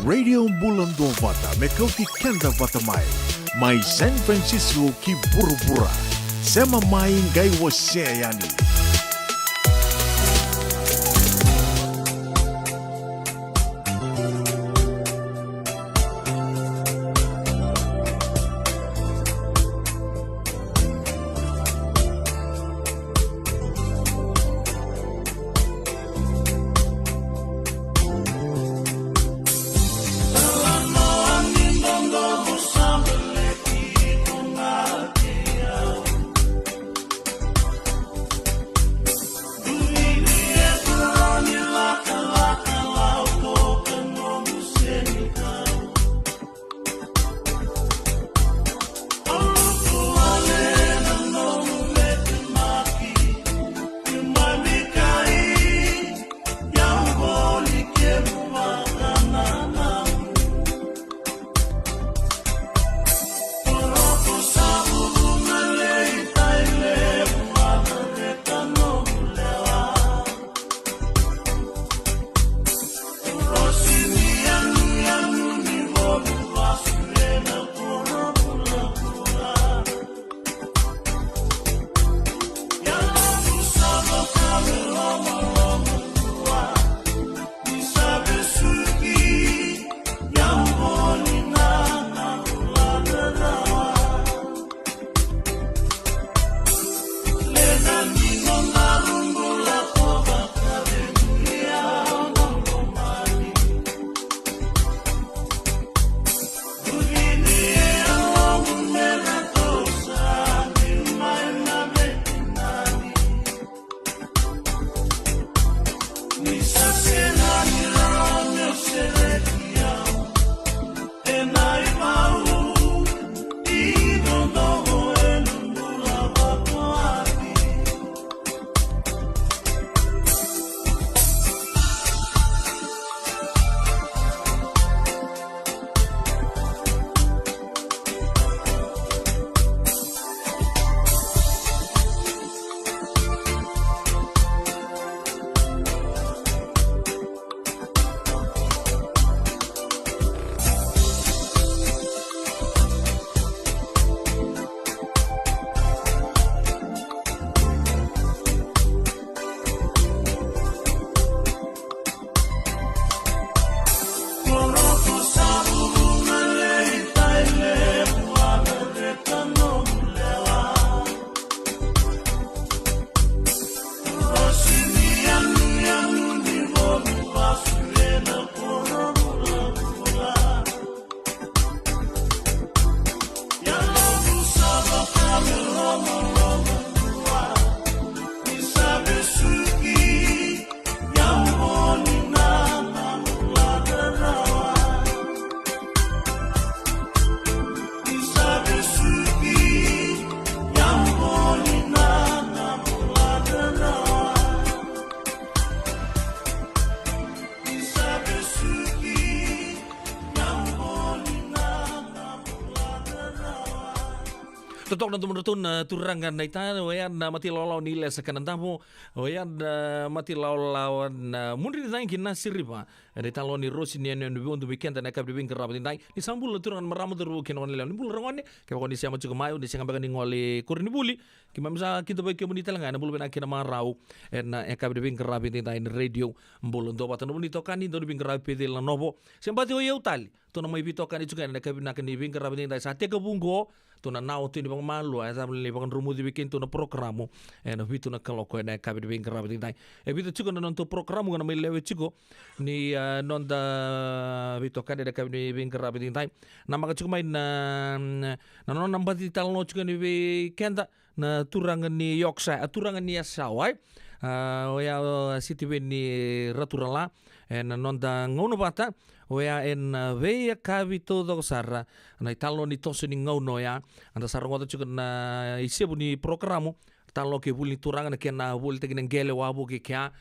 Radio Bulando Vata Mekauki Kenda Vata Mai San Francisco ki Burubura Sema mai ngai yani. Totok na tumutun turangan na ita, wayan matilolaw nila sa kanandamo, wayan matilolawan mundri na yung kinasiripa. Ada talo ni Rosi ni anu biundu weekend na kab dibing kerabat indai. Ni sambul turangan maramu teru kinon nila. Ni bul rangon ni, kaya kau ni siapa cukup mayu, ni siapa bagan ni ngoli kurini buli. Kima misa kita baik kemuni telangan, bul benak kina marau. Na kab dibing kerabat indai ni radio bul untuk batan bul nitokan ni do dibing kerabat pedil na novo. Sempati oyau tali. Tuna mai bitokan itu kan na kab nak ni dibing kerabat indai sate kabunggo. Tuna nau tu ni bang malu, asa beli bang rumu di bikin tuna programu, na bitu na kalau kau na kabit bing kerabat indai. Bitu cukup na nonton programu kan mai lewe cukup ni nonda bitu kan ada kabit bing kerabat indai. Nama ka cukup main na non nampak di talno cukup ni weekend na turangan ni yoksa, turangan ni asawai. Ya siti ni raturala, na nonda ngono bata. Oya en veia kavi todo sarra na italo ni toso ni ngauno ya anda sarra ngoto chuka na isebu ni programu talo ke buli turanga na kena buli tegin ngele wabu ke kya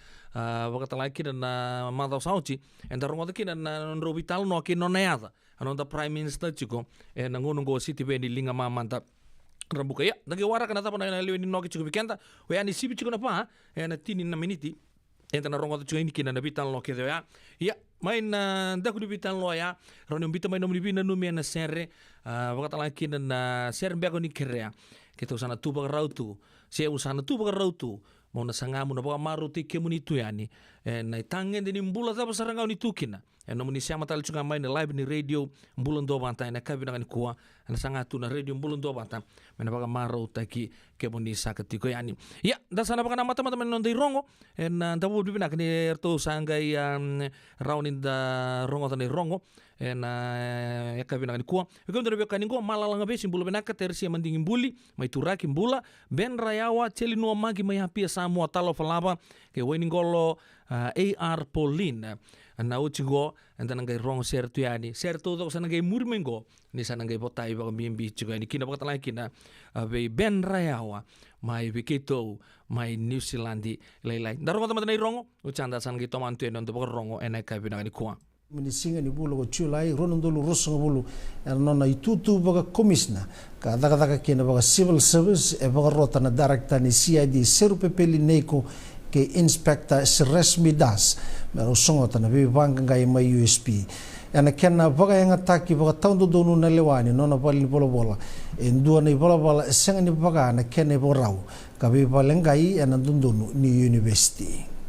wakata laki na mata sauci enda ngoto kina na robi talo no ke noneada anonda prime minister chuko na ngono go city be ni linga mamanta rambuka ya nage wara kana tapa na lewe ni noki chuko bikenta oya ni sibi chuko na pa na tini na miniti enta na rongo chuko ni kina na bital no ke ya main da ku dibitan loya ron bita main nom dibina no mena serre wakata laki na ser mbego ni kerea kita usana tu bag rautu se usana tu bag rautu mo na sangamu na baka maru ti kemuni tu yani na itangen din mbula ta basaranga ni tukina no muni siama tal chunga main live ni radio mbulon do banta na kabi na kuwa na sangatu na radio mbulon do banta mena baka maru taki kemuni sakatiko yani ya da sana baka na mata-mata non dei rongo na dabu dibina kini erto sangai raunin da rongo tani rongo ya kabi na kuwa ko ndo beka ningo malala ngabe simbulu benaka tersi mandingin buli mai turaki mbula ben rayawa cheli no magi mai hapia samu atalo falaba ke weningolo AR Pauline na uchigo anda nangai rong sertu yani sertu to sana ngai murmengo ni sana ngai botai ba mimbi juga ni kina bakata lagi kina be ben rayawa mai vikito mai New Zealand lai daro kata mata rongo uchanda sana ngai tomantu en ndo rongo enak ka bina ni kuwa minisinga ni bulu ko chulai ronondolu rosanga bulu nona itutu baga komisna ka daga kena baga civil service e baga rota na director ni CID seru pepeli neko ke inspector resmi das mero songo tana be banga ngai mai USP ana kena baga yang ataki baga taundo donu na lewani nona bali bola endua ni bola senga ni baga na kena borau ka be balengai ana dundunu ni university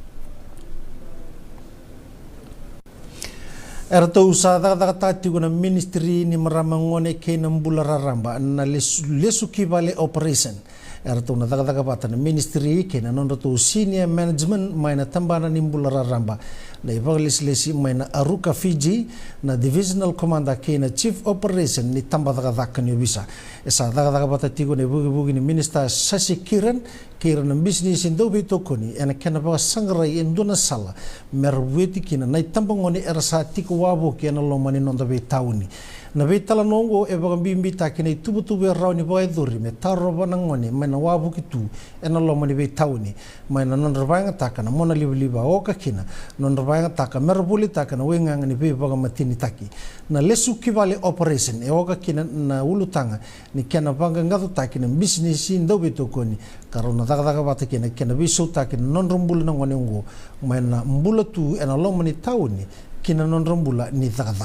erto usada tati guna ministry ni maramangone ke nambula raramba na lesu kibale operation erto na daga bata na ministry ke na nondo senior management maina tambana nimbula raramba na ibaglis lesi maina aruka Fiji na divisional commander ke na chief operation ni tamba daga ni bisa esa daga bata tigo ne bugi ni minister Shashi Kiran ng business in dobi tokoni ena kena baga sangrai enduna sala merweti kina na tambangoni erasa tiku wabo kena lomani nonda be tauni na be tala nongo e baga bimbi takina tubu rauni baga duri me taro banangoni mena wabo kitu ena lomani be tauni mena non rabanga takana mona liba oka kina non rabanga taka merbuli takana wengang ni be baga matini taki na lesu kivale operation e oka kina na ulutanga ni kena baga ngado takina business in dobi tokoni karena daga bata kena bisu takina non rumbula nangoni ngo mena mbula tu ena lomani tauni kina non rumbula ni daga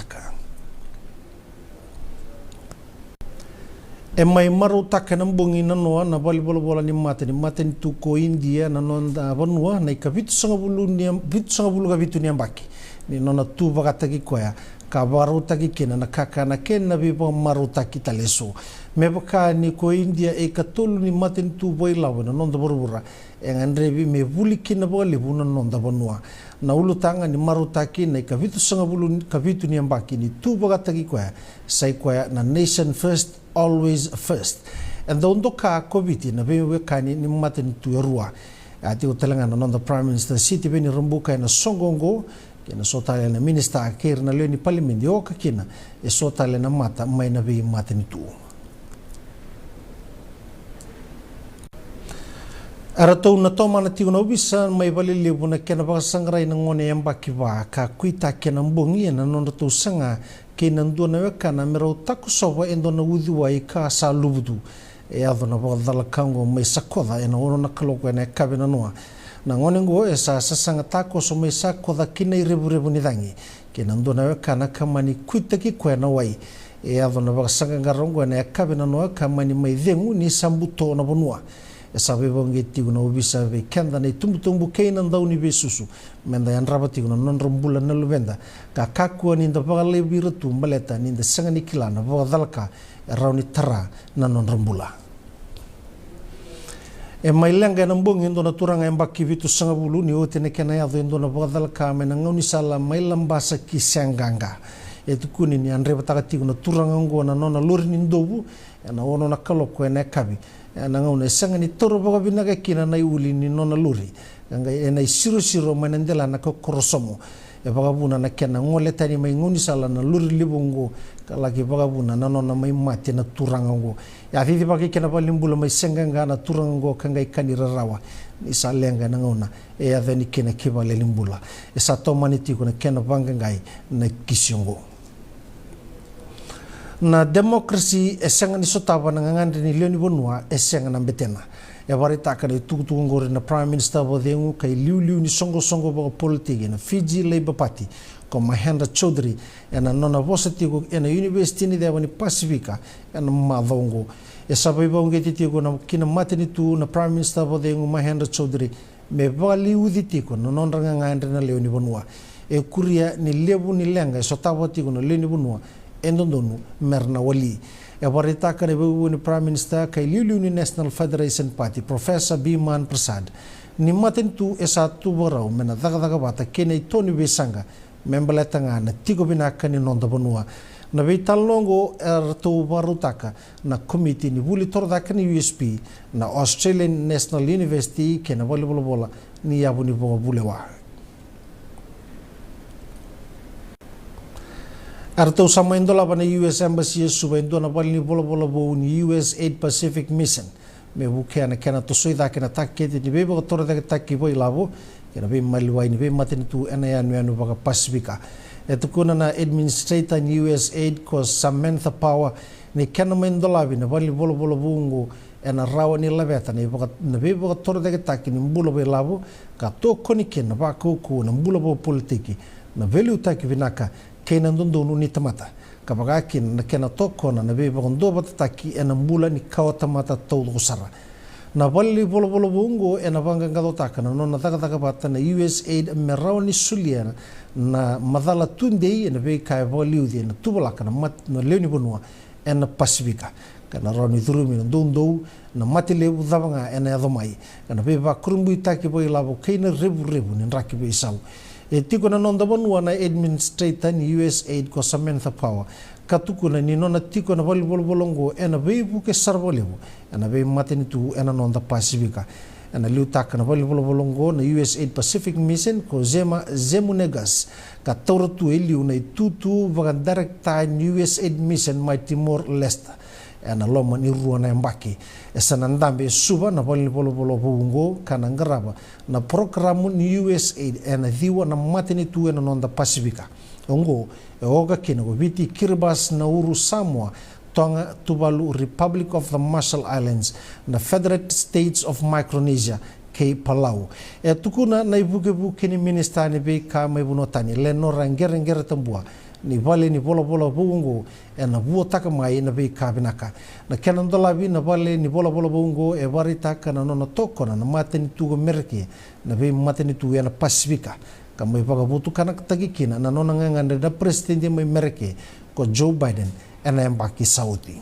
mai maru takana mbungi na noa na bali bola ni mate ni tu ko India na non da banua na ikabitu sanga bulu kabitu ni ambaki ni nona tu bagata ki koya ka baru taki kena na kaka na kena bi maru taki taleso me baka ni ko India e katulu ni mate ni tu boy lawa na non da borubura e ngandre bi me buli kina boli buna non da banua na ulu tanga ni maru taki na ikabitu sanga bulu kabitu ni ambaki ni tu bagata ki koya sai koya na nation first always first and the ka covid na be kani ni mate ni tu rua ati utalanga na non da prime minister city be ni rumbuka na songongo kena sotale na minister akir na leo ni parliament oka kina e sotale na mata mai na be mate ni tu arato na toma na tiu na ubisa mai bali lebu na kena ba sangrai na ngone yamba kiwa ka kuita kena mbongi na non to sanga kena ndona weka na mero taku sowa endo na udhiwa i ka sa lubudu e ado na ba kango mai sakoda e na ono na kaloko na kabe na noa na ngone ngo e sa sanga tako so mai sakoda kina i rebu ni dangi kena ndona weka na kamani kuita ki kwa na wai e ado na ba sanga ngarongo na kabe na noa kamani mai dhengu ni sambuto na bonua e sabe bonge tiu na ubisa be kenda nei tumbu keina ndau ni be susu menda yan rabati na non rombula na luvenda ka kakua ni nda bagale bira tu maleta ni nda sanga ni kilana bodalka rauni tara na non rombula e mai lenga na mbongi ndo na turanga embaki vitu sanga bulu ni ote ne kena ya ndo na bodalka mena ngoni sala mai lambasa ki sanganga e tukuni ni andre bataka tiu na turanga ngo na nona lori ni ndobu na ono na kaloko ene kabi na ngone sanga ni toro baga binaga kina na uli ni nona luri nga ena siro manendela na ko korosomo e baga buna na kena ngole tani mai ngoni sala na luri libongo kala ki baga buna na nona mai mate na turanga ngo ya vivi baga kena balimbula mai senga nga na turanga ngo kanga ikani rawa ni salenga na ngona e aveni kena kibale limbula e sa tomani tiko na kena banga ngai na kisiongo na demokrasi esenga ni sotaba na ngangande ni leoni bonua esenga na betena ya barita ka ni tuku ngore na prime minister bodengu kai liu ni songo ba politiki na Fiji Labour Party ko Mahendra Chaudhary ena nona vosa tiku ena university ni dewa ni Pasifika ena madongo e sabai baunge tiku na kina matini tu na Prime Minister vodengu Mahendra Chaudhary me vali udi tiku na nonranga ngandre na leo ni bonua e kuria ni lebu ni lenga e sotawa tiku na leo ni bonua endondonu merna wali e waritaka ne babu ni Prime Minister kay liu ni National Federation Party Professor Biman Prasad ni matin tu e sa tu borau mena daga bata kene Tony Besanga membaleta ngana tigo binaka ni nonda bonua na veitalongo tu barutaka na committee ni buli tordaka ni USP na Australian National University kena bola ni yabu ni boga bulewa arto sama indola bana US Embassy suba indona bali ni bola bo ni US Aid Pacific Mission me buke na kena to soida kena takketi ni bebo tordaka takki boy labo kena be maliwai ni be matini tu ena ya anu baga Pasifika etu kuna na administrator ni US Aid ko Samantha Power ni kena mendolabi na bali bolo bungu ena rawa ni labeta ni baga na be baga tordaka takki ni mbulo be labo ka to koni kena ba ku na mbulo bo politiki na value takki vinaka kena ndondonu ni tamata kabaga kin na kena to kona na be baga ndo bataki ena mbula ni kawatamata todo sara na bali bolo bungo ena banga ngadotaka na nona daga bata na US Aid merawni suliana na madala tundei ena be kai bali udi na tubalaka na mat na leoni bonua ena Pasifika kana roni durumi ndondo na matile udabanga ena yadomai kana be ba kurumbu itaki boy labo kaina rebu ni raki be sau e tiko na nonda bonua na administrator ni US Aid ko Samantha Power katukuna ni nona tiko na bali bolongo ena be buke sarbolevo ena be mateni tu ena nonda Pasifika ena liutaka na bali bolongo na US Aid Pacific Mission ko Zemunegas ka toro tu eliu na tutu vaga directa US Aid Mission mai Timor Leste ena loma ni ruana mbaki esa nandambe suba na bali bolongo kana ngaraba na programu ni US Aid ena diwa na mateni tu ena nonda Pasifika ongo e oga kina go viti Kiribati Nauru Samoa Tonga Tuvalu Republic of the Marshall Islands na Federated States of Micronesia ke Palau e tukuna na ibuke ni minister ni be ka mai bunotani le no rangere tambua ni vale ni bola bungo e na buotaka mai na be ka binaka na kenan dolabi na vale ni bola bungo e waritaka na no tokona na mateni tugo merke na be mateni tu na Pasifika kamai pagabutu kana tagikina na nona ngangande da presidente mai merke ko Joe Biden ena embaki sauti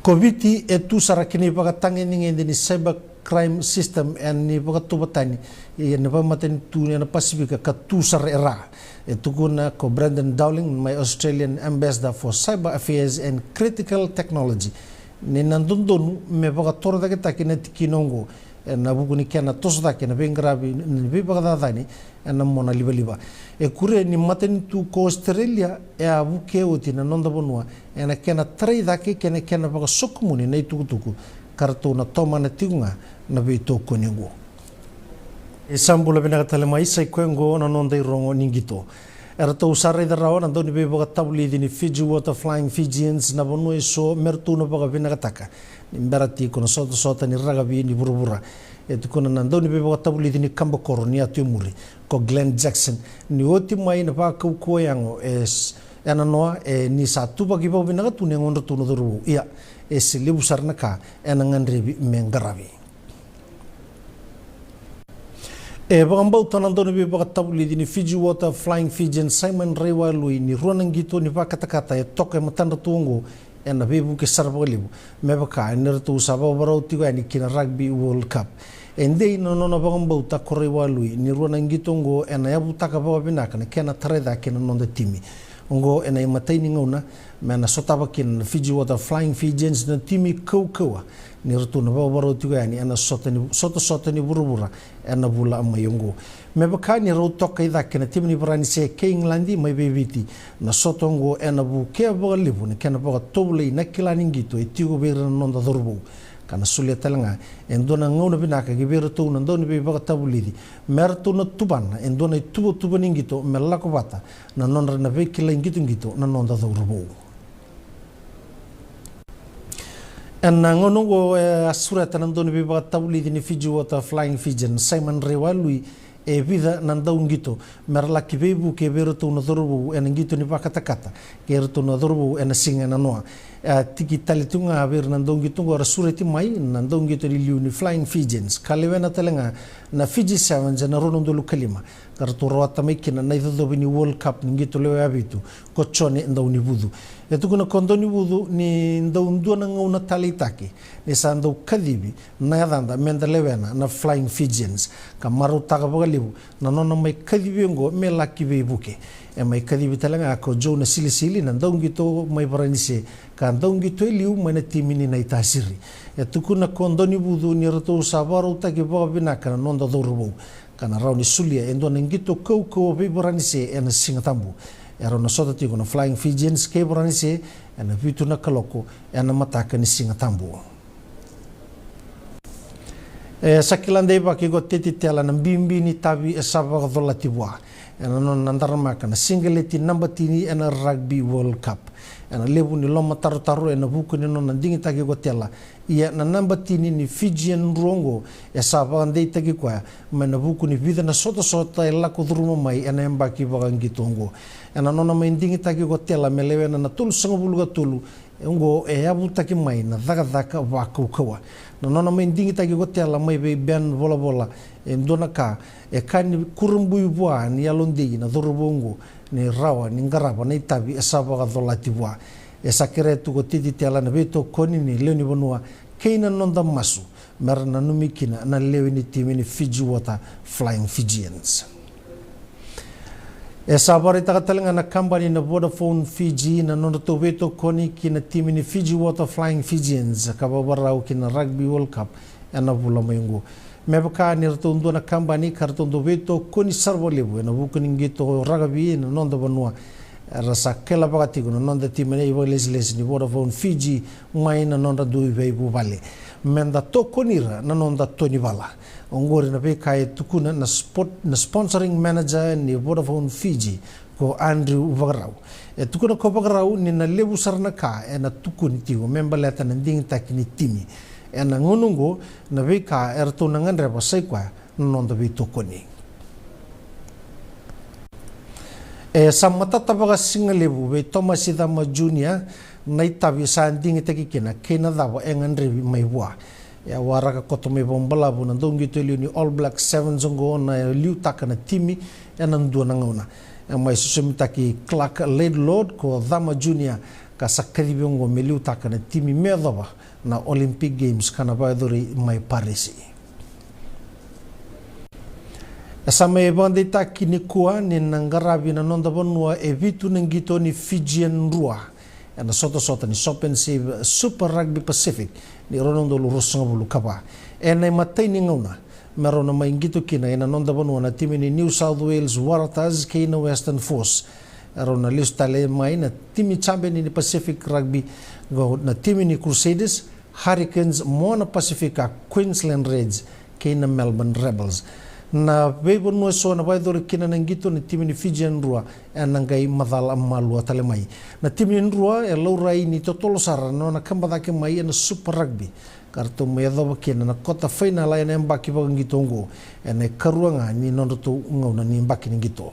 COVID e tu sarakini pagatangi ninge ni cyber crime system en ni pagatubatani e ne pamaten tu na Pasifika ka tu sar era e tukuna ko Brandon Dowling my Australian ambassador for cyber affairs and critical technology ni nandundonu me pagator da kita kina tikinongo na buku ni kena tosda kena bengrabi ni bebagada dani na mona liba e kure ni maten tu ko Australia e abu ke uti na nonda bonua na kena trei dake kena baga sokmuni nei tuku karto na toma na tigunga na be to koningo e sambula bena tale mai sai kwengo na nonda irongo ningito era to usare da rawa na doni be baga tabli ni Fiji Water Flying Fijians na bonua so mertu na baga bena taka imberati kono soto ni ragabi ni burubura e tukuna nandoni be baga tabli ni kamba koroni atu muri ko Glenn Jackson ni oti mai na ba ku koyango ena noa ni satu bagi bau bina tu ne ngon tu no duru ia silibu sarnaka ena ngandrebi mengarabi bagambau tanandoni be baga tabli ni Fiji Water Flying Fijian Simon Rewa lui ni ruanangito ni ba kata-kata toke matanda tuongo ena bebu ke sarbalibu mebaka ena tu sabau barau tigo ni kina Rugby World Cup ende no bagambau ta korewa lui ni ruanangito ngo ena yabu taka bawa binaka na kena tareda kena nonda timi ngo ena imatai ni ngona mena sotaba kin Fiji Water Flying Fijians na timi kau ni rutu na bawa barau tigo ni ena soto ni burubura ena bula amayongo mebaka ni ro toka ida kena timi ni brani se ke Englandi mai bebiti na soto ngo ena bu ke bawa libu ni kena bawa tobule na kilani ngito e tigo bera nonda dorbu kana sulia talanga endona ngona binaka gibera tu na ndoni be baga tabulidi mertu na tubana endona tubo ningito melako bata na nonra na be kila ngito na nonda dorbu en ngono go asura tanandoni be baga tabulidi ni Fiji Water Flying Fijian Simon Rewa lui e vida nandaung gitu merlaki bebu ke berutu na dorbu en gitu ni pakata-kata ke berutu na dorbu en singa na noa tiki talitunga haber nandaung gitu ngora sureti mai nandaung gitu ni liu ni Flying Fijians kalewena telenga na Fiji Sevens na ronondo lukalima kartu roata mekina na idho ni World Cup ni gitu lewe abitu kochone ndau ni budu etu kuna kondo ni budu ni ndau ndua na ngauna talitaki ni sa ndau kadibi na yadanda menda lewena na Flying Fijians ka maru taka bagalibu na nona mai kadibi ngo me laki bebuke e mai kadibi telenga ako jo na sili na ndau gitu mai baranise ka ndau gitu liu mai na timini na itasiri etu kuna kondo ni budu ni rato sabaru taki baga binaka na nonda dorubo kana rauni sulia endo nengito kau be boranise ena singatambu era na sota tiko na Flying Fijians ke boranise ena vitu na kaloko ena mataka ni singatambu sakilande ba ke go teti tela na bimbi ni tabi esaba dola tibwa ena non nandarama kana singleti number tini ena Rugby World Cup ena lebu ni loma taru ena buku ni non ndingi taki go tela ia na number tini ni Fijian rongo esaba andei taki kwa mena buku ni vida na sota e lako duruma mai ena embaki bagangi tongo ena nona mai ndingi taki go tela melewe na tulu sanga buluga tulu ngo e abu taki mai na daga waku kawa na nona mai ndingi taki go tela mai be ben bola e ndona ka e kani kurumbu bua ni alondi na dorobongo ni rawa ni ngaraba na itabi esaba ga dolatibwa esakere tu go titi tela na beto koni ni leoni bonua keina nonda masu merna numikina na leoni timini Fiji Water Flying Fijians esabari takatalenga na company na Vodafone Fiji na nonda to beto koni kina timini Fiji Water Flying Fijians kababarau kina Rugby World Cup ena bula mayungu mebaka ni ratondo na company kartondo beto koni sarvo lebu na bukuni ngito rugby na nonda banua rasa kela bagati no nonda timene ibo les ni Vodafone Fiji mai na nonda dui veibu vale menda tokonira na nonda toni bala ongori na be kai tukuna na sponsoring manager ni Vodafone Fiji ko Andrew Vagrau tukuna ko Vagrau ni na lebu sarna ka na tukuni tigo member leta na ding takini timi ena ngunungo na be ka erto na ngandre ba sai kwa nonda be tokoni samatata baga singalebu be Thomas Idama Junior na itabi sa anding itaki kina kena dawa engandre mai bua ya waraka koto me bombala bu na dongi to ni All Black Sevens ngo na liu taka na timi ena ndua na ngona mai susumitaki Clark Laidlord ko Dama Junior ka sakaribi ngo me liu taka na timi medova na Olympic Games kana baidori mai Paris Esama e bande taki ni kua ni nangarabi na nonda bonua e vitu nengito ni Fijian rua na sota ni Sopensave Super Rugby Pacific ni ronondo lurusanga bulu kapa na matai ni ngauna merona maingito kina ina nonda bonua na timi ni New South Wales Waratahs kina Western Force rona listale mai na timi champion ni Pacific Rugby na timi ni Crusaders Hurricanes Moana Pacifica Queensland Reds kina Melbourne Rebels na bebo no so na vai dor kina nangito ni timi ni Fijian rua nangai madala malua tale mai na timi ni rua e laurai ni totolo sara no na kambada ke mai na Super Rugby karto me do kina na kota final ai na mbaki ba ngitongo ene karuanga ni nondo to ngona ni mbaki ngito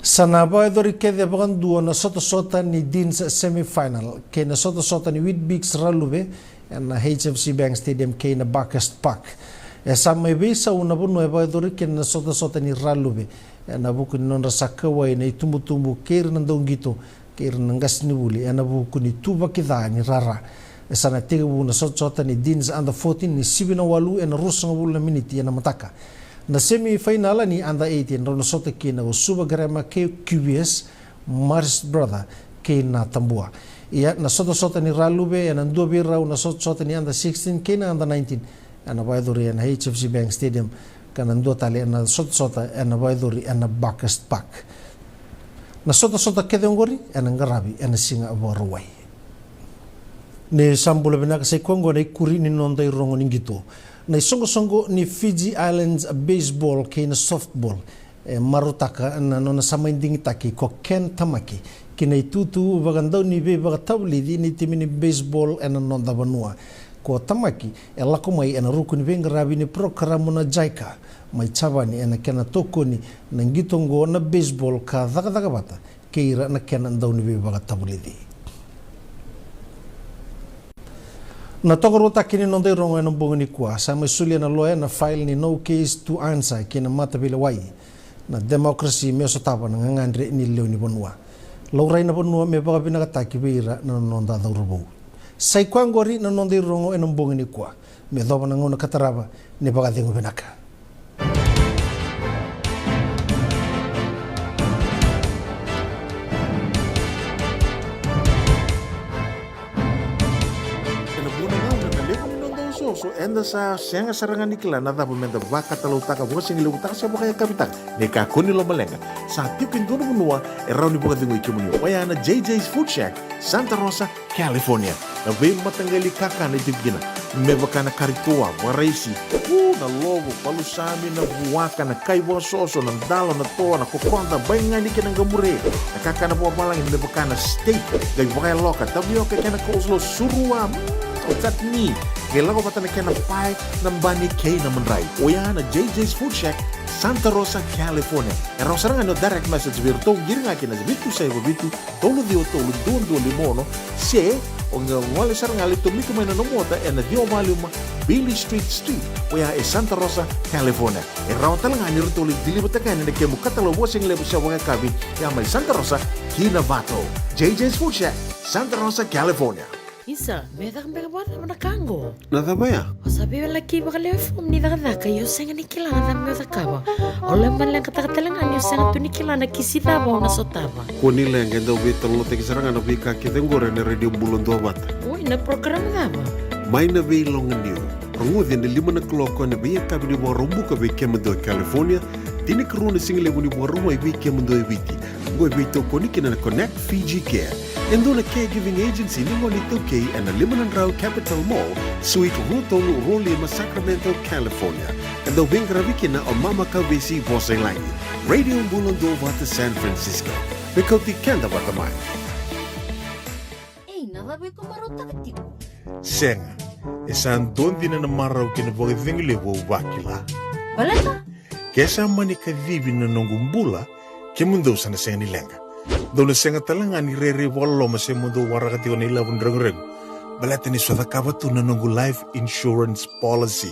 sana vai dor ke de bandu na sota ni Deans semi final ke na sota ni Whitbix Ralube na HFC Bank Stadium ke na Buckhurst Park sama bisa una bunu e vai dor ke na sota ni Ralube na buku non rasaka wai na tumbu ker na dongito ker na ngasni buli na buku ni tuba kida ni rara sana tega bu na sota ni Deans under 14 ni sibina walu na rusanga bulu na miniti na mataka na semi final ni under 18 ro na sota ke na Suba Grama ke QBS Mars brother ke na Tambua ia na sota ni Ralube na ndo birra na sota ni under 16 ke na under 19 na baidori na HFC Bank Stadium kana ndo tali na sota na baidori na Buckhurst Park na sota ke ngori na ngarabi na singa borwai ne sambula bina sai kongo nei kuri ni nonda irongo ningito na songo ni Fiji Islands baseball ke na softball marutaka na nona samainding taki ko Ken Tamaki kina tutu bagandau ni be bagatabli di ni timini baseball ena nonda banua ko tamaki e lako mai ena rukuni vengarabi ni programo na jaika mai chavani ena kena tokoni na ngitongo na baseball ka daga bata keira na kena ndauni ve baga tabulidi na tokoro takini no dei rongo ena bongoni kwa sa mai sulia na loya na file ni no case to answer kina mata vile wai na democracy me so tapa na ngandre ni leoni bonua laurai na bonua me baga bina kataki veira na nonda daurubo sai kwangori na nonde rongo ena bongoni kwa me doba na ngona kataraba ne baga dengo benaka so enda sa senga sarangan ikla na dapat menda baka talau taka buka singi lu taka siapa kaya kapitak neka kuni lo malenga sa tipin dono menua erau ni buka dengo ikemuni waya na JJ's Food Shack Santa Rosa California na be matangali kaka na jibgina me baka na karitoa waraisi na logo palusami na buwaka na kaiwa soso na dalo na toa na kokonda bainga ni kena gamure na kaka na buwa balang me baka na steak gai baka loka tabioka kena coleslaw surua chutney gela ko patana kena pai nambani kay na manray oya na JJ's Food Shack Santa Rosa California era sarang ano direct message virtual giring akin na bitu sa bitu tolo dio tolo don limono se o ngale sarang ali to miko mena no mota na dio maluma Billy Street oya e Santa Rosa California era talang ani rutuli dilibata kan na kemu katalo wasing lebu sa wanga kabi ya mai Santa Rosa Kinavato JJ's Food Shack Santa Rosa California. Isa, beda kang beda mana kango. Nada baya? Sabi wala ki baka lewe fom ni daga kayo senga ni kila na beda kawa. Oleh malang kata lang anyo senga tu ni kila na kisita ba na sotaba. Kuni lang enda ubi tolo te kisarang ana ubi ka kitengore na radio bulon do bata. Uy, na program na ba? Mai na be long new. Rangu de lima na kloko na be ka bi bo rumbu ka be kemdo California. Tini krone single buni bo rumo be kemdo eviti. Go be to koni kina Connect Fiji Care. Endo na caregiving agency ni ngoni toke and the Limanan Rao Capital Mall, Suite Rutong Rolima, Sacramento, California. And the Wingravikina o Mama Kawesi Voselangi. Radio Bulando Vata San Francisco. Bikoti Kenda Vatamai. Ei, nada be kumarota katiku. Senga esan don dina na marau kina boga vingile wo wakila Balata? kesa mani kadibi na nongumbula ke mundo sana senga ni lenga dona senga talanga ni rere wallo mase mundo warakati wana ila wundreng balata ni swada kabatu na nongu life insurance policy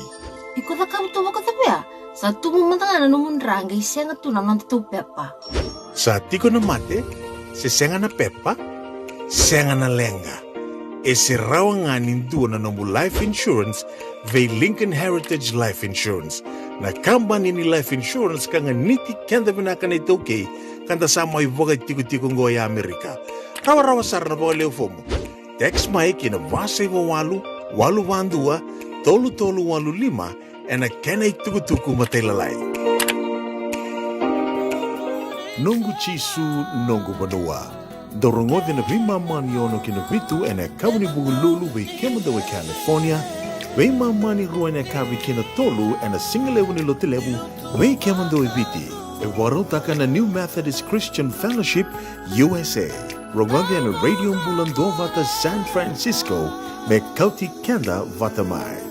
Iko da kamu to waka tapea. Sa tumu matanga na numun ranga isenga tu na nantu pepa. sa tiko na mate se senga na pepa senga na lenga e se rawa ngani na nongu life insurance ve Lincoln Heritage Life Insurance na company ni life insurance kanga niti kenda vinaka na itoke kanda sama ivoga tiko ngo ya Amerika rawa sarna bo leo fomo text mai kina vase vo walu vandua tolu walu lima ena kena ituku matelalai nungu chisu nungu banua dorongo de na vima mani ono kina vitu ena kabuni bugululu ve kemuda we California Weima mani ruene kabi kina tolu and a single level lotilebu we kemando eviti. E warotaka na New Methodist Christian Fellowship USA. Rogandi and Radio Bulando Vata San Francisco me kauti kenda vatamai.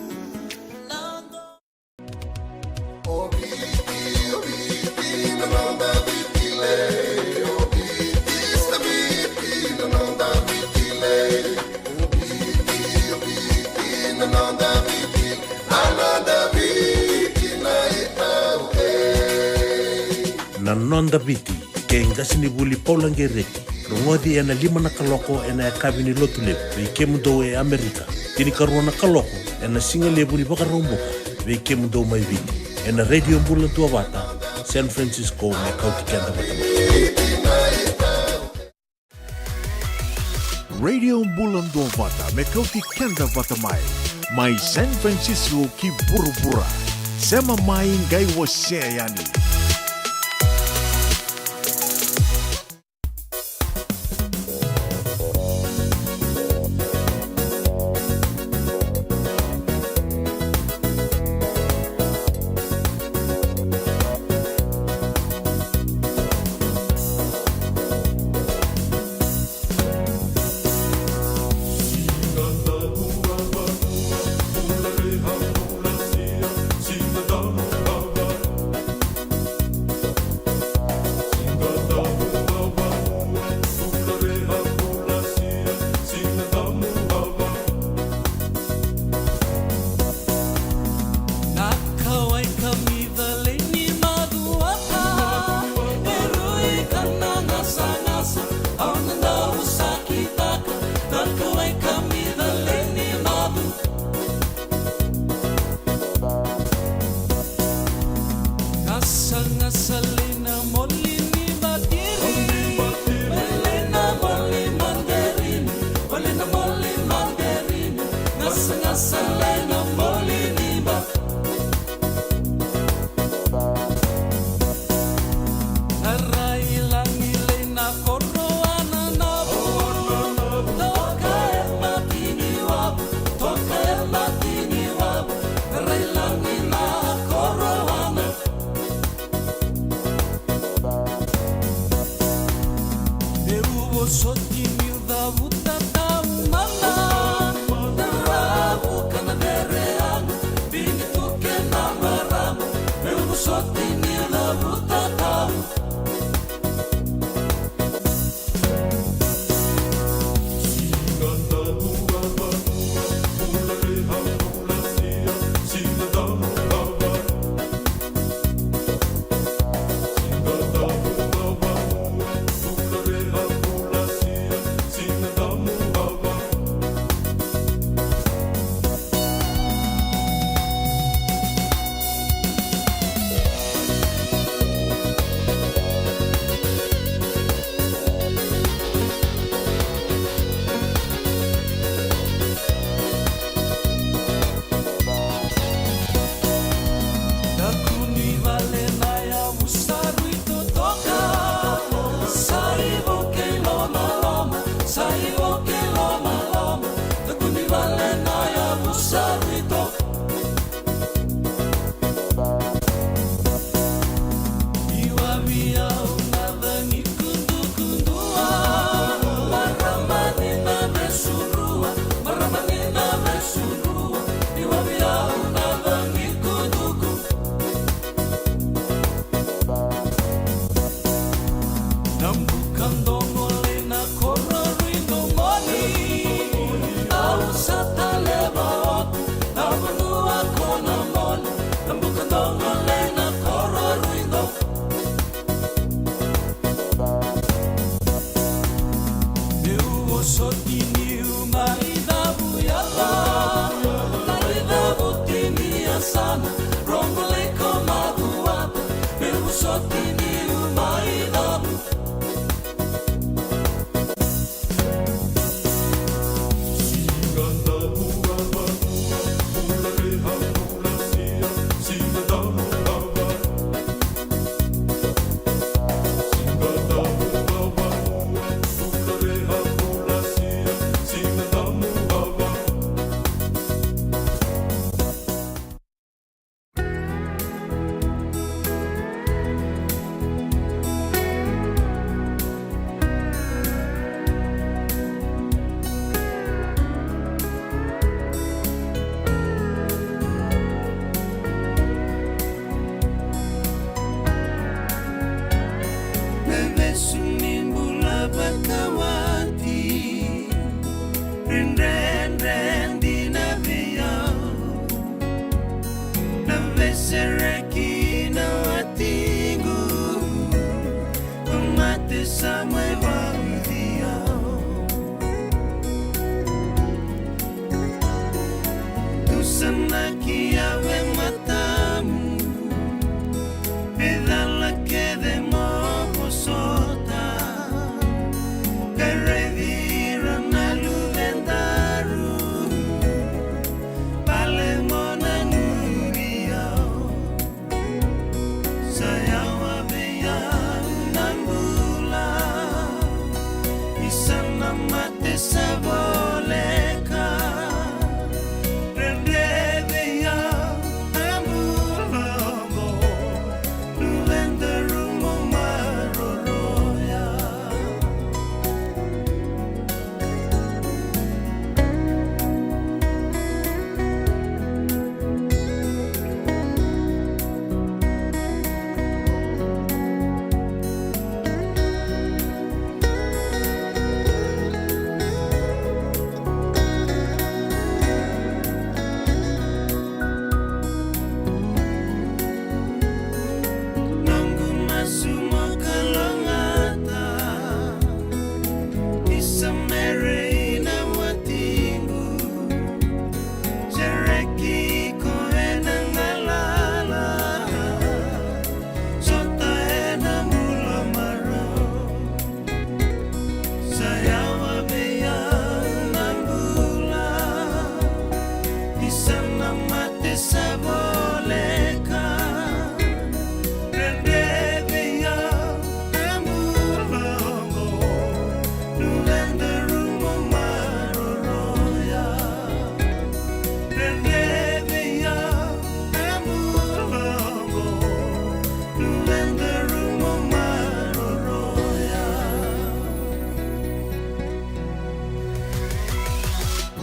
na nonda biti ke ngasini buli paulangereki rongodi ena lima na kaloko ena kabini lotule ve kemudo e Amerika tini karona kaloko ena singale buli baka romboka ve kemudo mai viti ena radio bulan tua vata San Francisco me kauti kenda vata Radio Bulando Vata me kauti kenda vatamai. Mai San Francisco ki burubura. Sema mai ngai wase yani.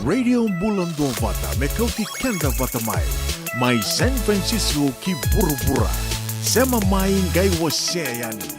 Radio Bulan Dua Vata, Mekauti Kenda Vata Mai San Francisco ki Burubura, Sema Mai Ngai Waseyani.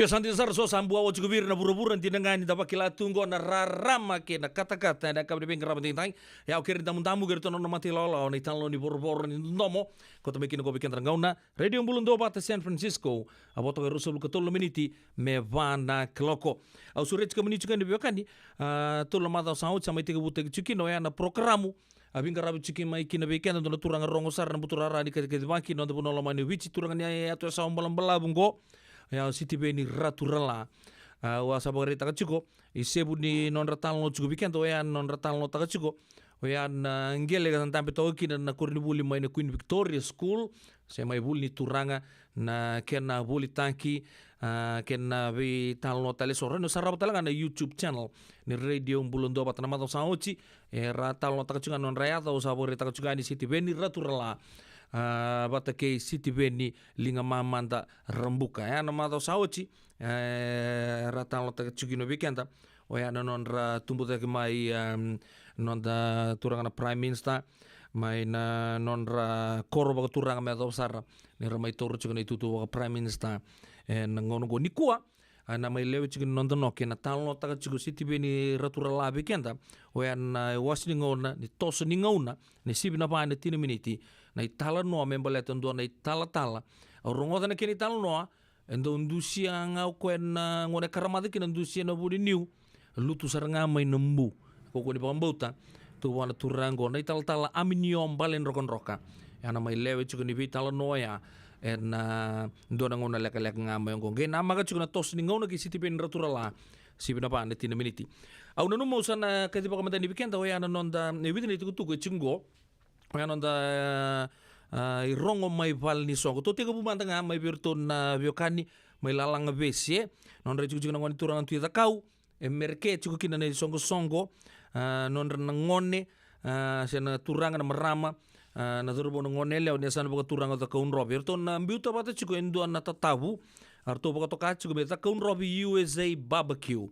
Besanti sar so sambu awo juga na buru-buru tinangan ni dapat kila tunggu na rarama ke na kata-kata na kabri pengkara penting ya oke tamu-tamu gerto no mati lolo ni talo ni buru-buru ni nomo kota mekin ko bikin teranggauna radio mbulun do bata San Francisco aboto ke rusul ke tolo miniti me vana kloko au suret ke meni chukan di biokani tolo mata saut sama tiga buta chuki no ya na programu abing karabu chuki mai kina bikin no turang rongo sar na buturara ni ke baki no puno lomani wici turang ni ya to sa ombalam-bala bungo ya siti beni raturala wa sabagari taka chuko isebu ni non ratal no chuko bikento ya non ratal no taka chuko ya na ngele kan tampe toki na kurni buli mai na Queen Victoria School se mai buli turanga na kena buli tanki kena vi tal no tale sore no sarap talaga na YouTube channel ni radio mbulun do batana mato sauci ratal no taka chuka non raya to sabagari taka chuka ni siti beni raturala bata ke siti beni linga mamanda rambuka ya na mato sauci rata lo ta chugino weekenda o ya non ra tumbu ta mai non da turanga prime minister mai na non ra korba turanga me do sar ni ra mai toru chugino tutu prime minister na ngono go nikua na mai lewe chugino non da noke na talo ta chugo siti beni ratura la weekenda o ya na wasni ngona ni tos ni ngona ni sibina pa na 10 miniti na itala noa membaleto ndo na itala rongo na kini itala noa endo ndusia ngau kwen ngone karamada kina ndusia na budi niu lutu saranga mai nembu koko ni pambauta tu wana turango na itala aminium balen rokon roka ya na mai lewe chuko ni vitala noa ya na ndo na ngona leka ngamai ngong na maga chuko na tos ni ngona ki siti pen raturala sibina pa na 10 miniti au na numo sana kadi pa kamata ni weekend ya na nonda ni vidini tuku chingo ya nonda rongo mai val ni songo to tega bumanta nga mai virton na biokani mai lalang besie non re chuku na ngoni turang tu kau merke chuku kina na songo non re ngone sena turang na marama na turbo ngone le ne san boka turang ta kaun rob virton na mbiuta bata chuku endo na tatabu arto boka to ka chuku beta kaun rob USA barbecue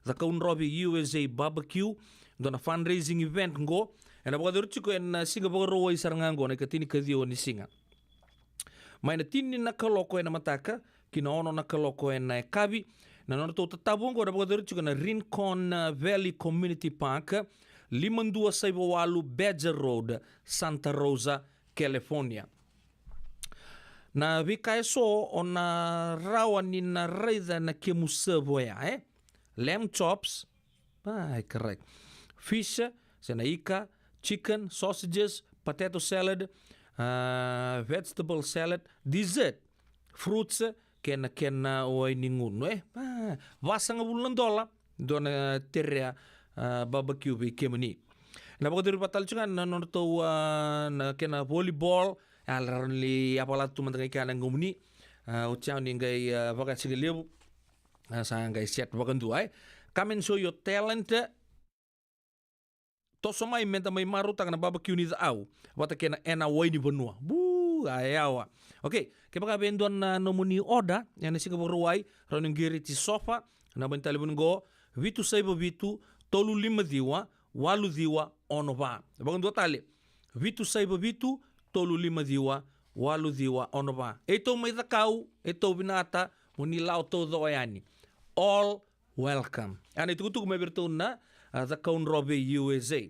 the kaun rob USA barbecue dona fundraising event ngo ena boka der chuko en singa boka ro isar ngango na katini kadio ni singa mai na tini na kaloko ena mataka kina ono na kaloko ena kabi na non to tatabongo na boka der chuko na Rincon Valley Community Park 5258 Badger Road Santa Rosa California na vikae so ona rawa ni na raida na kemusavo ya lamb chops correct fish senaika chicken, sausages, potato salad, vegetable salad, dessert, fruits, kena oi ningun, vasanga bulan dola, dona terra barbecue bi kemani. Na bago diri patal chunga na norto na kena volleyball, alarli apala tu mantai kana ngumni, uchau ni ngai vaga chigelebu, sa ngai set vagan tu come and show your talent. Toso mai menta mai maru tak na barbecue ni au wata kena ena wai ni benua ayawa okay ke baka bendon na nomuni oda yana sika borwai ronin giri ti sofa na bentali bungo vitu saibo vitu tolu lima diwa walu diwa ono ba baka ndo tale vitu saibo vitu tolu lima diwa walu diwa ono ba eto mai takau eto binata muni lau to doyani all welcome ana tukutuk mai bertuna the Kaun Robe USA.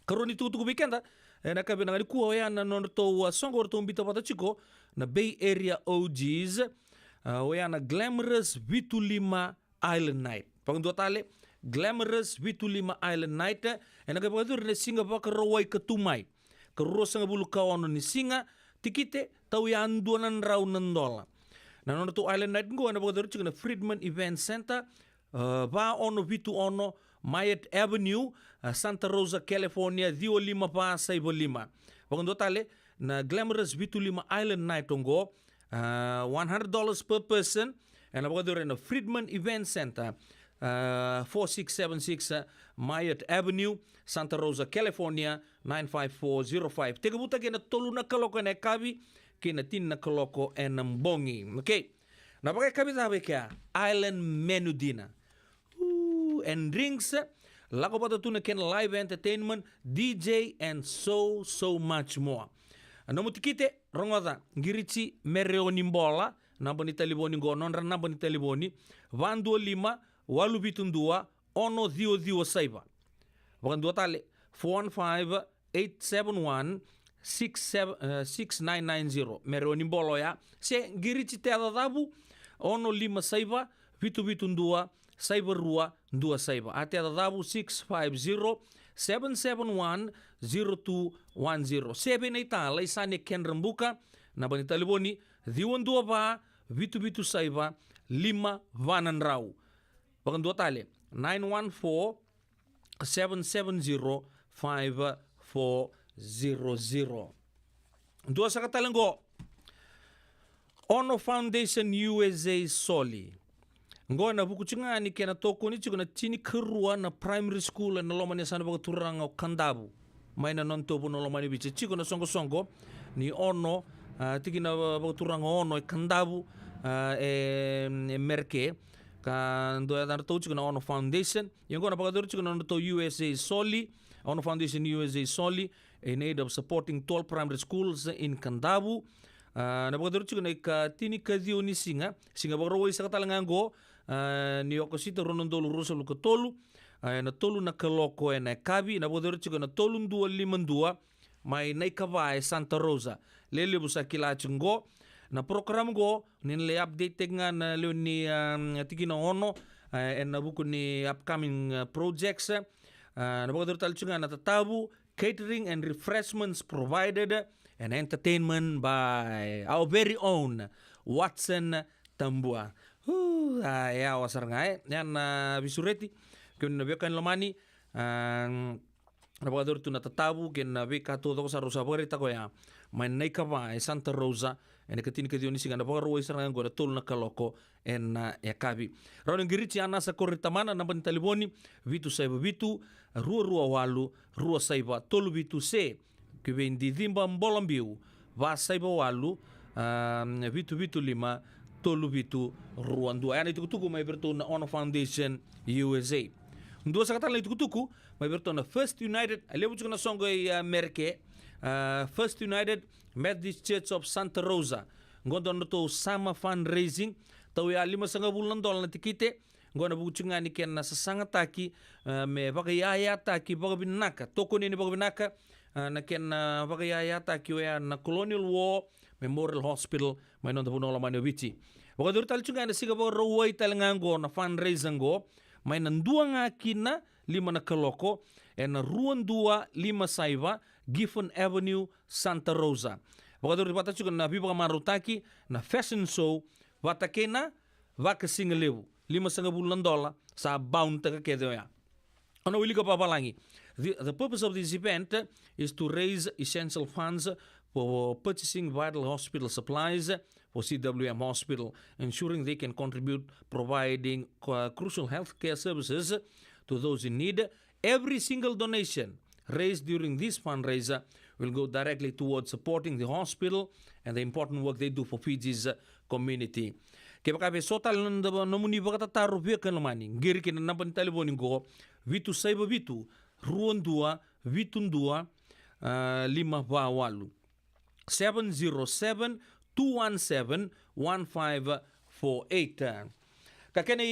Karoni tu weekenda na kabe na kuo ya na non to songo to mbita pata chiko na Bay Area OGs ya na Glamorous Vitulima Island Night. Pang do tale Glamorous Vitulima Island Night na kabe dur ne singa ba karowai katumai. Karosanga bulu kaono ni singa tikite tau ya anduanan raunan dola. Na non to Island Night go na ba dur chiko na Friedman Event Center ba ono vitu ono Mayet Avenue, Santa Rosa, California, Dio Lima pa Saibo Lima. Wakando tale na Glamorous Vitulima Island Night ongo $100 per person and wakando na Friedman Event Center 4676 Mayet Avenue, Santa Rosa, California 95405. Teka buta kena tolu na kaloko na kabi kena tin na kaloko enambongi. Okay. Na pakai kabi sabe kya Island Menu Dinner. And drinks, lago pata tuna ken live entertainment, DJ, and so much more. Nomu tikite rongoda ngirichi mereo nimbola namba ni telefoni go non namba ni telefoni 225 872 102 saiba. Wakan dua tale 415 871 6990 meroni bolo ya se girici tada dabu 15 saiba 772 saiba rua 2 saiba ate dabu 650 771 0210 sebe na ita laisane ken rembuka na bani telefoni 212 vitu saiba 5 vanan rau. Wakan dua tale 914 770 5400. Dua sakatalanggo Ono Foundation USA Soli. Ngo na buku chinga ni kena toko ni chiko na chini kerua na primary school na lomani sana baga turanga o kandabu. Maina non topo na lomani biche chiko na songo ni ono tiki na baga turanga ono e kandabu merke. Kando ya tau chiko na Ono Foundation. Yang na baga chiko na to USA Soli. Ono Foundation USA Soli in aid of supporting 12 primary schools in Kandabu. Na baga chiko na tini kadio ni singa baga sa katalangango ni okosita ronondolo rusa luka tolu na tolu na kaloko na kabi na baga chiko na tolu 252 mai na ikava Santa Rosa lele busa kilachingo na program go ninle update nga na leo ni tiki na ono na buku ni upcoming projects na baga talchunga na tatabu catering and refreshments provided and entertainment by our very own Watson Tambua. Ya wasar ngai yan bisureti kun bekan lomani nabagador tu na tatabu ken beka todo ko sa Rosa Borita ko ya man nay ka ba Santa Rosa en katini ka dioni singa na pagaro isar ngai ngora tul na kaloko en kabi ron ngirichi ana sa korritamana na ban taliboni vitu saiba vitu rua walu rua saiba tolu vitu se que vem de Dimba Mbolambiu, vai saiba walu, vitu lima, tolu vitu ruandu. Ayana itukutuku may berto na Ono Foundation USA. Dua sa katala itukutuku may berto na First United, alibu chuko na songo merke, First United Methodist Church of Santa Rosa. Ngondo na to sama fundraising, tawi $5,000 na tikite. Ngona buchunga ni ken na sasanga taki me bagayaya taki bagabinaka toko ni bagabinaka na ken bagayaya taki na Colonial War Memorial Hospital may non puno la manovici bagadur talchunga na siga rawai talangango na fundraising go may nandua nga kina 5 na kaloko na ruan 2 5 saiva Giffen Avenue Santa Rosa bagadur bata chuga na bibaga marutaki na fashion show watakena vaka singalewu $5,000 sa bound taka kedo ya. Ano wili ka papalangi. The purpose of this event is to raise essential funds for purchasing vital hospital supplies for CWM Hospital, ensuring they can contribute providing crucial healthcare services to those in need. Every single donation raised during this fundraiser will go directly towards supporting the hospital and the important work they do for Fiji's community. Kaya baka sotal namuni baka tataru biya kanamani ngiri kina nampan telefoni go vitu saiba vitu ruan 2 vitun 2 5 walu 707-217-1548. Kakena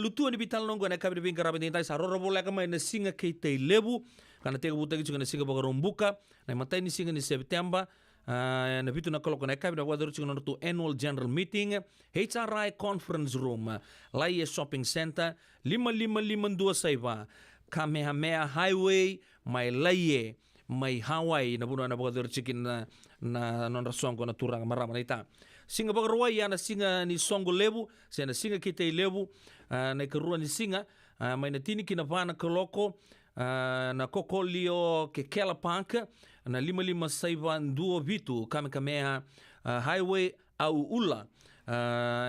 lutuan ibital nonggo na kabir bin karabat nintay sa rorobola kamay na singa kay tay lebu kana tega butagi chuga na singa bagarombuka na matay ni singa ni September na vitu na koloko na kabir na wadoro chuga na to annual general meeting HRI conference room Laie shopping center 5552 saiba Kamehameha highway may Laie may Hawaii na buno na bagador chicken na non rasongo na turang marama na ita singa bagarwa ya na singa ni songo lebu na singa kita lebu na ikarua ni singa may natini kinapana koloko na kokolio kekela park na 5552 vitu Kamehameha highway au ula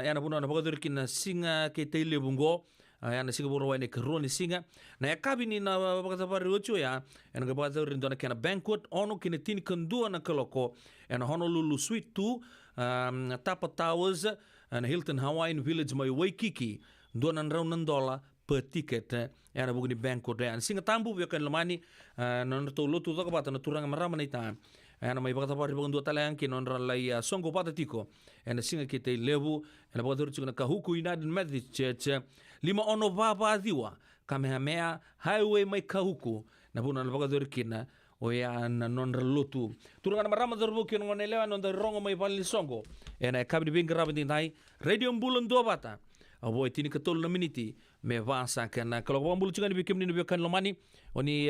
ya na buno na bagador kina singa kita lebu ngo na singa boro ni karoni singa na yakabi ni na bakatapari ocho ya na gabata rindo na kena banquet ono kina tini kandua na kaloko na Honolulu Suite 2 Tapa Towers na Hilton Hawaiian Village mai Waikiki $200 per ticket na bugni banquet ya singa tambu ya kan lamani na to lotu to kabata na turanga marama na ita ena mai bakatapari bakandu talang kinonra lai songo patatiko ena singa kita levu ena bakatur chukuna kahuku United Methodist Church lima ono baba adiwa Kamehameha highway mai kahuku na puna na bakatur kina o ya na nonra lutu turanga na marama dorbu kino ngonelewa nonda rongo mai pali songo ena kabri binga rabin dai radio mbulun dua bata abo tini katol na miniti me vasa kana kalau bambulu chingani bikim ni bikan lomani oni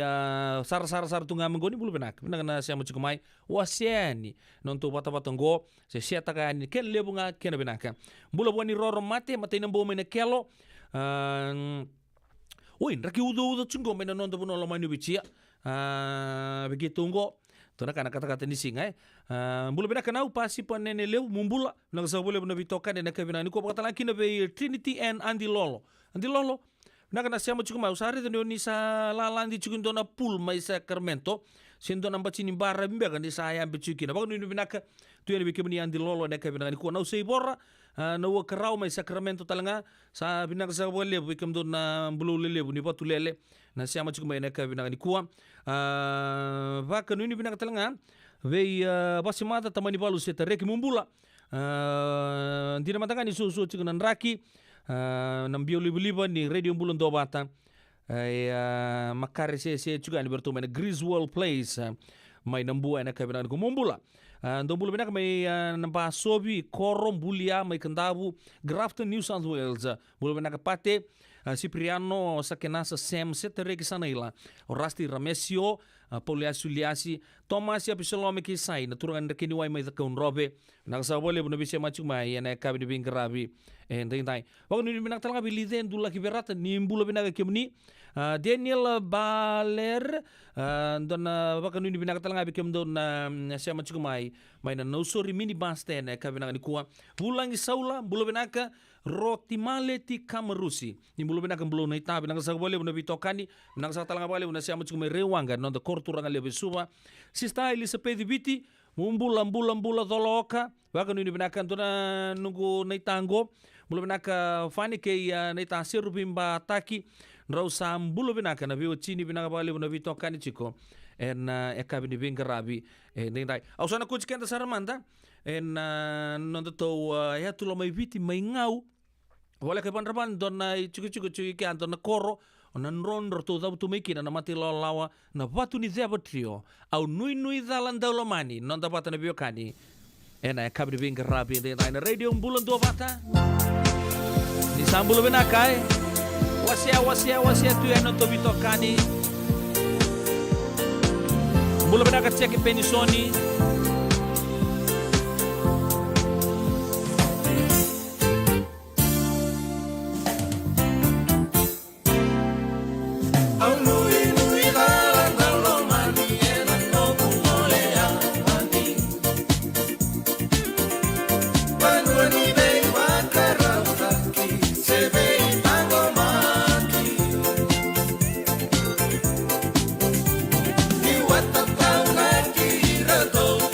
sar tunga mengoni bulu benak na sia mo chikumai wasiani nonto bata ngo se sia takani ken lebunga ken benaka bulu boni roro mate nambo mena kelo Uin, raki udo chungo mena nonto puno lomani bicia begitu ngo tuna kana kata-kata ni singa bulu bena kana upasi pa nene leu mumbula na sa bole na bitoka de na kabina ni ko kata laki na be Trinity and Andi Lolo na kana siamo chukuma usare de ni sa lalandi chukindo na pool mai Sacramento sindo na bachini barra mbega ni sa ya bichukina ba ni binaka tu ni bikini Andi Lolo na kabina ni ko na usai borra na wa karau mai Sacramento talanga sa binaka sa bole bikim do na bulu lele ni patu lele na siamo chukuma na kabina ni kuwa ba kanu ni binaka talanga vei basimata tamani balu seta reki mumbula ndina matangani susu chikunan raki nambio liba ni radio mbulun do bata makare se juga ni bertemu na Griswold Place mai nambua na kabinan ko mumbula ndo mbulu benak mai namba sobi korom bulia mai kandabu Grafton New South Wales mbulu benak pate Cipriano Sakenasa Sam setereki sanaila Orasti Ramesio Paulias Suliasi Thomas ya Pisolome Kisai naturangan rekini wai mai kaun robe nakasabole buno bise machu mai ena kabi bingarabi entai waktu ni binak talanga biliden dula kiberata ni mbula binak kemni Daniel Baler don waktu ni binak talanga bikem don sia machu mai na nosori mini basten kabi nak ni kuwa bulangi saula bula binaka roti maleti Kamarusi ni bulu binak bulu na itabi nakasabole buno bitokani nakasatalanga bale buno sia machu mai rewanga non the korturanga lebe suba sista Elizabeth Biti mumbula doloka waka nuni binakan tuna nunggu naitango bulu binaka fani ke naita sirubimba taki nrausa bulu binaka na biwa chini binaka bali buna bito kani chiko en eka bini bingarabi nindai ausana kuchikenda saramanda en nonto to ya tulo mai viti mai ngau wala ke panraban dona chuku ke andona koro onan ronro to dabu tumikina na mati lawa na watu ni zeba trio au nui dalan daulomani non dapat na biokani ena kabri binga rabi na radio bulan dua bata ni sambulu benakai wasia tu eno to bitokani bulan benaka cek penisoni Go.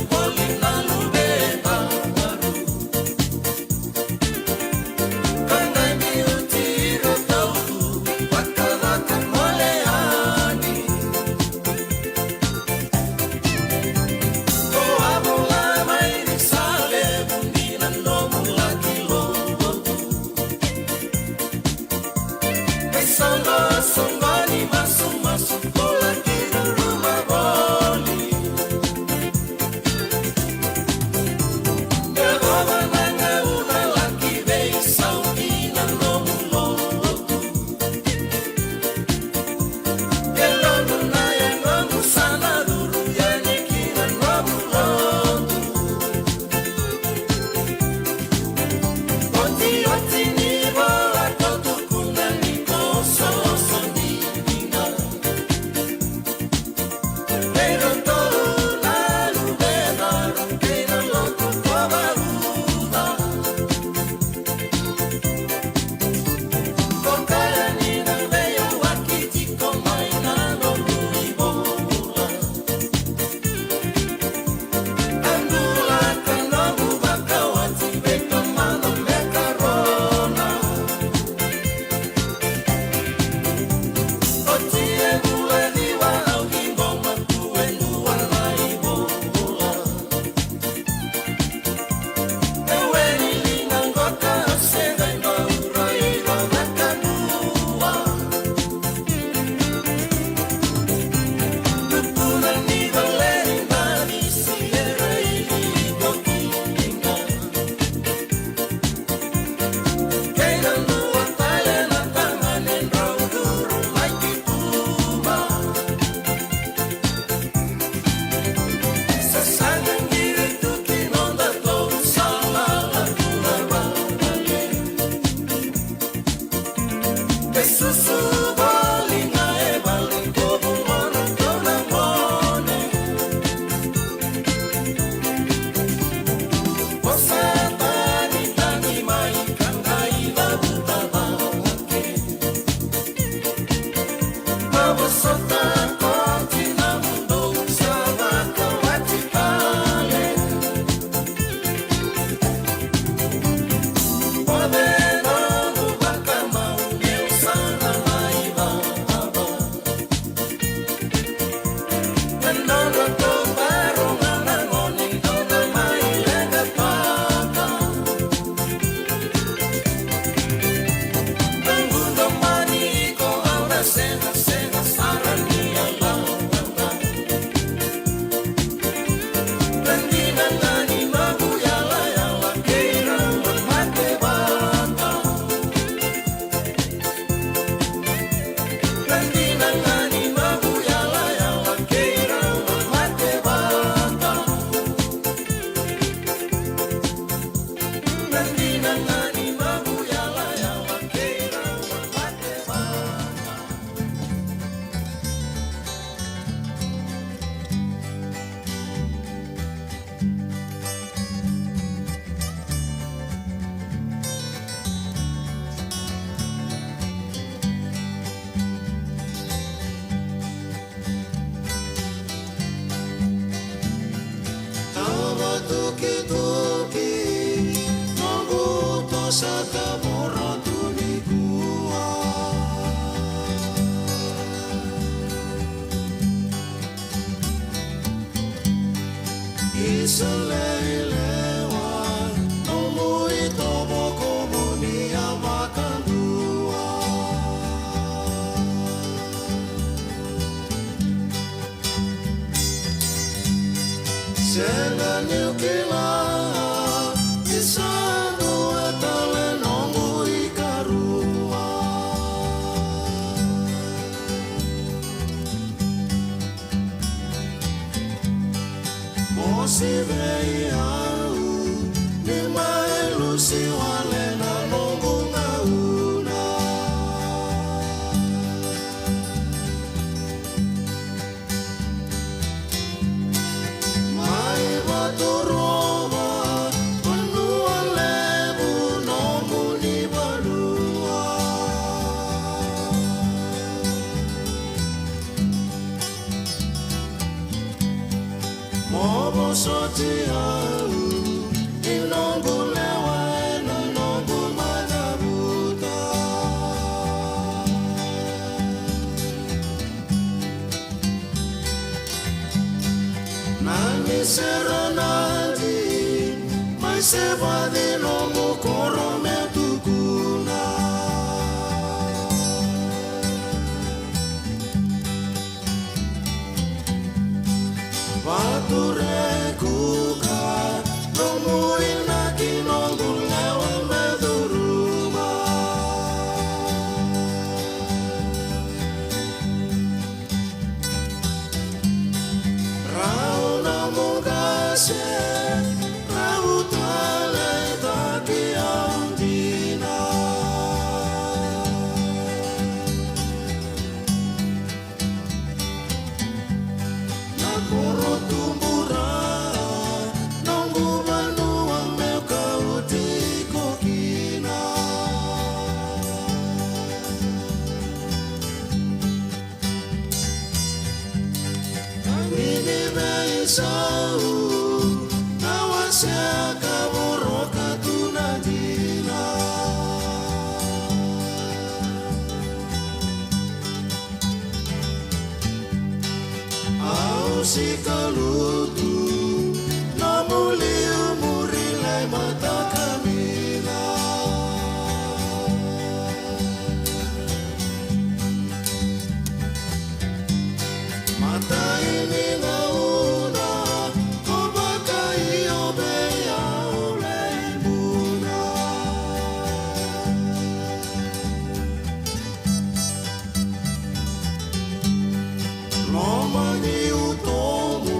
Mama ni utomu,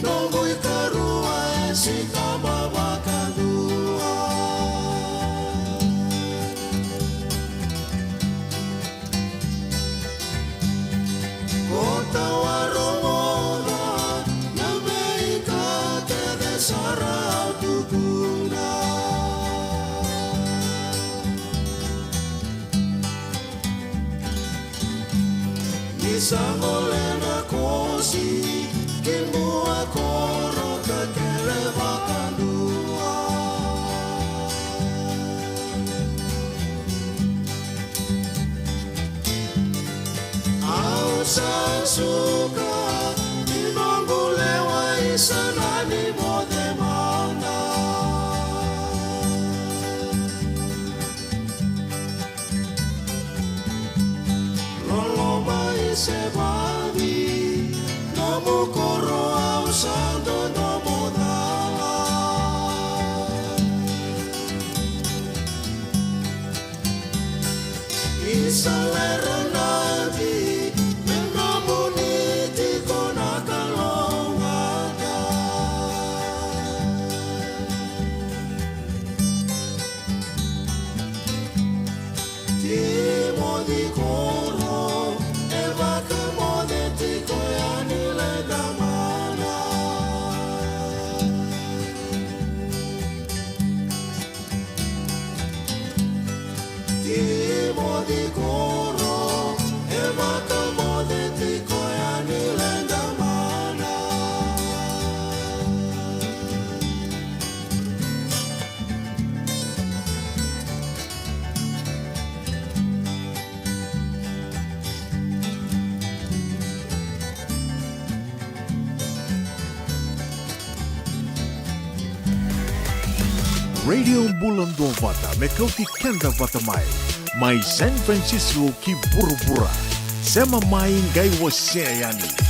nongo Radio Bulan Dua Vata, Mekauti Kenda Vata Mai San Francisco ki Burubura, Sema Mai Ngai Waseayani.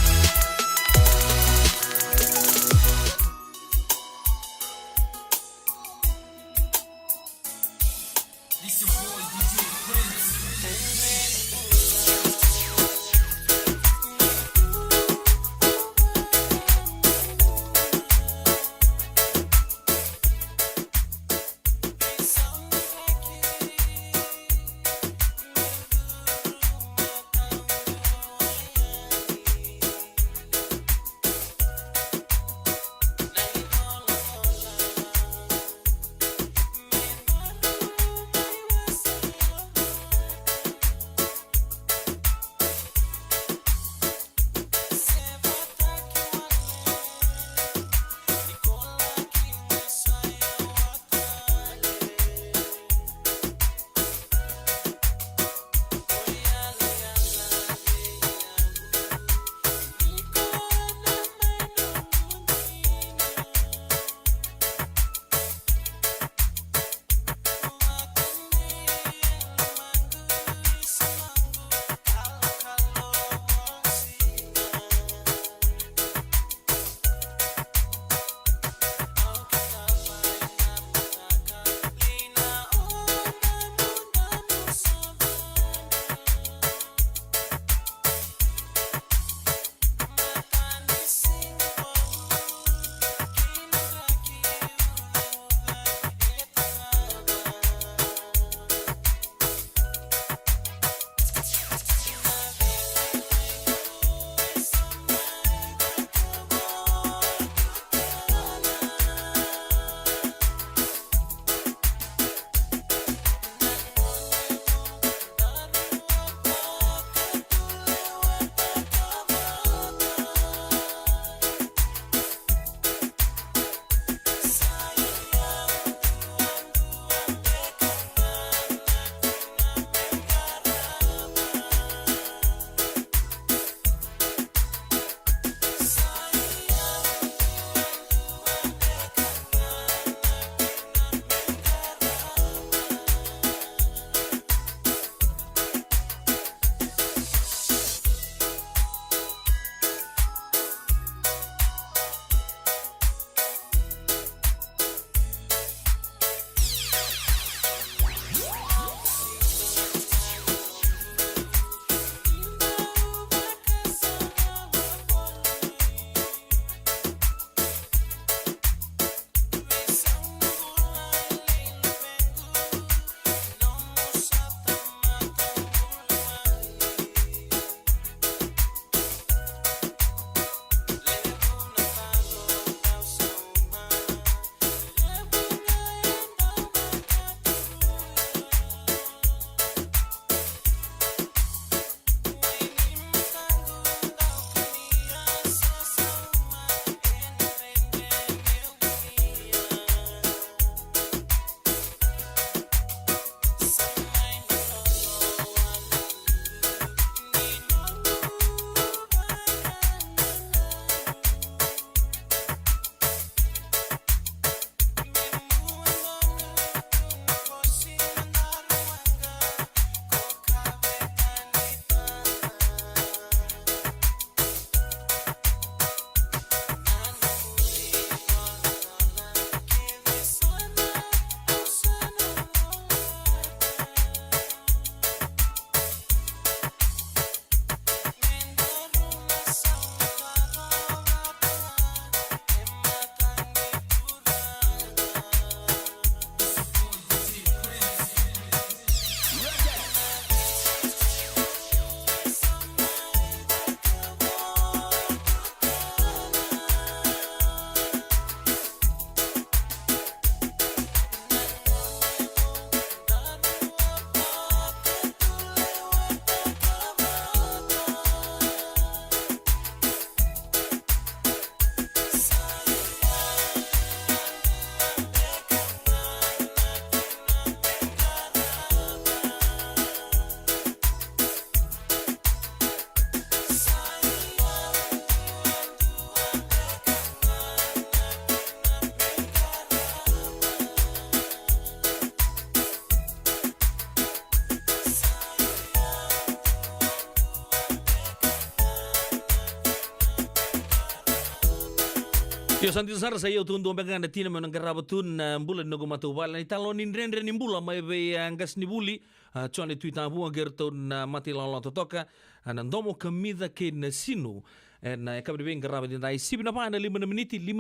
Yo santi sar sa iyo tundo baga na tina man garabatun bulan no gumatubal ni talon ni rendre ni bula mai be angas ni buli chone tuita bu gerto na mati lolo totoka nandomo kamida ke na sino na kabri ben garabat dai sibna pa na 5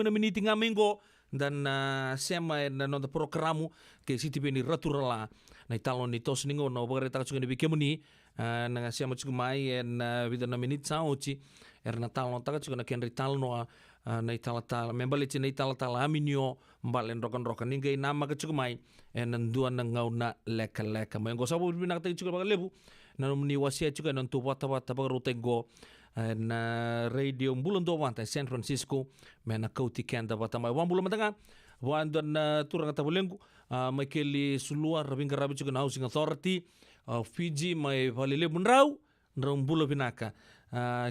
menit ngamengo dan sema na no programu ke siti beni raturala na talon ni tos ningo no bagare ta chune bi kemuni na sema chumai na vida na menit sauchi na talon ta chune ken ritalno na itala membali na itala aminio mbalen rokan ningai nama ke chukumai dua na ngau na leka mo ngo sabu binak ta chukuma lebu na mni wasia chuka nan tu wata bagarutego na radio bulan do wanta San Francisco mena kauti kenda wata mai wan bulan matanga wan don turang ta bulengu makeli sulua rabinga rabi chuka housing authority Fiji mai valile bunrau ndrom bulan binaka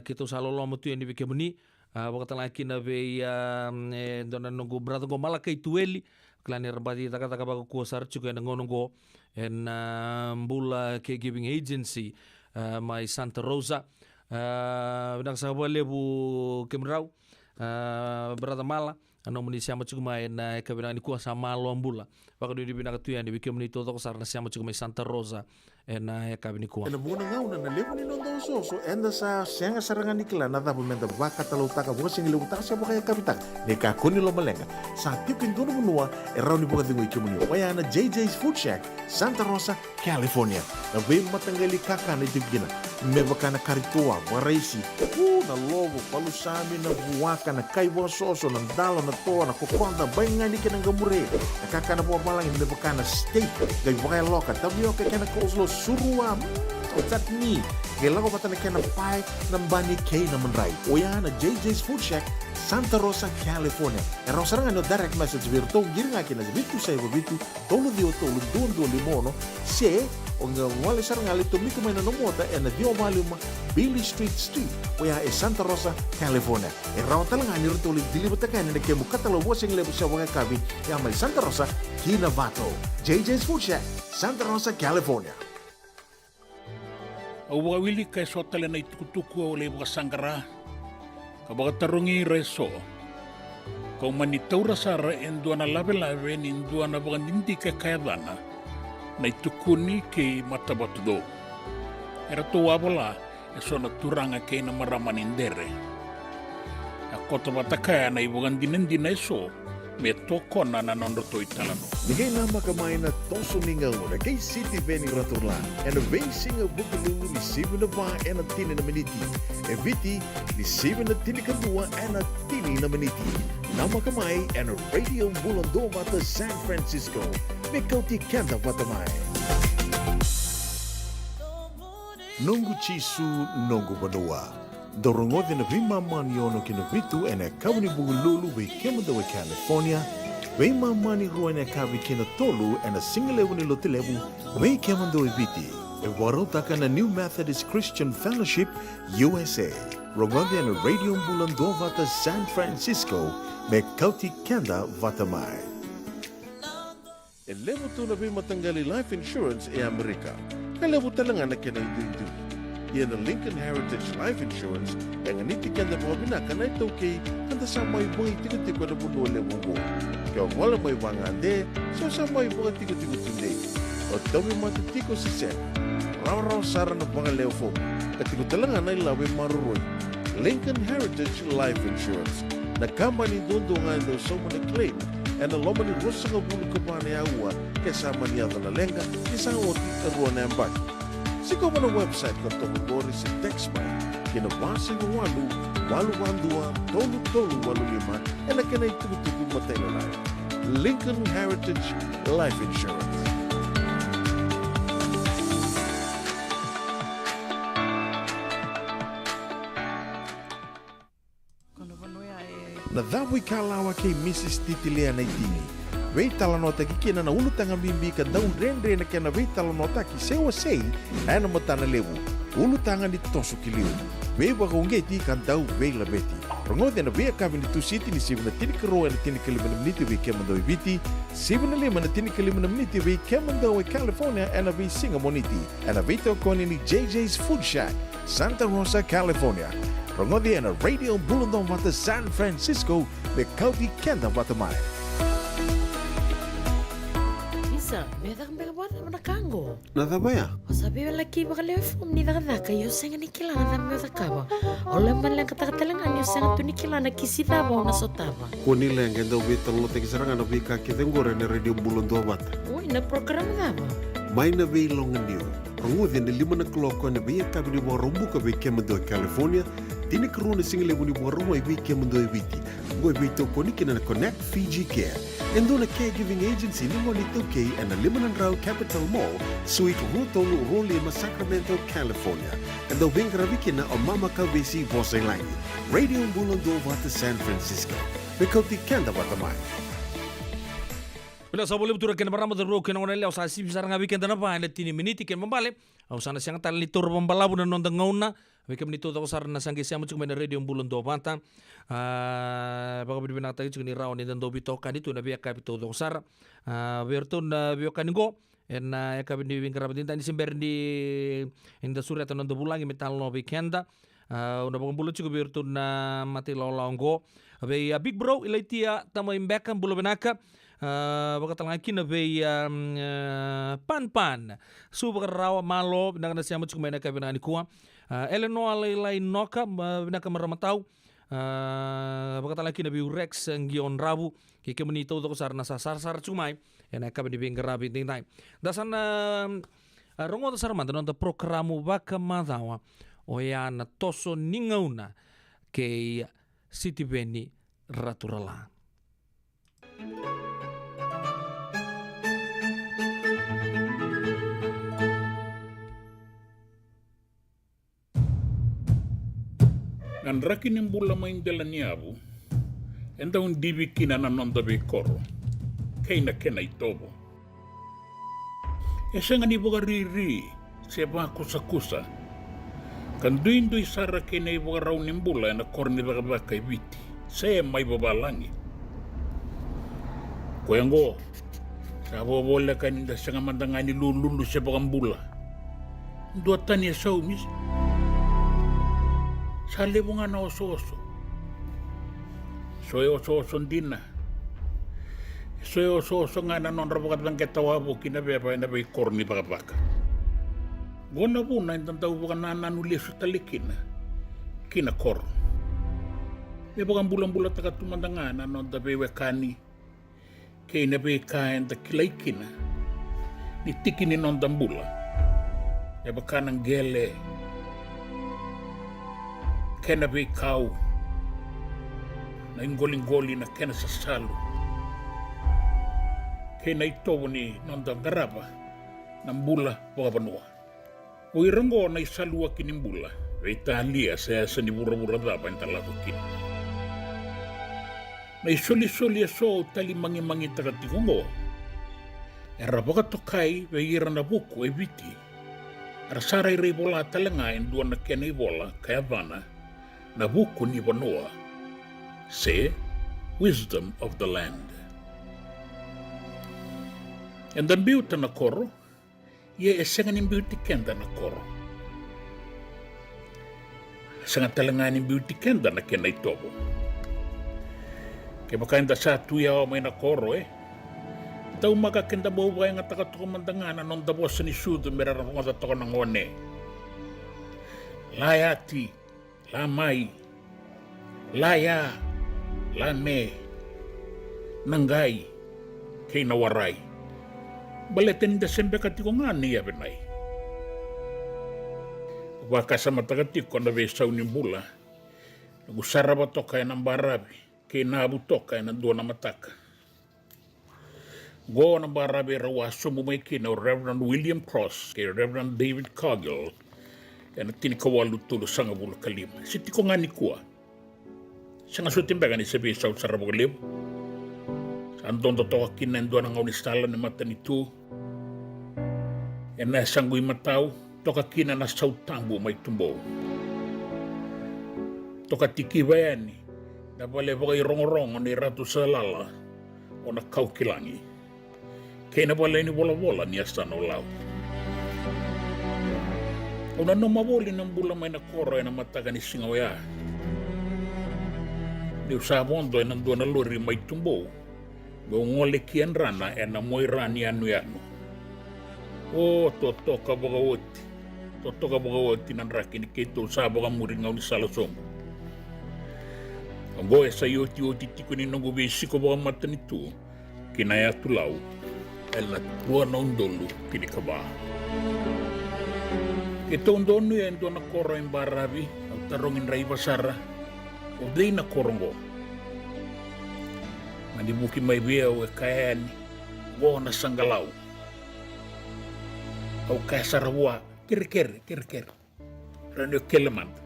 kita salolo mutu ni bikemuni wakata laki na ve dona nungu brado go malaka itueli klani rabadi taka bago kuasar chuka ngongo en mbula caregiving agency my Santa Rosa binak sabale bu kemrau brada mala ano muni siama chuka mai na kabina ni kuasa malo mbula wakadu di binak tu yang di bikemuni toto sar na siama chuka mai Santa Rosa na kabini kuasa na muna ngau na levo ni nondo so enda sa senga sarangan nikla na da bumenda vaka talau taka bosing lewu taka sa bakaya kapitak ne ka kuni lo malenga sa tipin dono munua erau ni buka dingo ikimuni wayana JJ's Food Shack Santa Rosa California na be matangali kaka na digina me bakana karitoa waraisi na lobo palusami na buwaka na kaiwa soso na dalo na toa na kokonda bainga ni kena gamure na kaka na buwa malang me bakana steak gai bakaya loka tabio ke kena coleslaw surua chutney gelago batana kena pai nambani kei na manrai oyana JJ's Food Shack Santa Rosa California erau sarangan no direct message virtu giringa kena bitu sai bitu tolo dio tolo dondo limono se onga wale sarangan itu miku maina no mota ena dio maluma Billy Street oya e Santa Rosa California erau talanga ni rutoli dilibata kana ne kemu katalo washing lebu sa wanga kabi ya mai Santa Rosa Kinavato JJ's Food Shack Santa Rosa California. Au wili kai sotale na itukutuku o le buka sangara ka baka tarungi reso ka umani taura sara endua na lave ni endua na baka ninti ka kayadana na itukuni ke matabatudo era to wabala e sona turanga ke na maramanindere a kota batakaya na ibukan dinendina eso me tokona na nondo to italano. Digay nama kamay na toso ningaw na kay City Benny Raturla and a basing of Bukalulu ni 7 na ba and a tini na maniti. E viti ni 7 na tini kadua and a tini na maniti. Nama kamay and a radio bulando bata San Francisco. Mikauti kanda batamay. Nungu chisu nungu banua. Dorongote na vimamani ono kina vitu ena kawani Bugululu we kemada we California. We mamani ruana kavi kina tolu ena singalewu ni lotilewu we kemada we viti. E warotaka na New Methodist Christian Fellowship USA. Rongote ena radio mbulando vata San Francisco me kauti kenda vatamai. E lewu tu na vimatangali life insurance e Amerika. Ka lewu talanga na kina itu. Yan ang Lincoln Heritage Life Insurance yang nitikan na mga binaka na ito kay kanta sa may mga tigo-tigo na bunole mong kaya wala may wangande so sa may mga tigo-tigo tunde o dawi matitiko si Sen raw sara na mga leofo katigo talaga na ilawi maruroy Lincoln Heritage Life Insurance na company doon nga daw sa mga claim and aloma ni Rosa nga bulu ka pa na yawa kasama niya na lenga isang oti karuan na ambag. Sigaw mo ng website kung tumugori si Textby, kinabasa ng walu-walu-wandua, tolu-tolu-walu-lima, e na kinay tugutugong matay-lalay. Lincoln Heritage Life Insurance. Nadhawi kalawa kay Mrs. Titilia na itini. Wei talanota ki kina na ulutanga bimbi ka daw rendre na kina wei talanota ki sewa sei ana matana lewu ulutanga ni toso kiliu wei baka ungeti ka daw wei labeti rongode na wei kabin tu city ni sibna tini karo na tini kalimana miniti wei kemando viti sibna lima na tini kalimana miniti wei kemando wei California ana wei singa moniti ana wei to koni ni JJ's Food Shack Santa Rosa California Rongodi na Radio Bulundong Wata San Francisco, me kauti kenda wata mai. Isa, beda kang bega buat mana kango. Nada ba ya? O sabi laki baka lefom ni daga yo senga nikila na me kawa. Ole man lang kata-katalangan yo senga tu nikila na kisita ba na sotaba. Kuni lang ganda ubita lo tegi serangan na bika kitengore na Radio Bulundong Wata. Uy, na program daba. Mai na be longan niu. Rongodi na 5 na kloko na be kabini mo rombu ka be kemendo California. Tini karuna singile muni mo rumah iwi kemendo ibiti. Ngoi bito koniki na Connect Fiji Care. Endo na caregiving agency ni ngoni toke and na Limanan Rao Capital Mall, Suite Rutong Rolima, Sacramento, California. Endo bingraviki na o mama kabisi Voselangi. Radio Bulundong Wata San Francisco. Bekoti kenda watamai. Bila sa boleh betul kena barang betul kena orang lewat sasi besar ngawi kena apa ada tini meniti kena membalik. Awasana siang tali tur pembalabu dan nonton ngauna. Wika menito tahu sarana sangki siang muncul mana Radio Bulundong Wata. Baka berbina tadi juga ni rawan dan dobi tokan itu nabi akab itu tahu sar. Bertun biokan go. En akab ni bingkar betinta ni sember di inda surya atau nonton bulangi metal no weekenda. Una bang bulu juga bertun mati lolonggo. Abe big bro ilaitia tamo imbekam bulu benaka. Baka talangkin na be pan suba rawa malo binaka na siya mo tsuk may nakabina ni kuha Eleanor laylay noka binaka maramatau baka talangkin na be Rex ang gion rabu kike manito to sar na sar tsumay nakabini bing grabe ting time dasan rongo to sar man don to programo baka madawa o ya na toso ningauna kay City Beni Raturala. Nan rakin yung bula main dala niyabu, enda un dibi kina na nonda be koro, kay na kena itobo. Esa nga ni boga riri, seba kusa-kusa, kan duin sara kena iboga raw ng bula na korni baga kay biti, saya may babalangi. Kuyango, sabo bola kaninda sa nga mandangani lululu sa bagang bula. Duatan niya sa umis, sale bunga na oso-oso. Soy oso-oso din na. Soy oso-oso nga na non rabakat lang ketawabo kinabeba na bay korni baka. Gona po na yung tantaw baka nananuli sa talikin na. Kinakor. May bakang bulang-bulat na katumandanga na non dabay wekani. Kaya nabay kain da kilaikin na. Nitikin ni non dambula. May baka ng gele. Kena be kau na ingoling-goli na kena sa salo. Kena ito ni nondang garaba ng bula mga banua. O irango na isalua kinimbula ay talia sa nibura-bura daba ang talagokin. Na isuli-suli aso tali mangi-mangi tagatikungo. Era baka tokay bayiran na buku ay biti. Arasaray ray bola talangain duwan na kena ibola kaya bana na buku ni Banua, say, Wisdom of the Land. And the beauty na koro, ye esengan yung beauty kenda na koro. Esengan talangan yung beauty kenda na kena itobo. Kaya baka yung sa tuya o may na koro Tau makakenda bawa yung atakato non da bosa ni sudo merarang kung atako ng one. Layati, lamay, laya, lame, nanggay, kay nawaray. Baletin Desember katiko nga niya benay. Waka sa matagatik ko na besaw ni bula, nagusara ba to kaya ng barabi, kay nabuto kaya ng doon na mataka. Go ng barabi rawa sumumay kina Reverend William Cross, kay Reverend David Cargill, yan at tinikawalo tulo sa nga bula kalim. Siti ko nga ni kuwa. Sa nga sutimbagan ni sabi sa Sarabagalib. Saan doon totoo kinendo ng unistala ni mata nito. Yan na sanggoy mataw, toka kina na sautambo may tumbo. Toka tikiba yan ni. Nabale ba kay rong-rong ni Ratu Salala o nakaw kilangi. Kaya nabale ni bola-bola ni Astan Olaw. Una no mabuli ng bulang may nakoro ay namataga ni Singawaya. Ni usabondo e nandua na lori mai tumbo. Go ngole kian rana e na moi rani anu anu. O totoka bogawoti. Totoka bogawoti nan rakini keito saboga muringa uni salasombo. Ambo e sa yoti oti tiko ni nongo besiko boga matani tu. Kinaya tulau. Ela tua na undolu kini kabaa. Ito undonu ya ndo na koro in barabi. Au tarongin rai basara. O dei na korongo. Manibuki mai bea o e kaeani. Go na sangalau. Au kaya sarawua. Kere. Rani o kelemanta.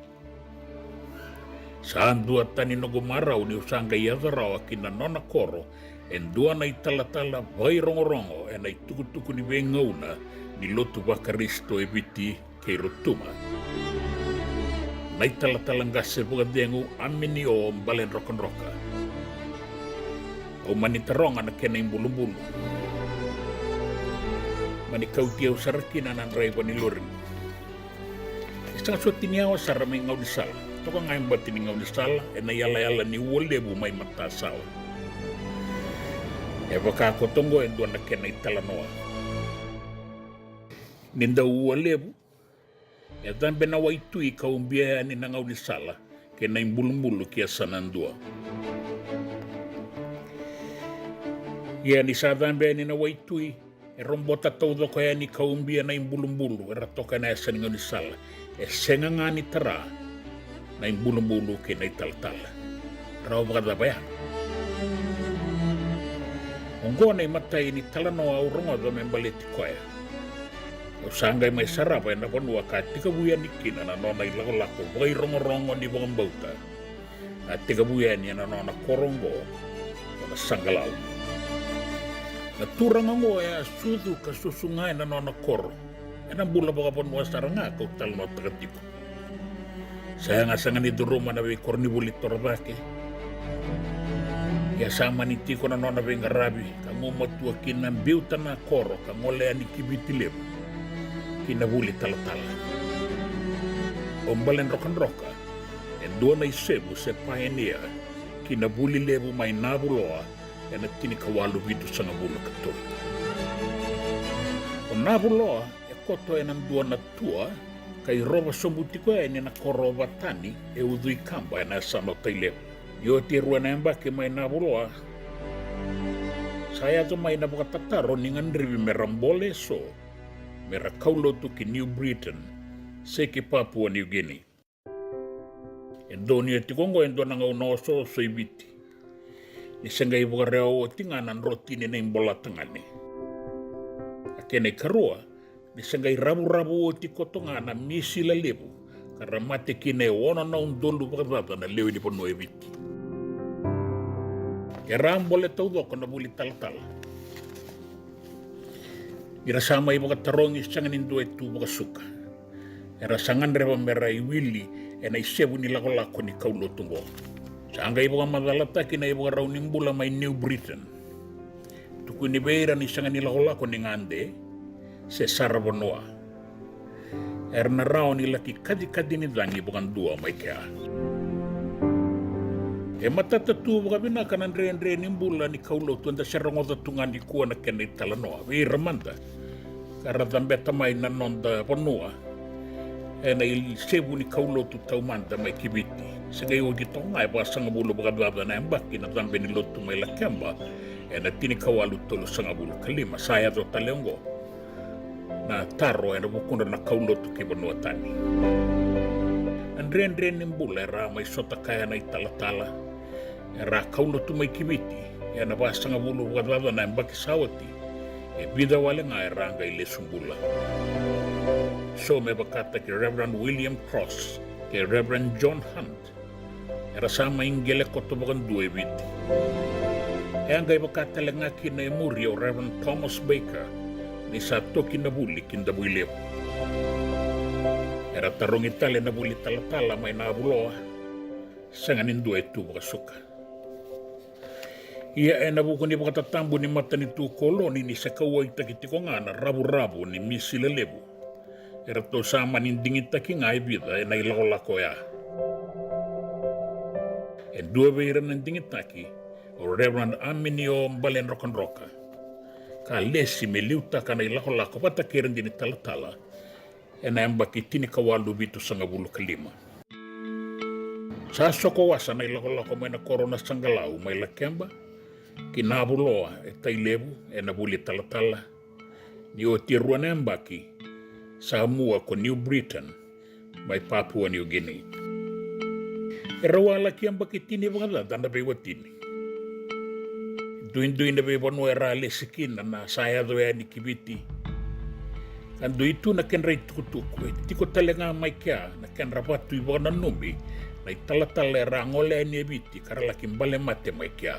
Saan dua tani no gomarau ni usanga iazarawa kina nona koro. En dua na itala vai rongo en ai tuku ni bengauna ni lotu bakaristo e biti kei rotuma. Na itala ngase buka dengu amini o mbalen roka. O mani taronga na kena imbulu. Mani kautia usarakina nan raiwa ni loring. Isang suati niya o sarami ngau di sala. Toko ngayon bati ni ngau di sala e na yala ni uolebu may matasawa. E baka tongo e doon na kena itala noa. Ninda uolebu. E dambe na waitui kaumbia ni na ngau di sala kena imbulu kia sanandua. Ia ni sa dambe ni na waitui. E rombota taudo ko ni kaumbia na imbulu e ratoka na esa ngau di sala. E senga ngani tara na imbulu ke na italtala. Rao baka bayan. Ongo na imatai ni talano au rongo do membaleti koya. O sangai mai sarapa na ponua ka tika buya ni kina na nona ilako vai rongo ni bong bauta. A tika buya ni na nona korongo na sangalau. Na turanga ngo ya sudu ka susungai na nona koro. Ena bula baka ponua saranga ko talno takatipo. Saya ngasangan ni duruma na be korni bulit torbake. Ya sama ni tiko na nona be ngarabi ka ngomatua kina biuta na koro ka ngole ani kibitilem. Kina buli talatala. Ombalen roka. En dua na isebu se pioneer. Kina buli lebu mai nabuloa. En atini kawalu bidu sanga bulu kato. O nabuloa e koto enan dua na tua. Kai roba sombutiko e na koro batani e udui kamba na sano tailem. Yo tirua na mbake mai nabuloa. Saya tu mai na buka tataro ningan ribi merambole so. Mera kaulo tu ki New Britain, se ki Papua New Guinea. Endo ni tikongo endo na ngau noso so ibiti. Ni senga ibu kareo o tinganan roti ni na imbola tengane. Akene karua, ni senga rabu o tikotonga na misi la lebu, karamate kine wona na undolu bakadata na lewe ni pono ibiti. Kerambole tau doko na buli talatala. Irasama ibu katarongi sangan indo etu buka suka. Erasangan reba mera iwili ena isebu ni lako ni kaulo tumbo. Sanga ibu kamadalata kina ibu karau nimbula mai New Britain. Tuku ni beira ni sangan ni lako ni ngande se sarabonoa. Erna rao ni laki kadi ni dangi bukan dua mai kea. E matata tu buka bina kanan re nimbula ni kaulo tu anda serongo tungan di kuana kena italanoa. Wei ramanda. Karena tambe tamai na nonda ponua. E na il sebu ni kaulo tu tau manda mai kibiti. Segai o di tonga e pasanga bulu bakadada na embaki na tambe ni lotu mai la kemba. E na tini kawalu tolu sanga bulu kalima. Saya to taleongo. Na taro e na bukunda na kaulo tu kibanua tani. Andre nimbula e ra mai sota kaya na italatala. E ra kaulo tu mai kibiti. E na pasanga bulu bakadada na embaki sawati. E bida wale nga ranga ile sumbula. So me bakata ki Reverend William Cross, ki Reverend John Hunt. Era sama ingele koto bakan dua biti. E angay bakata lenga ki na emuri o Reverend Thomas Baker, ni sato kinabuli kindabuilep. Era tarong itali nabuli talatala may nabuloa, sanganin dua itu bakasuka. Ia e nabuko ni bakatatambo ni mata ni tu koloni ni sa kawai takitiko nga na rabu-rabu ni misi lelebu. Era to sama ni dingit taki nga ibida e na ilako ya. E dua veiran ng dingitaki, o Reverend Aminio Mbalen Rokanroka. Ka lesi me liuta ka na ilako-lako patakiran din tala-tala. E na ambaki tini kawalu bitu sanga bulu kalima. Sa sokowasa na ilako-lako may na korona sanggalau may lakemba. Kinabuloa e tailebu e nabuli tala-tala. Ni o tiruan ambaki sa mua ko New Britain may Papua New Guinea. E rawala ki ambaki tini bangala danda bewa tini. Duin-duin na bewa no era lesikina na saya doya ni kibiti. Kan itu na kenra tukutuku e tiko talenga mai kia na kenra batu iba na numbi na itala-tala era ngole ni ebiti karala kimbale mate mai kia.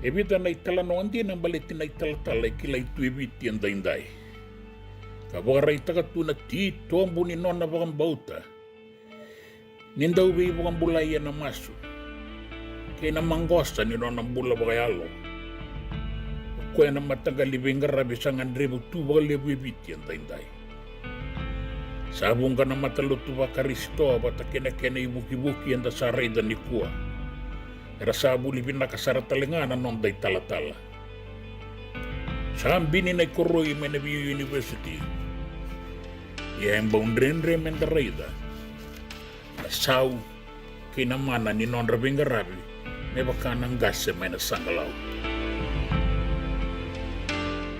Ebita na itala no andi na baleti na itala-tala kila itu ebiti ang dainday. Kabara itaka tu na ti tombu ni nona bakang bauta. Nindaw bi bakang bulaya na masu. Kaya na manggosta ni nona bula bakayalo. Kaya na matagalibing garabi sa ngandribu tu bakalebu ebiti ang dainday. Sabong ka na matalutu bakaristo bata kena-kena ibuki-buki ang dasaray dan nikua. Era sabu libin nakasara talenganan non day tala-tala. Sa ambini na ikoroy may Nabiyo University. Ia yang boundrenre mendarayda. Nasaw kinamana ni non rabing garabi may baka nang gase may nasanggalaw.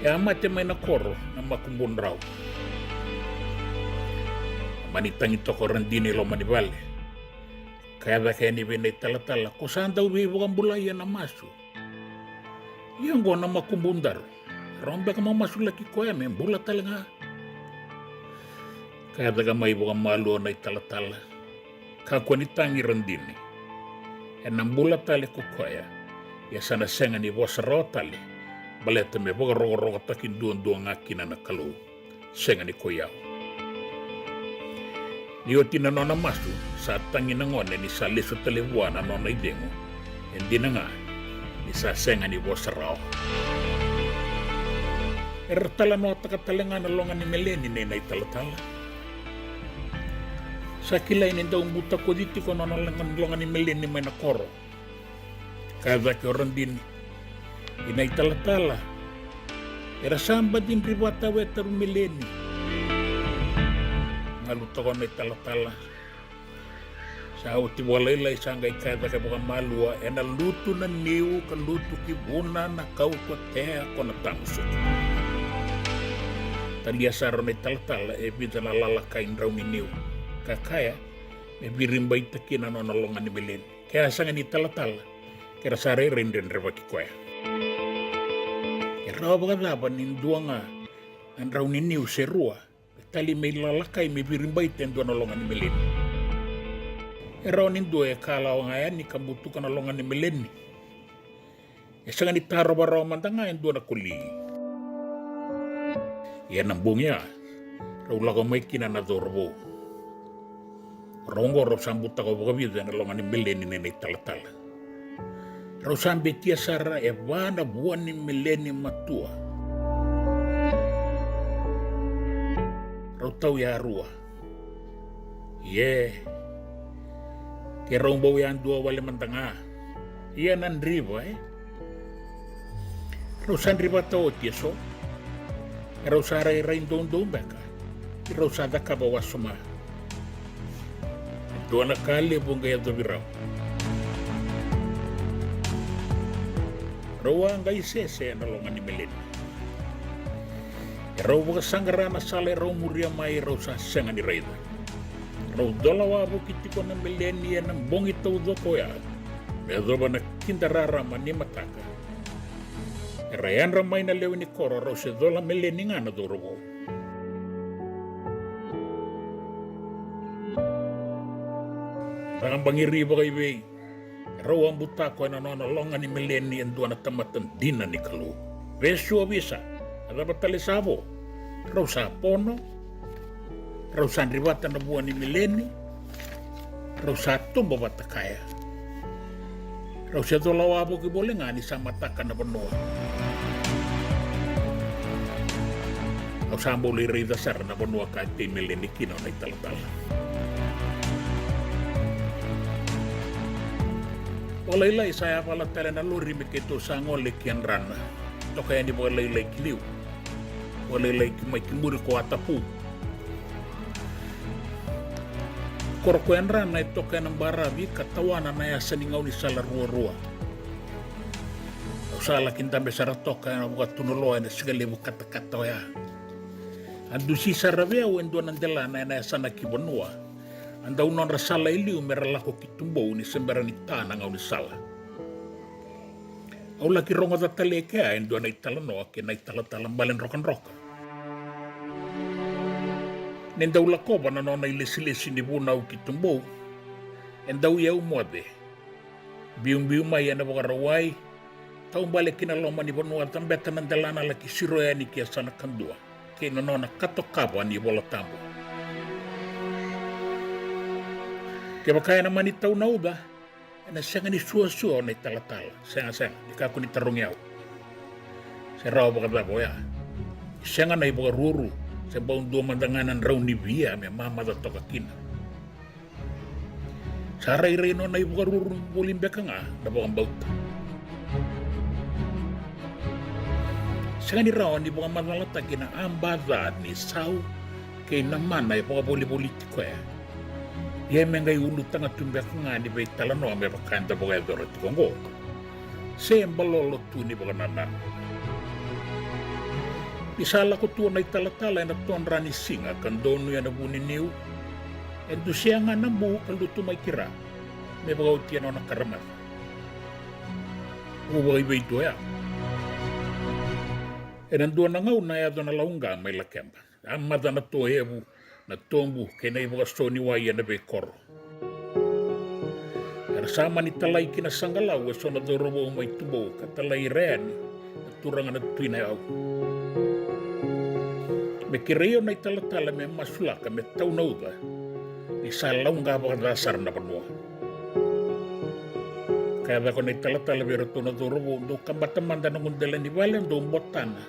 Ia amate may nakoro na makumbun raw. Manitang ito ko randini lo manibale. Kaya kaya ni binay tala-tala, kung saan daw bibo ang bulaya na maso. Iyan ko na makumbundar. Rombe ka mamasulaki ko yan, may bula talaga. Kaya daga may ibo ang malo na tala-tala. Kakuanitan iran din. Yan ang bula tali ko kaya. Yasa na senga ni bosa raw tali. Baleta may baga rogo-rogo takin duan-duan akin na nakalu. Senga ni kuyaw. Niyo tinano na maso sa tangin ng one ni sa liso talibuan na nonay dengo. Hindi na nga ni sa senga ni boss raw. Ertala no takatalangan na longan ni Meleni na italatala. Sa kilay ni daw buta ko dito ko nonalangan longan ni Meleni may nakoro. Kada ki orang din inay talatala. Era samba din ribata wetar Meleni. Ngaluto ko na tala-tala. Sa uti walay sanggay kada ka bukan malua e naluto na niu kaluto ki buna na kau ko tea ko na tangsuk. Taliasaro na tala-tala e bida na lalakain raw ni niu. Kakaya e birimbay takin na nalongan ni Belen. Kaya sangan ni tala-tala kira sare rinden rebaki ko ya. Raw ba laban ninduwa nga ang raw ni niu serua. Tali may lalakay may birimbay tendo na longan ni Melen. Eraw nindo e kalaw nga yan ni kabuto ka na longan ni Melen. E sa nga ni tarabaraw man nga yan doon na kuli. Yan ang bungya. Raw laka may kinanadorbo. Raw nga raw sambuta ko baka na longan ni Melen ni nenay talatala. Raw sambi tiya sara e vana buwan ni Melen ni matua. Raw tau ya rua. Kaya raw bawa yan dua wale mantanga. Iyan ang riba Raw san riba tao tiyaso. Raw saray rain doon baka. Raw sada ka bawa suma. Doon na kali bunggay dobi raw. Raw ang gaisese na longan ni Melin. Raw baga sanggara na sale raw muria mai raw sa senga ni Raida. Raw dalawa po kiti ko ng milenia ng bongi tau do ko ya. Medo ba na kindarara man ni mataka. Rayan ramay na lewi ni Koro raw si dola mileni nga na duro. Ang bangiri ba kayo bay? Raw ang buta ko na nonolongan ni mileni ang doon na tamatan din na ni Kalu. Vesyo abisa. Ada batalisabo. Raw sa pono. Raw sa ribata na buwan ni Mileni. Raw sa tumba batakaya. Raw sa dolawabo ki boleh nga ni sa mataka na banua. Raw sa mbuli rida sar na banua ka ti Mileni kino na italatala. Olailai saya pala tala na lori me keto sangole kian rana. Toka yani bo olailai kiliu. Olailai ki mai kimuri ko atapu. Korko yan rana ito kaya ng barabi katawanan na yasa ni ngaw ni sala ruwa-ruwa. Usala kintambe saratok kaya na buka tunuloy na sigalibu kata-kata ya. Andu si sarabia wendo nandela na yasa na kibonua. Anda unon rasala iliu meralako kitumbo ni sembara ni tanang ngaw ni sala. Au laki rongo tatale kaya endo na italano ake na italatalang balen rokan-rokan. Nendau lakoba na nona ilesi-lesi ni bunau kitumbo. Endau ya umode. Biung-biung maya na bakarawai. Taong balik kinaloma ni bonua tambeta nandalana laki siroya ni kia sana kandua. Kaya nona katokaba ni bola tambo. Kaya kaya naman itaw na uda. Na siya nga ni suwa-suwa na italatala. Siya di ka ako ni tarungyaw. Siya raw baka ya. Siya nga na ibaga ruru. Sa baong dumandanganan raw ni Bia may mamada to kakina. Sa ray-reno na ibuka rurun bulimbe ka nga na bukang bauta. Sa nga ni raw ni buka madalata kina ambada ni Sao kay naman na ibuka buli-politiko ya. Iya mengay ulutang at tumbe ka nga ni bay talano may bakanta buka edoro at kongo. Sa yung balolo tu ni buka nanan. Isala ko tuwa na italatala na tuwan rani singa kan dono yan na buniniw. E do siya nga nabu kaluto may kira. May bagaw tiyan o nakaramat. Uwag iba ito ya. E nanduwa na nga unaya doon na laungga may lakemba. Amada na to hebu na tombu kaya na ibaga soni waya na bekor. Kaya sama ni talay kinasangalaw so na dorobo may tubo katalay ren at turangan at tuinayaw. Me kireo na italatala me masulaka me tau na uda. Isalaw nga baka dasar na panua. Kaya ko na italatala pero ito na durubo. Do kambatamanda ng undala ni Valen do mbotana.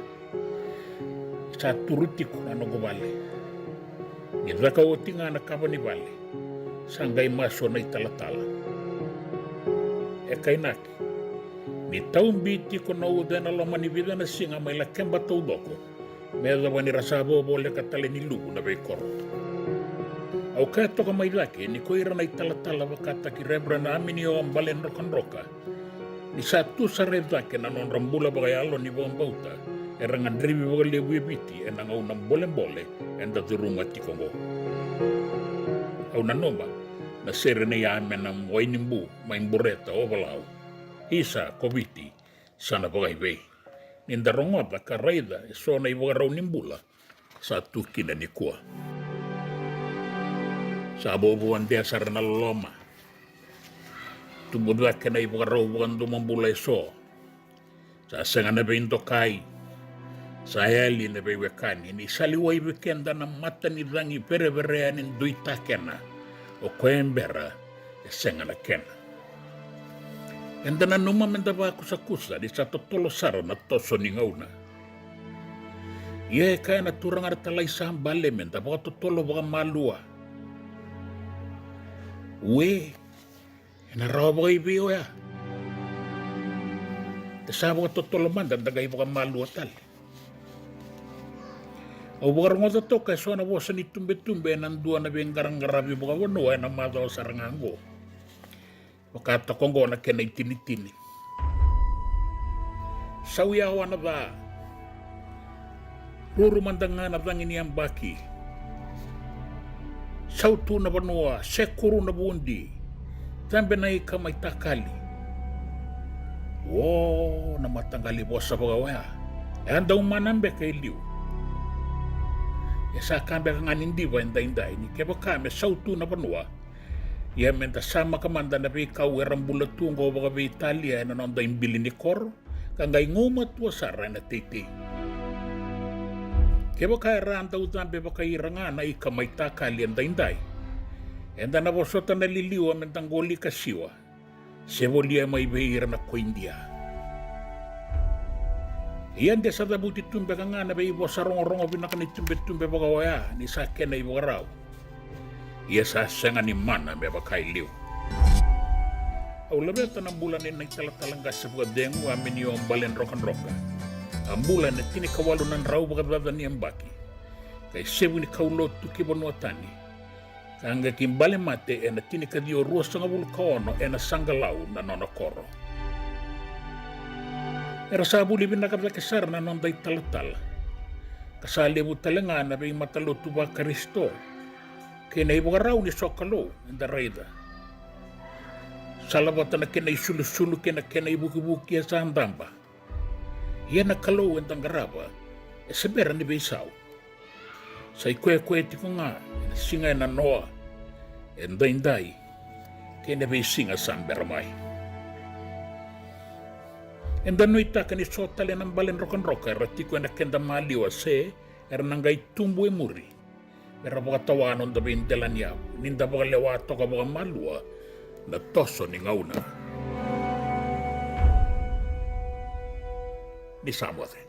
Sa turuti ko na nagubali. Nidra ka uti nga nakaba ni Vale. Sanggay maso na italatala. E kay naki. Ni taong biti ko na uda na lamanibida na singa may lakemba tau doko. Meda wani rasabo boleh katale ni lugu na bekor. Au kato ka may laki ni ko ira na italatala wakata ki rebra na amini o ang balen rokan-roka. Ni satu sa redake na non rambula bagayalo ni buong bauta. Erangan dribi baga lebu biti en ang unang boleh-boleh en datu rumah ti Kongo. Au nanoma na sere na yamen ng wainimbu main bureta o balaw. Isa kobiti sana bagay Nindarongota karaida so na ibaga raw nimbula sa tuki na ni kuwa. Sa abubuan desar na loma. Tubudwa ka na ibaga raw bukan dumambula so. Sa sanga na bento kai. Sa ayali na bewekani ni saliway wikenda na mata ni rangi pere-pereanin duita kena. O kwembera sanga na kena. Enda na numa mendaba ako sa kusa di sa totolo saro na toso ni ngauna. Ie kaya naturang artalay sa hambale mendaba ka totolo baka malua. Uwe, inarawa baka ibiyo ya. Tasaba ka totolo man, dandagay baka malua tali. O baka rungo to kaya so na wasa ni tumbe-tumbe nandua na biyang garang-garabi baka wano ay namadaw sa rangango. Wakata Kongo na kena itini-tini. Sawiyawa na ba? Rurumandanga na bang ini ang baki. Sautu na banua, sekuru na bundi. Tambe na ika may takali. Wow, na matanggali po sa pagawaya. E andaw manambe kay liw. E sa kambe kang anindi ba inday-inday ni kaya kame sautu na banua. Ia menta sama kamanda na ikaw erang bulatungo baga be Italia na nanda imbili ni Kor kangay ngumat wasara na titi. Kaya kaya ranta utambe baka iranga na ikamay takali ang dainday. Enda na wasota na liliwa mentang goli kasiwa. Sevolia may behira na ko India. Iyan de sa dabuti tumbe ka nga na be ibo sarong-rong pinakanitumbe-tumbe baga waya ni sakya na ibo araw. Ia sa sanga ni mana me bakai liu. Au labe tanang bulan ini tala-talang sebuah dengu amin yung balen rokan-roka. Ang bulan na tini kawalo ng raw bagabada ni ambaki. Kay sebu ni kaulo tukibon watani. Kanga kimbale mate na tini kadio ruas nga vulkaono na sanggalau na nonokoro. Era sabu libin na kapta kesar na nonday talatala. Kasalibu talangan na may matalo tuba karisto. Kena ibu raw ni sokalo na raida. Salabata na kena isulu-sulu kena ibuki-buki sa andamba. Ia na kalau entang garaba, sebera ni beisau. Sa ikwe-kwe ti ko nga, singa na noa, endai-ndai, kena beisinga sambermai. Enda no ita kani sotale ng balen rokan-roka, rati ko na kenda maliwa se, nangay tumbu e muri. Era boka tawanon da bintelan yaw, ninda boka lewato ka boka malua, na toso ni ngauna. Ni Samote.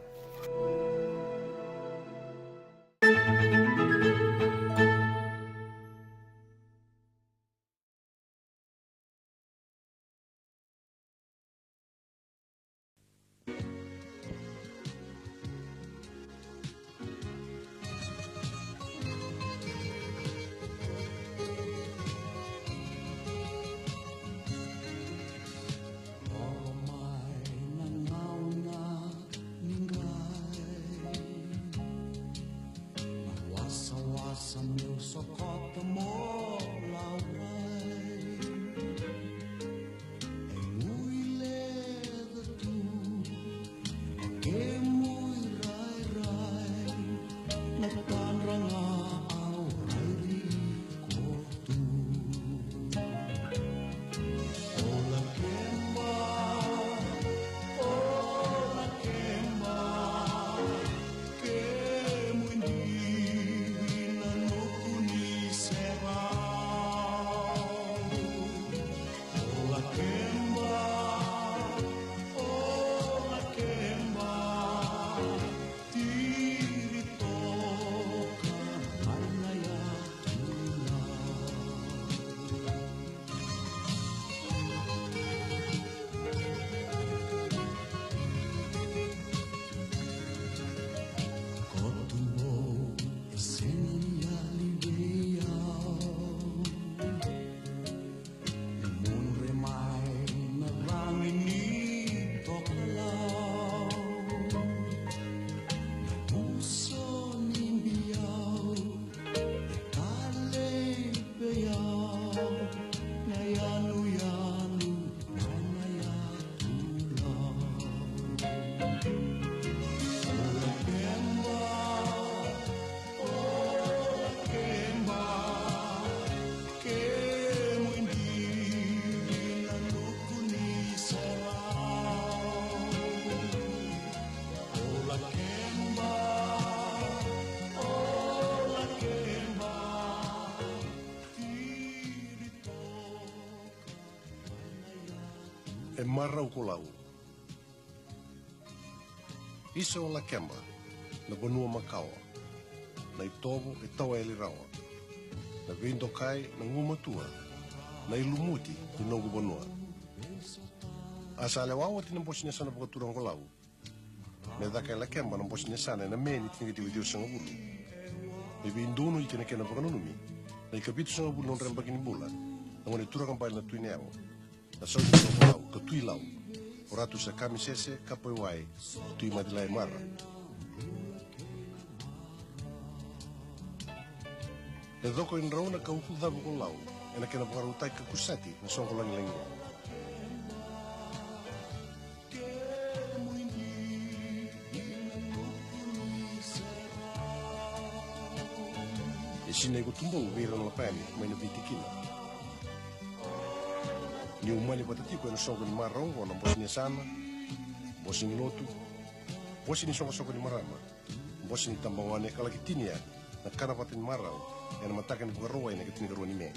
E marau ko lau. Isa o la kemba, na banua makawa, na itovo e tawa eli rawa, na vindo kai na ngumatua, na ilumuti ni nogu banua. Asa ale wawa tina bosnya sana bukaturang ko lau, me daka la kemba na bosnya sana na meni tinga diwidiw sanga bulu. Me vindono itina kena bakanunumi, na ikabitu sanga bulu nonrem bagini bulan, na ngone turang kampay na tuineawo. Na saudi ko lau, ka tui lau. Oratu sa kami sese kapoy wai, tui madilai mara. E doko in rauna ka uku dhabu ko lau, e na kena pangarutai ka kusati na songko langi-langi. E sinai ko tumbong vira na lapani, may nabitikina. Ni umani patatiko na songko ni marong o na bosi ni sana, bosi ni lotu, bosi ni songko ni marama, bosi ni tambanwane kalakitinia na karapatin marau, yang matakan buka roa yang ketini roa ni me.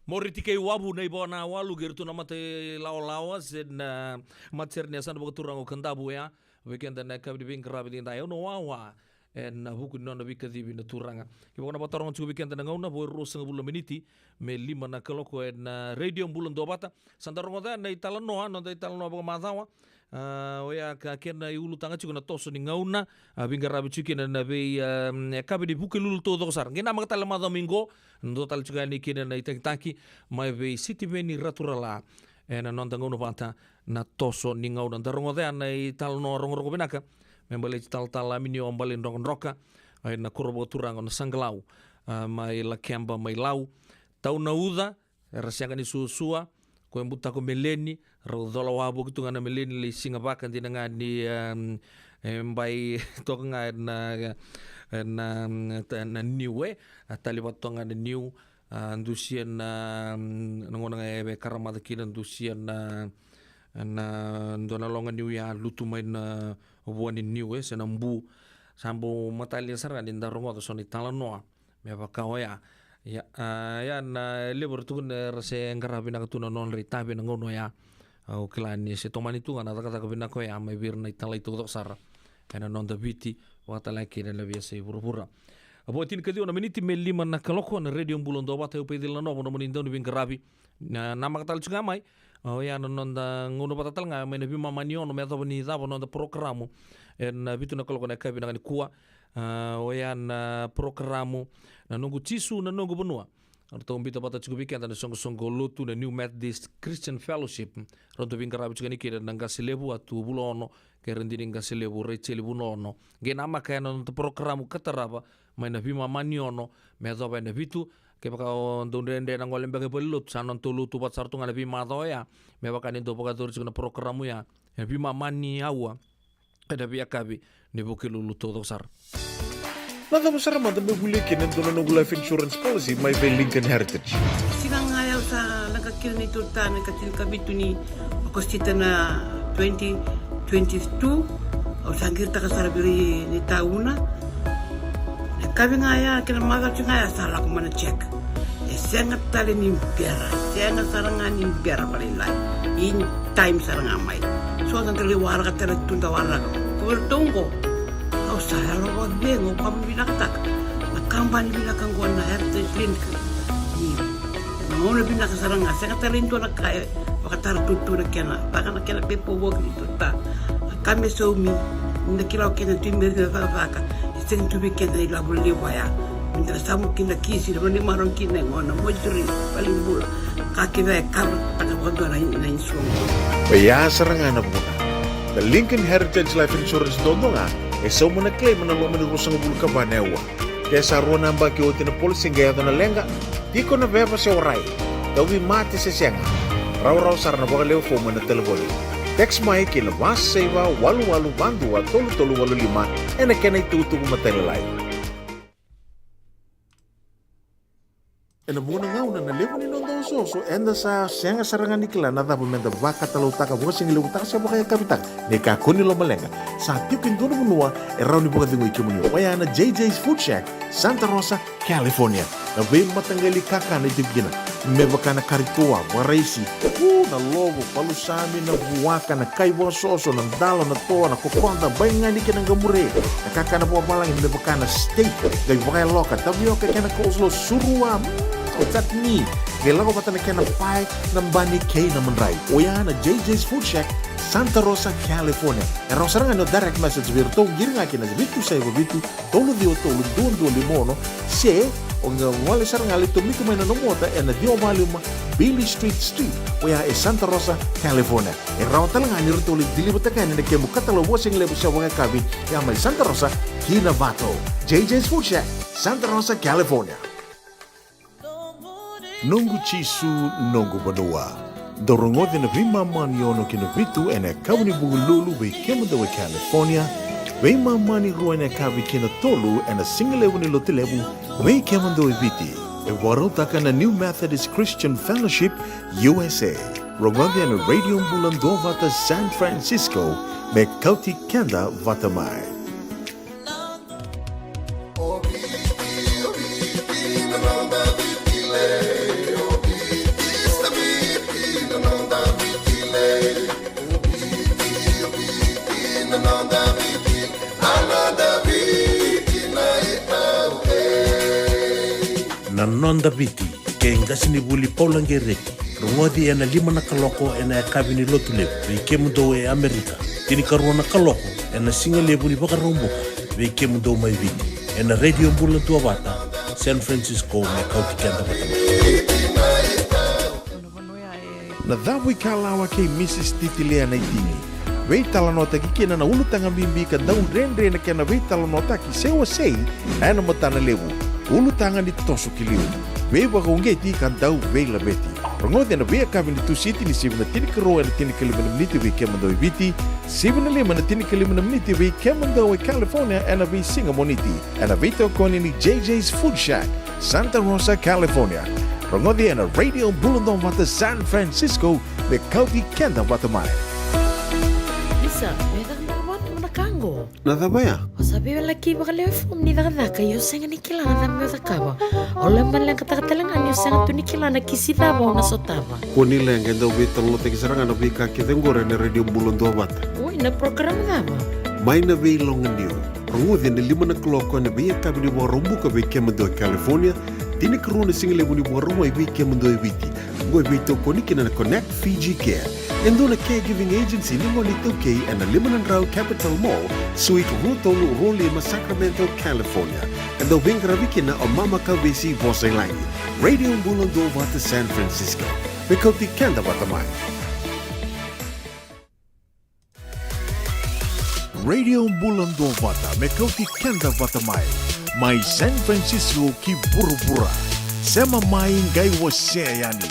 Mori tike wabu nei bona walu gertu na mate lawa sen matser ne san boturang kandabu ya weekend na kabdi bing krabi din tayo no wawa en huku no na bikadi bin turanga ki bona batarong chu weekend na ngauna bo ro sanga bulan miniti me lima na kaloko en radio bulan dobata sandarong da nei talano no dai talano bo mazawa oya ka kena ulu tanga chu na toso ni ngauna binga rabi chu kena na be kabdi buke lulu to do sar ngena magta lama domingo ndo tal chu ni kena na itaki mai be city veni raturala en non tango no bata na toso ni ngauna darong da nei talano rongo benaka membali tal mini ombali ndong roka ai na kurbo turang na sanglau mai la kemba mai lau tau na uda rasianga ni susua ko embuta ko meleni ro dola wabo kitu ngana meleni le singa baka dinanga ni Mbai toka na new talipat tonga na new ndusian nangona karamata kina ndusian na ndona longa new ya lutu mai na buani new senambu sambo matali sarga din darongo to soni talanoa me bakaoya ya na libur tu rase ngarabi na katuna non ritabi na ngono ya o klani se tomani tu na taka bina ko ya mai birna italai tu sar ena non da biti wata la kira la via se burubura abo tin kadi ona miniti me lima na kaloko na radio bulondo wata o pedil na no no monindo ni ngarabi na nama katal juga mai o ya non da ngono patatal nga me bi mamanio no me to ni da non da programo en bitu na kaloko na kabi na kuwa o ya na programo na nungu tisu na nungu benua atau umbita bata cukup ikan dan songgo lutu na New Methodist Christian Fellowship ronto bingkarabi cuka niki dan ngasilebu atu bulono kerendini ngasilebu recelebu nono genama kaya non programu kataraba maina bima maniono mezo ba na bitu ke baka ndende na ngolem bage belut sanon tulu tu bat sartu ngana bima doya me baka nindo baka tur cuka programu ya bima mani awa ada biakabi ni bukilu lutu dosar. Nada besar mantan berbuli kini untuk nunggu life insurance policy my by Lincoln Heritage. Silang ayaw sa nagkakil ni Turta, nagkakil kabito ni Agostita na 2022 o sangkir ta kasarabiri ni tauna. Kami ngaya kinamagal siya ngaya sala ko mana check. Sengat tali ni pera, sengat sarangan ni pera palilay. In time sarangan may. So ang kaliwara ka tala tundawara ko. Kubertungko. Kau saya lewat bengo kami binaktak, nakambani binakang gua na heritage link. Mau na binak sarang saya kata lintu nak kaya, bakatar tutu nak kena, bahkan nak kena pepo work itu ta. Kami suami, nak kira kena timber ke apa, isteng tu bikin dari labu liwaya. Minta samu kena kisi, lalu ni marong kena ngona, mojuri paling bula. Kaki saya kar tengah waktu lain suami. Ya serangan apa pun. The Lincoln Heritage Life Insurance dondonga. So muna claim na lo manirusang bulu ka banewa. Kaya sa ruwan ang baki o tinapol singgaya na lenga, di ko na beba siya oray. Dawi mati siya siyang. Raw-raw sar na baka leo fo mo na telefoni. Text mai kina mas seva walu-walu bandua tolu-tolu walu lima ena kena itutubo matelelay. Ena muna nga una na levo ni nondo so enda sa siyang sarangan nikla na dapat menda baka talutaka buka sing ilutaka siya baka kapitang ni kakuni lo malenga sa tiukin dono munua raw ni buka dingo ikimunyo waya na JJ's Food Shack Santa Rosa, California na bay matanggali kaka na itibgina me baka na karitua waraisi na logo palusami na buwaka na kaiwa soso na dalo na toa na kukonda bay nga ni kinang gamure na kaka na buwa malang me baka na steak gay baka loka tabi okay kena coleslaw surua Otat ni, gila ko pata na kaya na pie ng bani kay na manray. O yan na JJ's Food Shack, Santa Rosa, California. E raw sarang ano direct message virto, giri nga kina bitu sa iba bitu, tolo di o tolo, doon limono, se, o nga wali sarang alito, miko may nanomota, e na di o maluma, Billy Street. O yan e Santa Rosa, California. E raw talang ani rito ulit, dilibot na kaya na kaya mo katalawa sing lebo siya mga kabin, yan may Santa Rosa, Kinabato. JJ's Food Shack, Santa Rosa, California. Nungu chisu nungu banua. Dorongo de na vima mani ono kina vitu ena kawni bugululu be kemudawa California. Be mani rua ena kawi kina tolu ena singalewu ni lotilewu be kemudawa viti. E warotaka na New Methodist Christian Fellowship USA. Rongode ena radio mbulando vata San Francisco me kauti kenda vatamai. Na nonda biti ke ngasini buli paulangereki rungodi ena lima na kaloko ena kabini lotulep ve kemudo e Amerika tini karuana kaloko ena singalebu ni baka romboka ve kemudo mai viti ena radio bulan tua bata San Francisco me kauti kenda bata Na dhawi kalawa kay Mrs. Titilea na itini. Wei talanota ki kina na ulutanga bimbi ka daun rendre na kena wei talanota ki sewa sei ana matana lewu. Ulutanga ni toso kiliu. Wei waka ungeti ka dau wei labeti. Rongodi na via kabini tu siti ni 7:30 na 5 meniti vi kemando viti 7:05 na 5 meniti vi kemando California na vi Singamoniti na vito koni ni JJ's Food Shack Santa Rosa California. Rongodi na Radio Bulundong Wata San Francisco me kauti kenda wata mai. Isa, medang watu manakango. Nadhabaya? Sabi wala kiba kalefom ni dakadaka yo senga nikilana dami otakawa. Ole malang katakatalangan yo senga tu nikilana kisitaba o nasotaba. Kunila yang ganda wita lo teki saranga na vika kitengore na Radio Bulundong Wata. Uy, na programa daba. Mai na vei longa niu. Rongodi na 5 na via kabini wa rombuka vi kemando California. Tini karuna singile muni wa roma i vi kemando viti. Ngoi vito konikina na Connect Fiji Care. Endo na caregiving agency ni mo nito kay and Limanan Rao Capital Mall, Suite Rutolo Rolima, Sacramento, California. Endo vingravikin na o Mama Kabisi Vosailani. Radio Bulundong Wata San Francisco. Mikoti kenda watamai. Radio Bulundong Wata Mikoti kenda watamai. Mai San Francisco ki burubura. Sema mai ngai waseyani.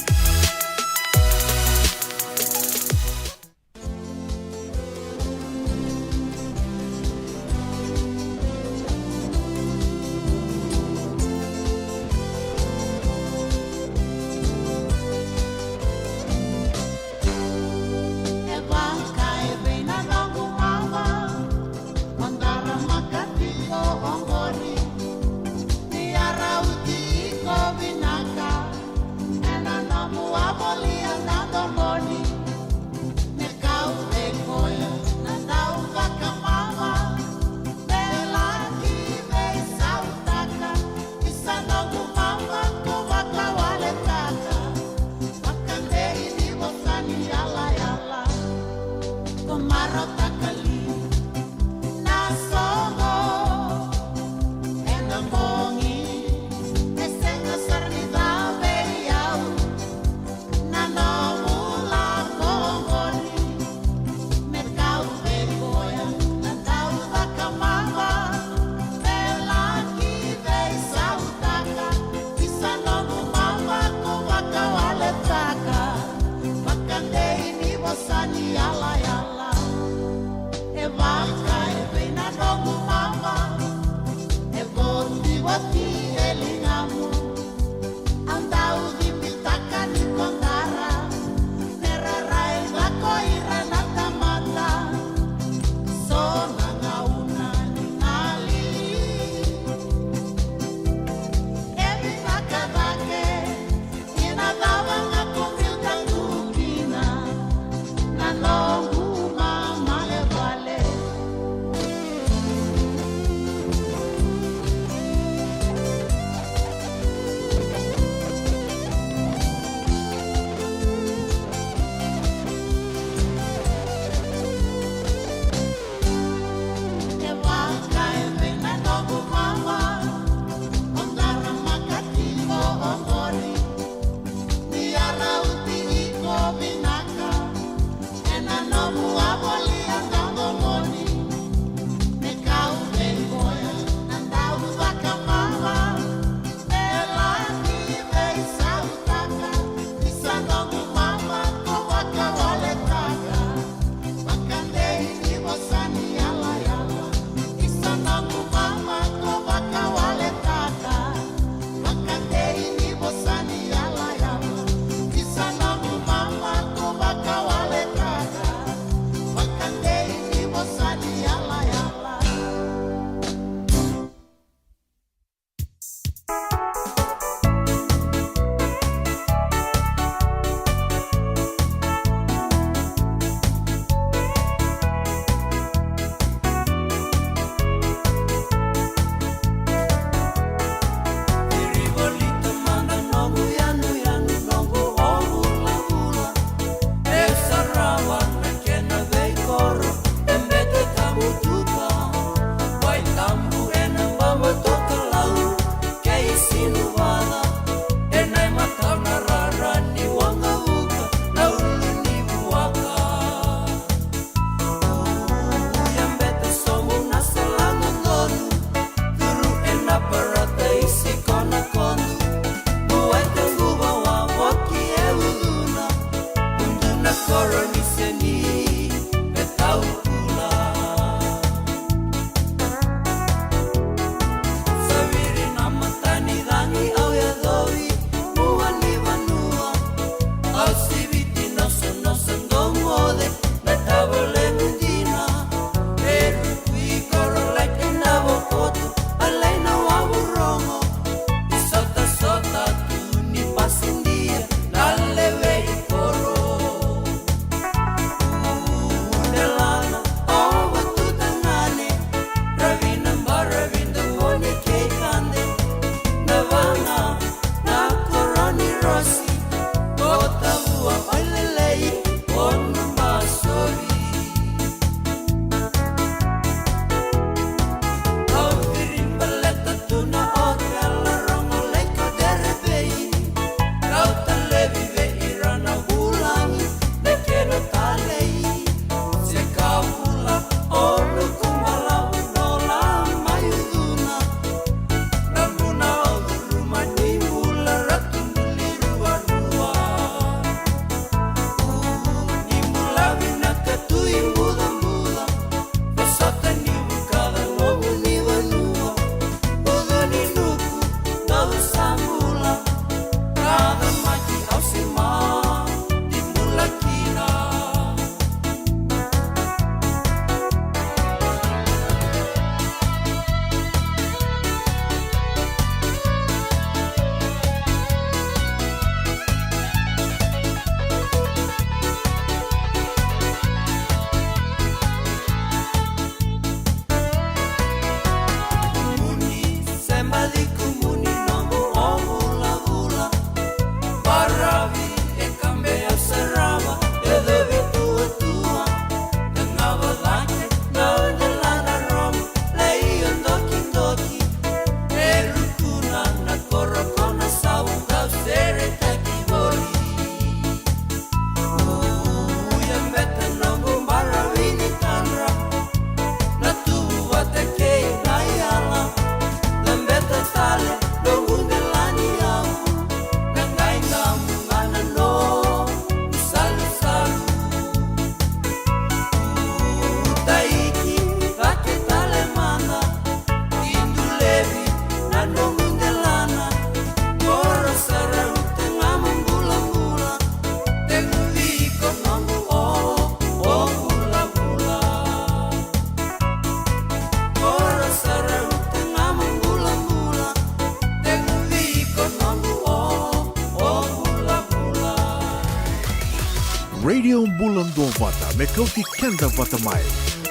bulan 2 vata me kau ti kenda vata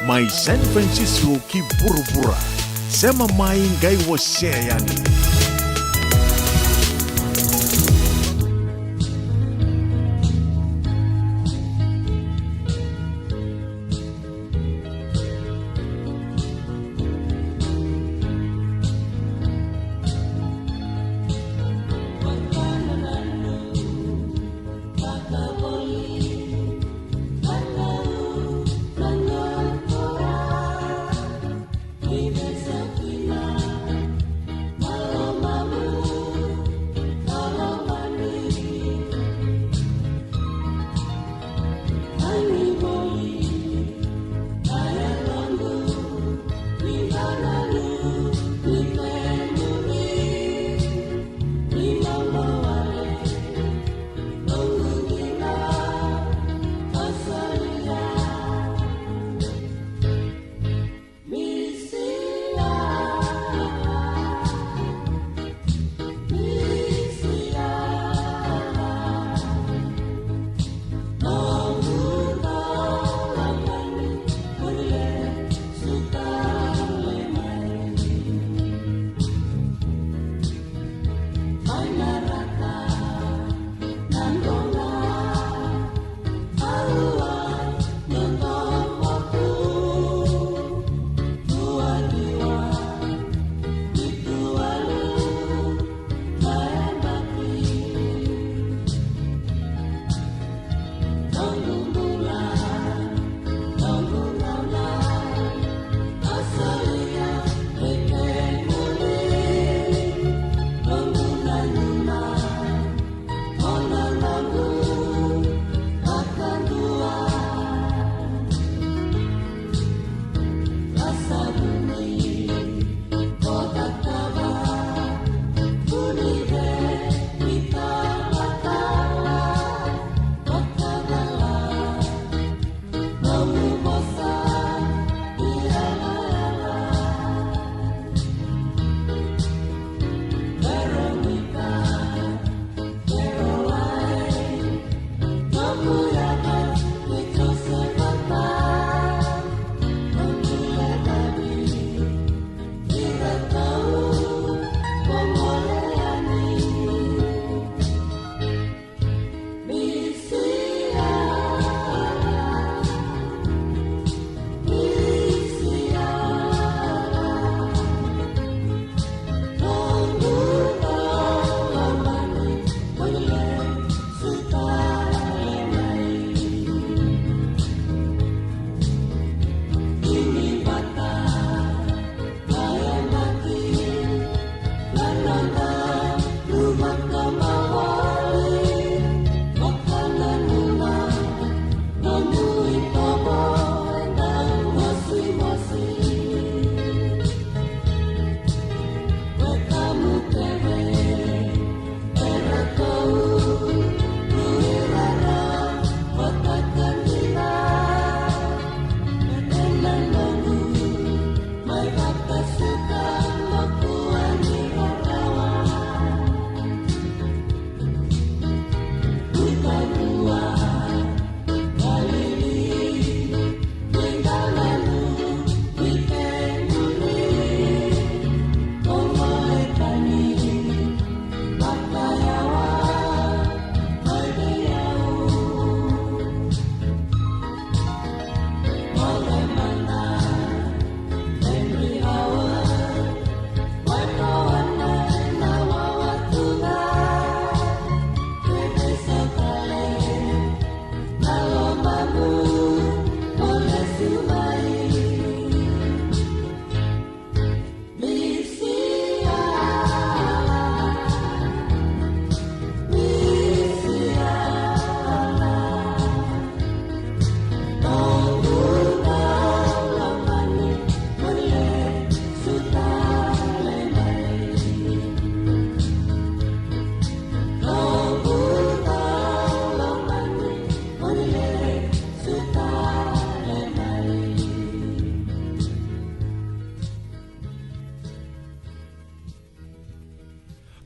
mai San Francisco ki bura-bura sema mai gai wase yani.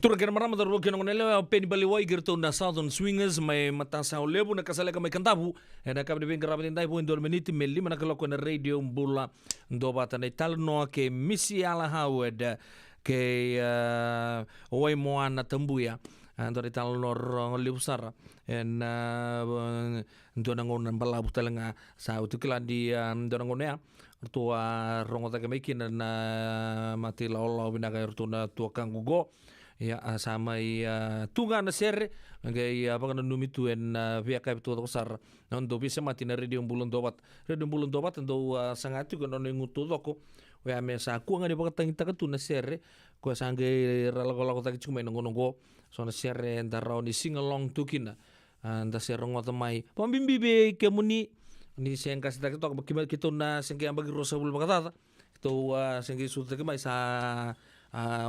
Turagana marama da roke ngon ele peni bali wai gerto na Southern Swingers mai matasa o lebu na kasale ka mai kantabu na ka de ben grava dai bo indor meniti melli mana kaloko na radio mbula ndo bata na tal no ke misi ala hawed ke oi moana tambuya andor tal no liusara en ndo na ngon bala butalanga sa utukla di ndo na ngonea tua rongota ke mekin na mati laolo binaga ertuna tua kangugo ya sama tunga na serre ngai apa kana numitu en via kai tu sar nondo bisa mati na radio bulun dobat ndo sangati ko non ngutu doko we ame sa ku ngani bakatang kita tu na serre ko sange ralago taki cuma ngongo so na serre ndarao ni singalong tukina nda serre ngota mai pambimbi be kemuni ni sengka sita kita kita na sengke ambagi rosa bul bakatata to sengke suta ke mai sa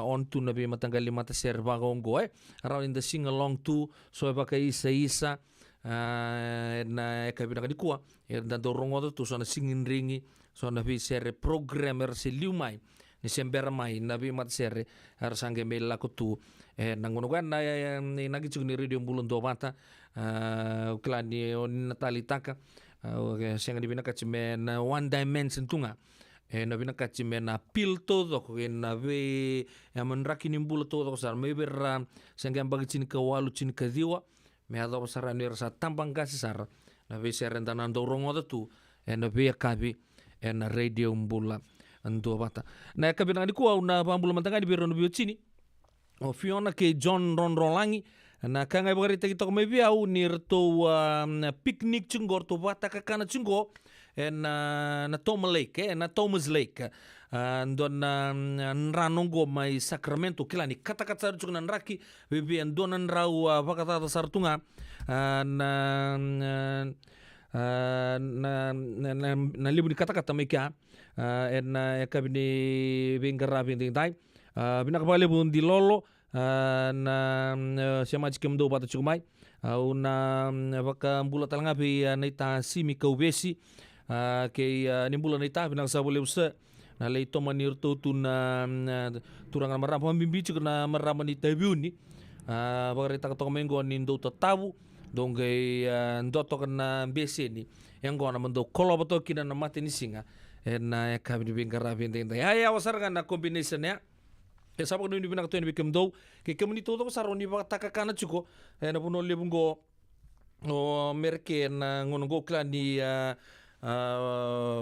on tu nabi matanggali mata serba gongo around in the sing along to so baka isa na kabina kani kuwa dan dorongo tu so na singin ringi so na bi serre programmer se liumai ni sembera mai nabi mat serre har sange mela ko tu nangono kan na nagi chugni radio bulun do mata klani on natalitaka senga dibina kachimen one dimension tunga na bina kachimena pil todo ko na ve yaman rakini mbula todo sar me berra sengam bagi chin ka walu chin ka diwa me ado sar ni rasa tambang gas sar na ve serenda nan do rongo tu na ve kabi na radio mbula ando bata na kabina ni ko na bambula mantanga di berono bio chini o fiona ke John Ron Rolangi na kanga bagari te to me via u nirto picnic chungor to bata ka kana chungo na Thomas Lake ndon nranongo mai Sacramento kilani kata chukna nraki bibi ndon nrau vakata sartunga na libuni kata meka na kabini bingara binding dai bina kabale bundi lolo na siama jikem do bata chukumai una vaka mbula talanga bi naita simi kaubesi ke nimbula naita binang sa boleh usa na lei to manir to na turangan maram pambimbi na maram ni tabiuni bagari tak to mengo ni ndo tabu dongai ndoto kana bese ni yang gona mendo kolo bato kina na mati ni singa na kabini bingara bindeng ya wasar kana combination ya sapak ni binak to ni bikem do ke kemuni to saroni ba takakana chuko na puno lebungo o merke na ngono go klani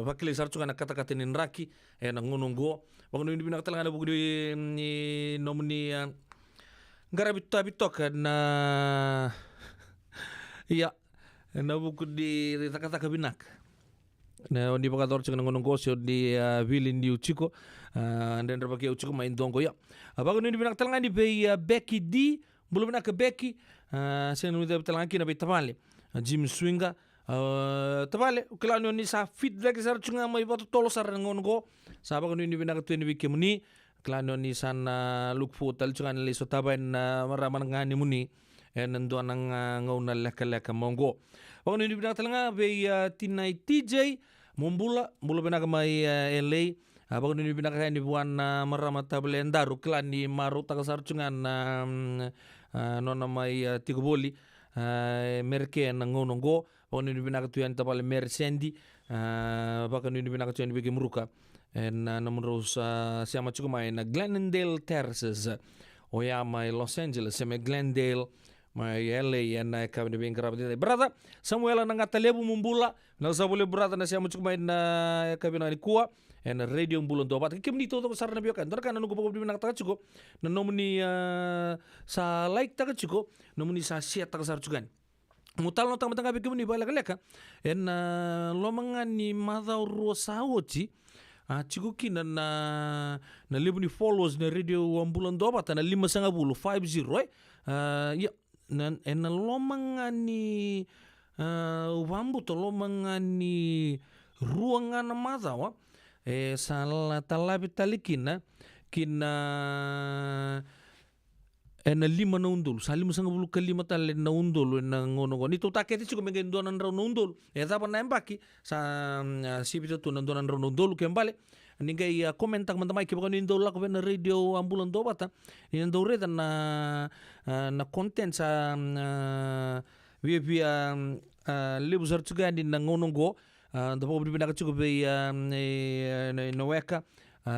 vakili sarchunga na kata-kata ni nraki na ngonongo bagno ni binak talanga bugu ni nomni ngarabitok na ya na buku di kata-kata binak na di bakator chunga ngonongo sio di vilin di uchiko dan berbagi uchiko main dongo ya bagno ni binak talanga ni be Becky D belum nak ke Becky sen ni talanga kina be tamale Jim Swinga tabale klano ni sa feedback sar chunga mai bato tolo sar ngongo saba ko ni bina ka tuni bikemuni klano ni sana look for tal chunga ni so taban maraman ngani muni nando nang ngauna leka mongo ko ni bina talanga be tinai TJ mumbula bina ka mai LA ko ni bina ka ni buan marama tabale ndaru klani maru ta sar chunga nona mai tigoboli merke ngongo Pokoknya ini bina ketuan tapal mersendi, bahkan ini bina ketuan bagi meruka. Namun terus siapa cukup main Glendale Terraces, oya mai Los Angeles, sama Glendale, mai LA, na kami bina kerap itu. Berada, Samuel nangata lebu mumbula, nasa boleh berada na siapa cukup main kami nani kuah, radio bulan dobat. Kami itu tuh sarana biakan, terkan nunggu pokok bina kata cukup, nomuni sa like tak cukup, nomuni sa share tak sar cukan. Mutal no tang tang bikin ni bala kaleka lomangan ni madau rosawoci ciku kina na libuni followers na radio ambulan dobat na 550 ya na lomangan ni wambu to lomangan ni ruangan madau salah talabi talikina kina na 5 na undol sa 550 kalima tali na undol na ngono nito taketi chuko mengen donan raw na undol tapa na embaki sa sipito to na donan raw na undol kembali ningai komentak mantamai ke bakon indo la ko na radio ambulan do bata indo reda na content sa via libusar juga di nangonongo da po bibina ka chugo be no weka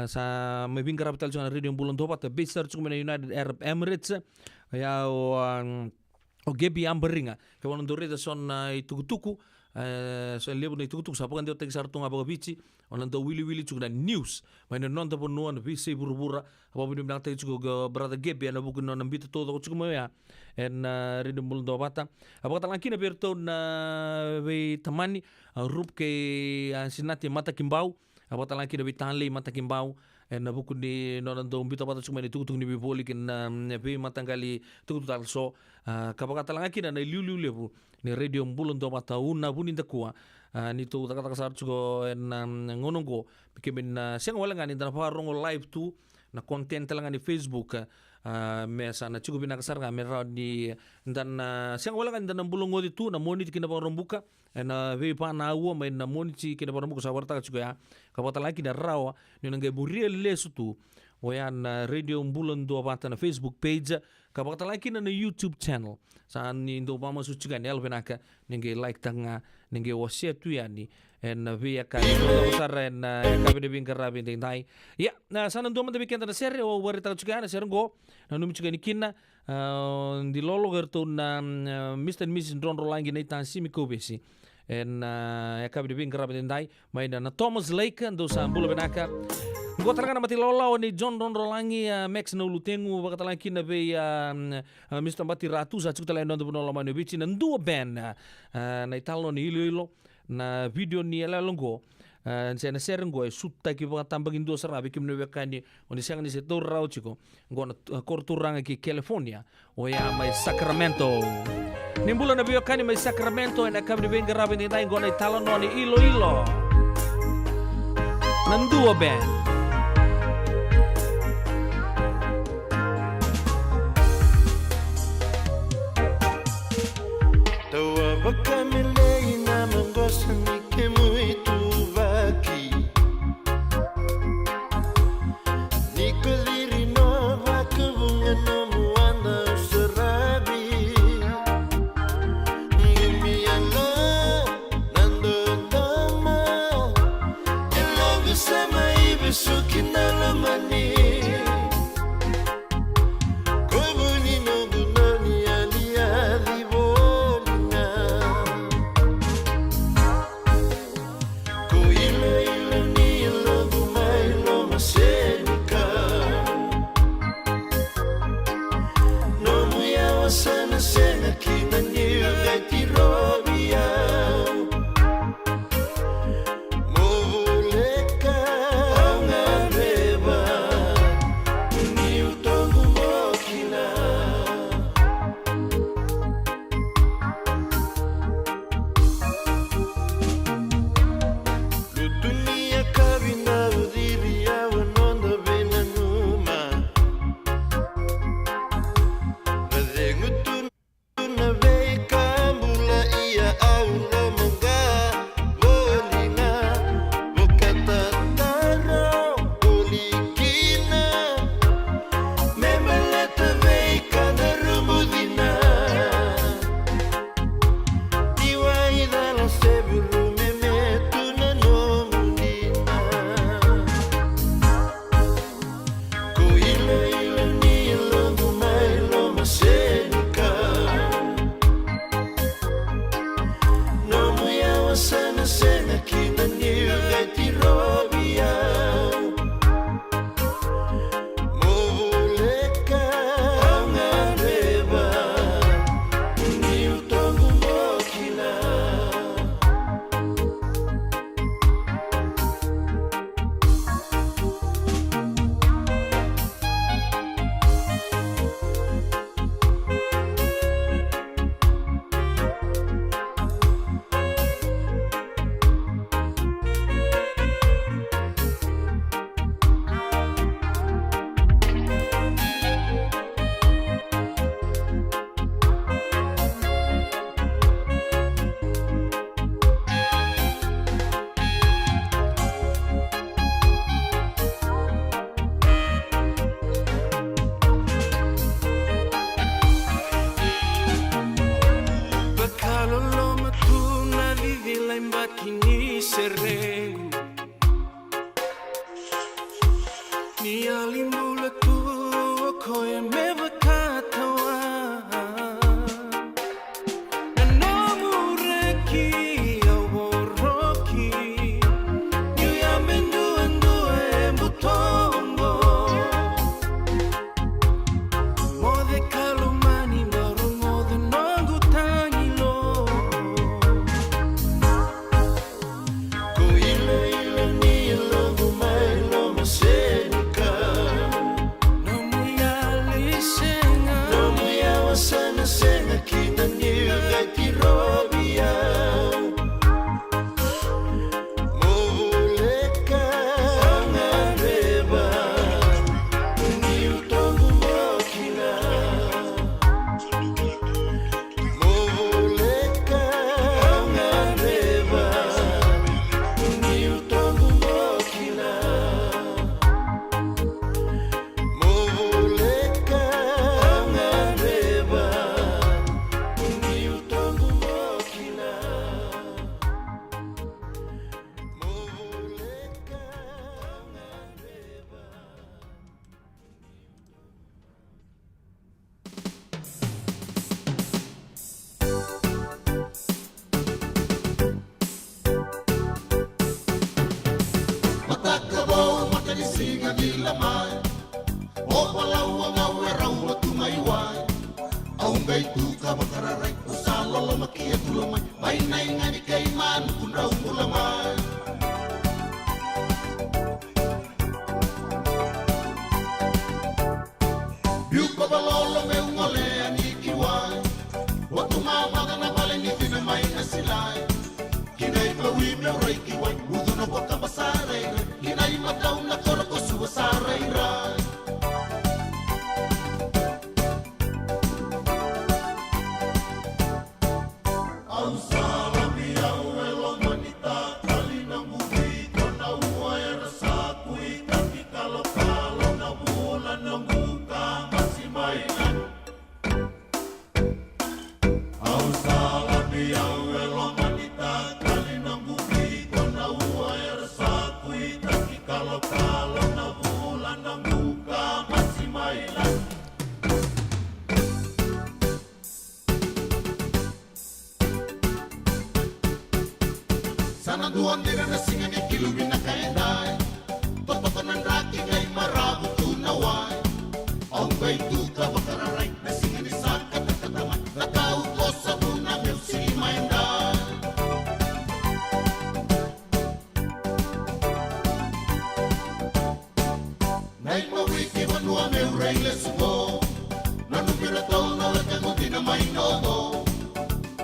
sa may bingkara betal sa radio ambulan do bata besar chugo na United Arab Emirates ya o gebi amberinga ke wono do reda son itukutuku so lebu na itukutuku sa pakan dia tek sartung apa bici onan do wili chugo na news may non ta pon nuan bisi buru-bura apa bibina ka chugo brother gebi na buku non ambito todo chugo mo ya en radio ambulan do bata apa kata laki na berto na be tamani rup ke sinati mata kimbau apa kata laki na be tanle mata kimbau en buku ni non do ambito bata chugo ni tukutuk ni biboli ken be matanggali tukutuk talso kapakata laki na liu lebu ni radio ambulan do bata una bunin da kuwa ni tu taka sar chugo en ngonongo bikin siang wala ngani dan parongo live tu na content lang ni Facebook mesa na chugo binakasar nga mera ni dan siang wala ngani dan bulungo tu na monit kina parong buka na ve pa na uwa may na monit kina parong buka sa warta chugo ya kapata laki na rawa ni nangay buriel lesu tu wayan radio ambulan do bata na Facebook page kapata laki na YouTube channel saan ni ndo mama sucigan elvenaka ninge like tanga ninge wasia tu yani en via ka usar en kabine bingkara binding dai ya na sana ndo man bikin na serie o warita sucigan ser go na numi sucigan kinna di lolo gerto na Mr. and Mrs. Ron Rolangi na itan simi kobesi en kabine bingkara binding dai may na Thomas Lake ndo sa bulo benaka Ngo talaga na matilaw ni John Ron Rolangi Max na ulutengu bakatalang kinabe Mr. Mati Ratu sa chuk talaga nondo puno lamano bichi na nduwa band na italo ni Iloilo na video ni alalongo sa na serengo ay sutta ki bakatambang indo sarabi kim no bekani oni sang ni se torrao chiko ngo na korturanga ki California o ya may Sacramento nimbula na bekani may Sacramento na kabni bengarabe ni dai ngo na italo no ni Iloilo nanduwa band Bakamilei na mangosa ni que muito vaki Niko diri no vakabunga no muanda serabi Ngimi ala nando dama Elago sama ibesu Kalimbulaku ko e me bakatawa Nanomureki aworoki Yu ya mendu andu e mutombo Mode kalumani maru mode nongu tangilo Ko ile ile ni logo mai lo masenika Sana senga kita niu gati robia Muleka ngareba Niu tongu mokina Muleka ngareba Niu tongu mokina Muleka ngareba Niu tongu mokina Muleka ngareba Matakabo matanisinga nila mai O palau ngau e rau tu mai wai Au ngai tu ka makararai Usalo lo makia tu lo mai Mai nai ngani kai man kun rau mula mai Biu ka balolo me ungole aniki wai Watu mamada na vale ni fime mai na silai Kinai pawi me rei ki wai Udu na boka basarai Kinai matau na koroko suwa sarai rai Au salami au elo manita Kali na muhi kona ua e rasa kui Kaki kalo kalo na mula na muka Masi mainan Au salami au elo manita Kali na muhi kona ua e rasa kui Kaki kalo kalo na mula na muka Masi mainan Sana duan dira na singa ni kilubi na kaendai Totokanan raki ngay marabu tu nawai Ang bay tu ka bakararay na singa ni saka takataman Nakau ko sa muna mil si maendai Nay mawiki manua me urei le sumo Nanupira tau na lakango di na may nomo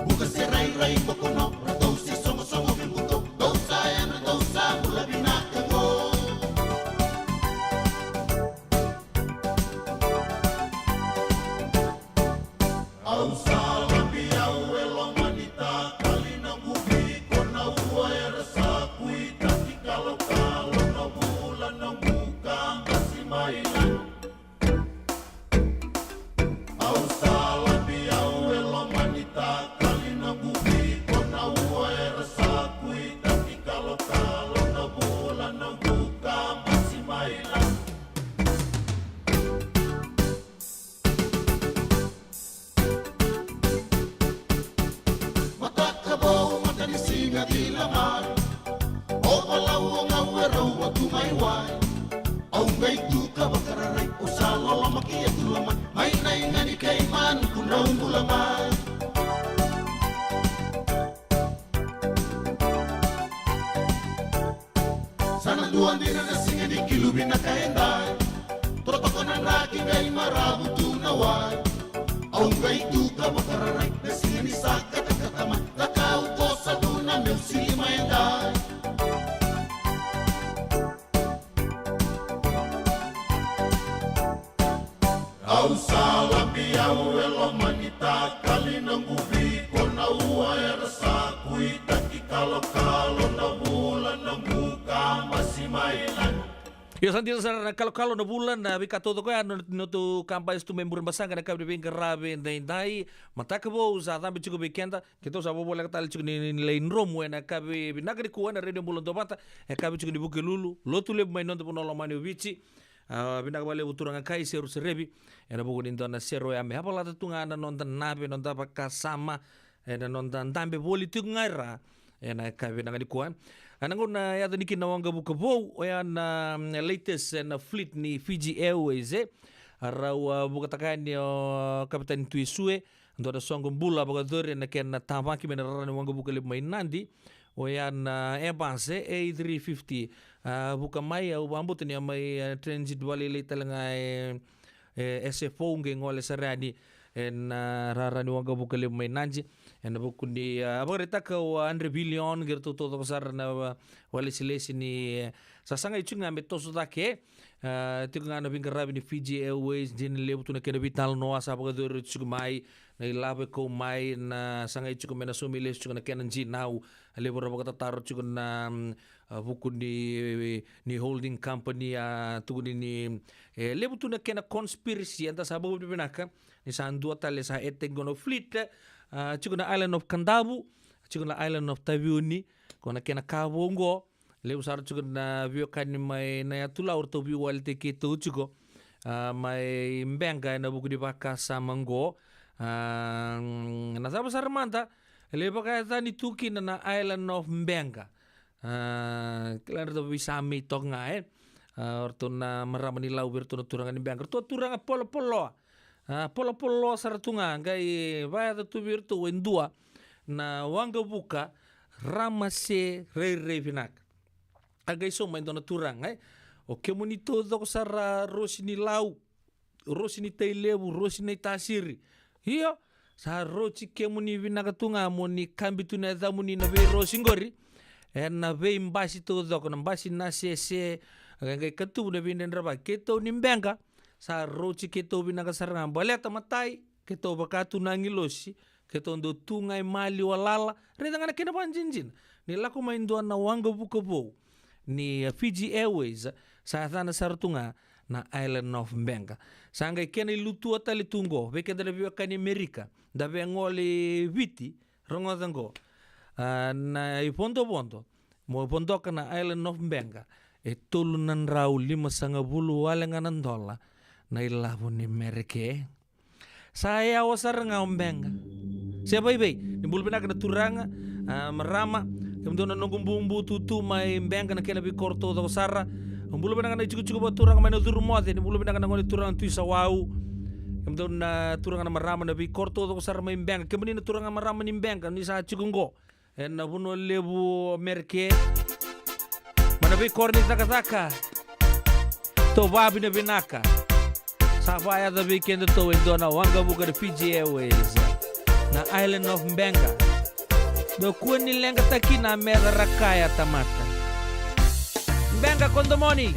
Buka si rai bakono Ratau si songo bimuto Dau saya na dau sa mula binakago Au salabi au elo manita Kali na mubi kona ua e rasa kui Taki kalo kalo na mula na muka Kasi mailan Au salabi au elo manita Kali na mubi kona ua e rasa kui Taki kalo kalo na mula na muka Kasi mailan Matakabo matanisinga tila mar O palau ngau e rau tu mai wai Au ngai tu ka bakararai Usalo lo makia tu lamai Mai nai ngani kai man kun rau mula mai Sana duan dira na singa ni kilubi na kaendai Totokanan raki ngai marabu tu nawai Au ngai tu ka bakararai na singa ni saka takataman Lakau ko sa duna mil si maendai Au salabi au elo manita Kali na ngubi kona ua e rasa kui Taki kalo kalo na mula na muka Masi mailan Yo santi sa kalau na bulan na bika todo ko no tu kampai stu membur basanga na kabri bin grabe dai matakabo za tambe chugo bikenda kito sa bobo la tal chugo ni lein romo na kabe binagri ko na radio bulan dobata e kabe chugo ni buke lulu lotu le mai non to no mani bici Binaka bale uturanga kai seru serebi. Ena buku ninto na sero ya me. Hapa lata tunga na nonta nabe nonta pakasama. Ena nonta ndambe politik ngaira. Ena kai binaka di kuan. Ananguna yata niki na wanga buka bou. Oya na latest na fleet ni Fiji Airways Arau buka takani o Kapitan Tuisue. Ndo da songo mbula baka dore na kena tamaki mena rarani wanga buka lipa mainandi. Oya na Airbus A350 buka mai au ambut ni mai transit wali le talanga SFO nge ngole sarani en rarani wanga buka lipa mainanji en buku ni abarita ka 100 billion gerto todo besar na wali silesi ni sasanga ichunga metoso take tikunga na bingarabi ni Fiji Airways din lebu tuna kena vital noa sa baka dore chugmai na ilabe ko mai na sanga ichuko mena sumile chuko na kena jinau lebu raba kata taro chuko na buku ni holding company tuguni ni lebu tuna kena conspiracy anta sababu binaka ni sandua tale sa etengono fleet chuko na island of Kandabu chuko na island of Taviuni kona kena kabongo lebu sar chuko na vio kani mai na yatula urto vio walte keto chuko mai mbenga na buku di baka samango na sabu sarmanta lebu kaya tani tuki na island of Mbenga kailan to bisami tok nga orto na maramani lau berto na turangan ni Mbenga to turanga polo saratunga ngai vaya to berto wendua na wanga buka ramase rei finak agai so main na turang o kemonito do sara rosini lau rosini tailebu rosini tasiri hiyo sa rochi kemuni vinakatunga moni kambitu na zamuni na ve rosingori na ve mbasi to do na mbasi na se ngai katu na vinen raba keto ni Mbenga sa rochi keto vinakasaranga baleta matai keto bakatu na ngilosi keto ndo tungai mali walala redanga kena panjinjin ni lako maindo na wanga bukobo ni Fiji Airways sa thana sartunga na island of Mbenga sanga kena lutu atali tungo veke dele vio kani Amerika da vengoli viti rongodango na ipondo mo pondoka na island of Mbenga tulunan rau 5.5 walenganan dola na ilabu ni mereke saya wasar nga Mbenga siapa ibe ni bulbina kana turanga marama kemudian nunggu bumbu tutu mai Mbenga na kena bi korto do sara Mbulu bina kana cukup baturang mana duru moate ni mbulu bina kana ngoni turang tuisa wau kemudian na turang na marama na bi korto to sar mai Mbenga kemudian na turang na marama ni Mbenga ni sa cikungo na buno lebu merke mana bi korni taka to babi na binaka sa vaya da weekend to endona wanga buka de Fiji Airways na island of Mbenga do kueni lenga takina mera rakaya tamata Mbenga kondomoni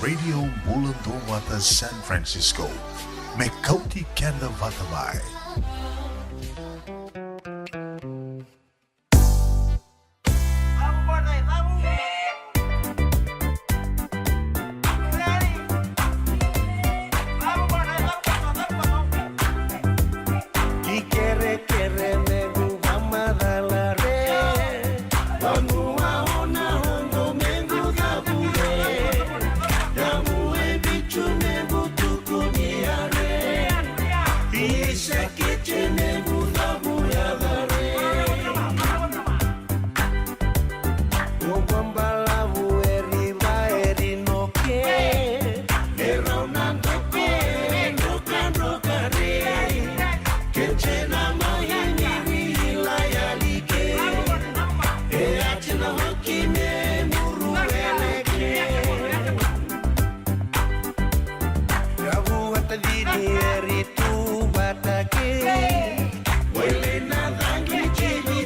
Radio Mulando Wata San Francisco. Mekauti Kenda Vatamai.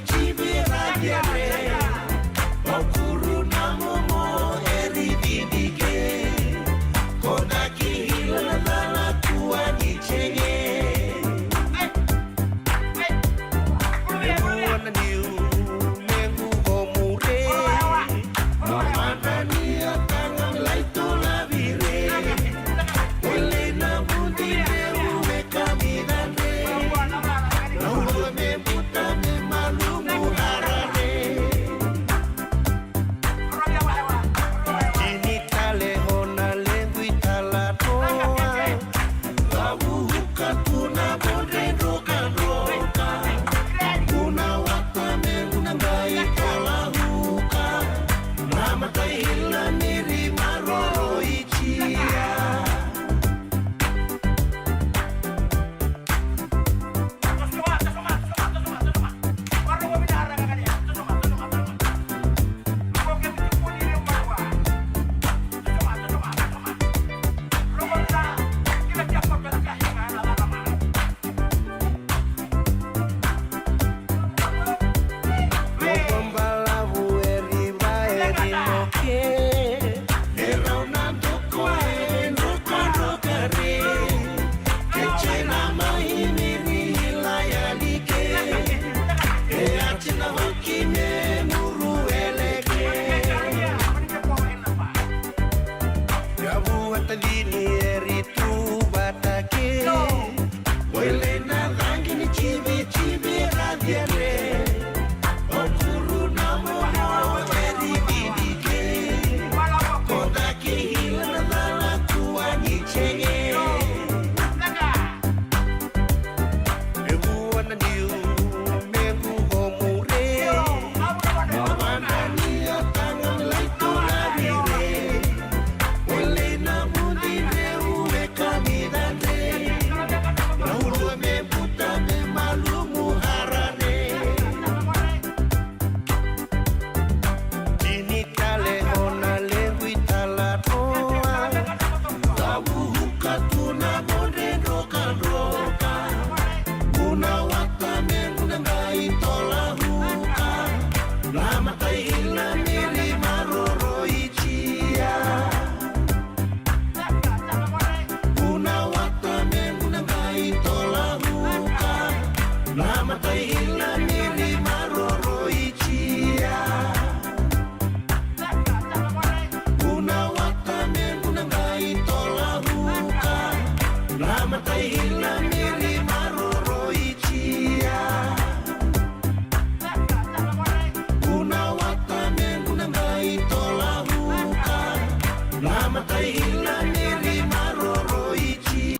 Chibi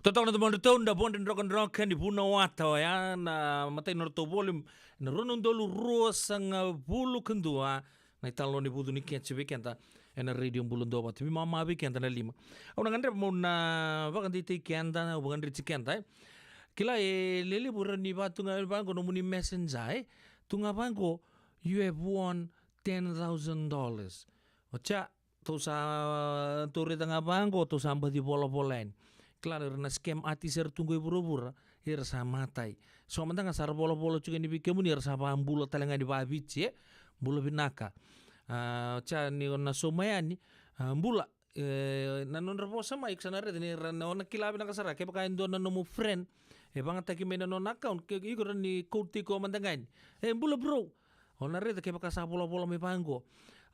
Totoo na tumando tonda bonde ndrokan di puna wata ya na matay norto volume na ronon dolu ruasang bulu kendua na italo ni budu ni kian cebekenta na radio bulun do bat mama bekenta na lima. Au na ngandre mo na bakan di kenta na bakan di kenta kila lele buran ni batu ngal bango no muni messenger tunga bango you have won $10,000. Ocha to sa to tanga bango to samba di bola-bolain. Klaro na scam ati ser tunggu buru-buru ir sa matai. So mantanga sar bola-bola juga ni bikemu ni sa bambula talenga di babici bula binaka. Cha ni na somayani bula na non rapo sama iksana red ni na ona kilabi na kasara ke baka ndo na no friend e banga taki mena non account ke igor ni koti ko mandangan bula bro ona red ke baka sa bola-bola me pango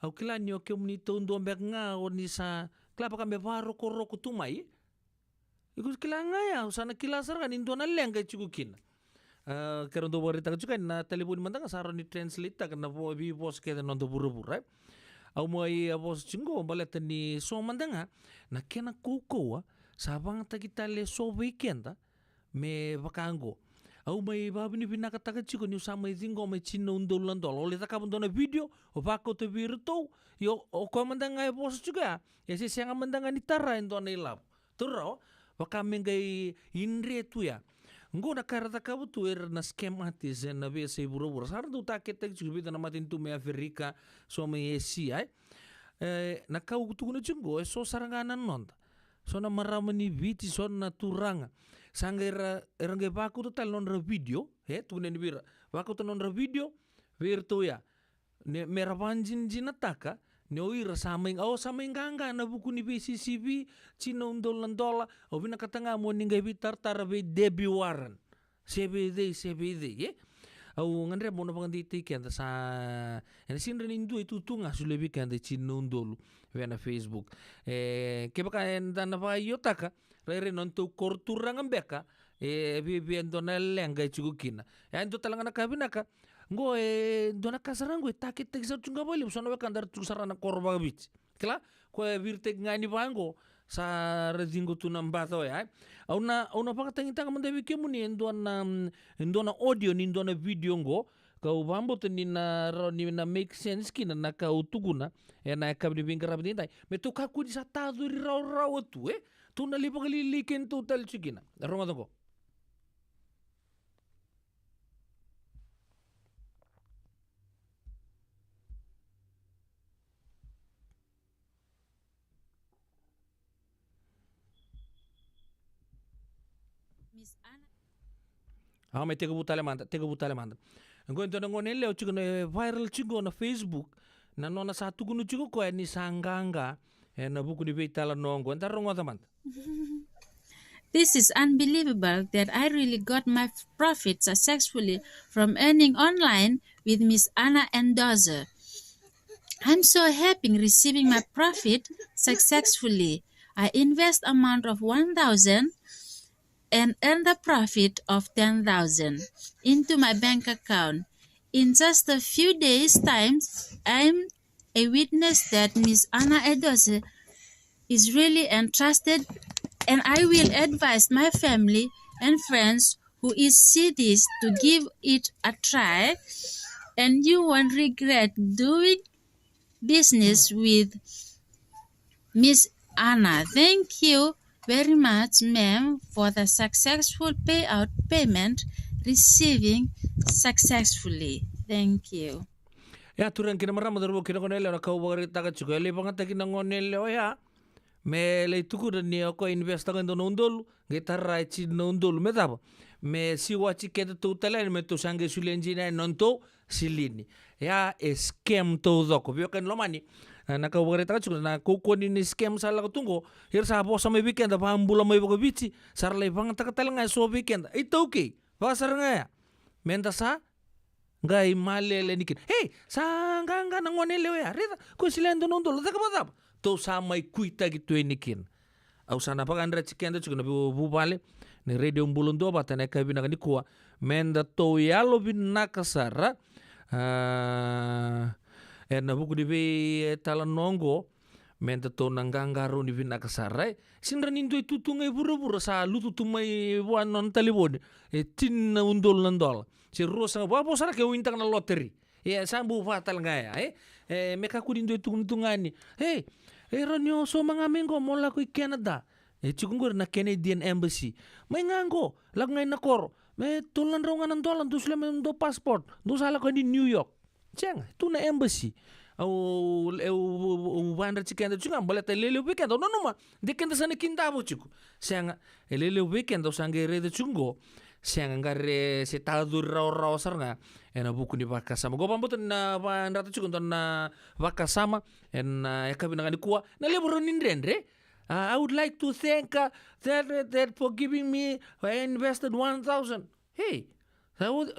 au kilanyo ke muni tondo mbek nga oni sa klapa kambe varo koroko tumai ikus kilanga ya usana kilasar kan indona lenga chukukin karon do borita juga na telepon mantanga saron ni translate ta kana bo bi bos ke non do buru-buru au moi bos chingo balet ni so mantanga na kena koko sabang ta kita le so weekend me bakango au mai babu ni binaka taka chiko ni usama izingo me chino undolan dolo le taka bondona video o bako te virto yo o ko mantanga bos juga ya si siang mantanga ni tara indona ilap turo baka mengai inre tu ya ngo na karata ka butu na scam atis na be se buru-buru sar tu taket tak juga bita na matin tu me Afrika so me esi na kau tu kuna jenggo so saranganan nonta so na maramani biti so na turanga sangera erangge baku tu tal non video tu ne bira baku tu non video virtu ya ne meravanjin jinataka ne oira sameng ganga na buku ni BCCB China undolan dola o bina katanga mo ninga bitar tarabe Debbie Warren CBD ye au ngandre mo na pangandi kenda sa en sinre nindu itu tunga sulebi kenda China undolu vena Facebook ke baka enda na ba yotaka rere non tu korturang beka bi endona lenga chugukina endo talanga na kabinaka ngo dona kasarango takit tek sa chunga bali usana ba kandar chusarana korba bich kala ko virtek ngani bango sa rezingo tunambato ya auna pakatang itang mandabi kemuni endona audio ni endona video ngo kau bambo tani na make sense kina na kau tuguna na kabdi bingkarab dintai metu kaku di satadu raw tu tu na lipakalilikin tu tal chikina ronga toko. May tega butale manda. Ngo ito nangon nila chigo na viral chigo na Facebook na nona satu gunu chigo ko ni sanganga na buku ni betala nongo anta rongo tamanta. This is unbelievable that I really got my profit successfully from earning online with Miss Anna Endozer. I'm so happy receiving my profit successfully. I invest amount of 1,000 and earn the profit of 10,000 into my bank account. In just a few days' time, I'm a witness that Miss Anna Endozer is really entrusted, and I will advise my family and friends who is see this to give it a try, and you won't regret doing business with Miss Anna. Thank you very much, ma'am, for the successful payment receiving successfully. Thank you. Ya turang kina marama darbo kina konele na kau bagari taka chuko ele pangata kina ngonele o ya me le tuku ni ako investa kan dono undol gitarra chi no undol me tabo me si wachi kete tu tele me tu sange sulenjina non to silini ya scam to doko bio kan lomani na kau bagari taka chuko na koko ni scam sala tunggo hir sa bo sama weekend pa ambula mai bago bici sar le pangata talenga so weekend itu okay pasar nga menta sa ngai malele nikin hey sanganga nangonele ya rita ko silendo nondolo taka badap to sa mai kuita gitu nikin au sana pa andra chikenda chukuna bu bale ni radio mbulundo batane kabina ni kuwa menda to yalo binaka sara na buku di talanongo menta to nanggangaro ni vina kasarai sinra nindo tutungai bura-bura sa lutu tumai wanon talibod tin undol nandol si rosa wapo sara ke wintang na lottery sambu fatal ngaya meka kudindo tungtungani ronyo so mga mengo mola ko Canada chikungur na Canadian Embassy may ngango lag ngay nakor may tulan raw nga ng dolan do sila may do passport do sala ko di New York Tiang, tu na embassy. Wanda chikenda chunga baleta lele weekend no ma dekenda sana kinda bo chiku. Sianga lele weekend o sangere de chungo. Sianga ngare se tadur raw sarnga ena buku ni baka sama. Go pambuto na rata chiku na baka sama en yakabina ngani kuwa na lebro nindrendre. I would like to thank that for giving me I invested 1,000. Hey,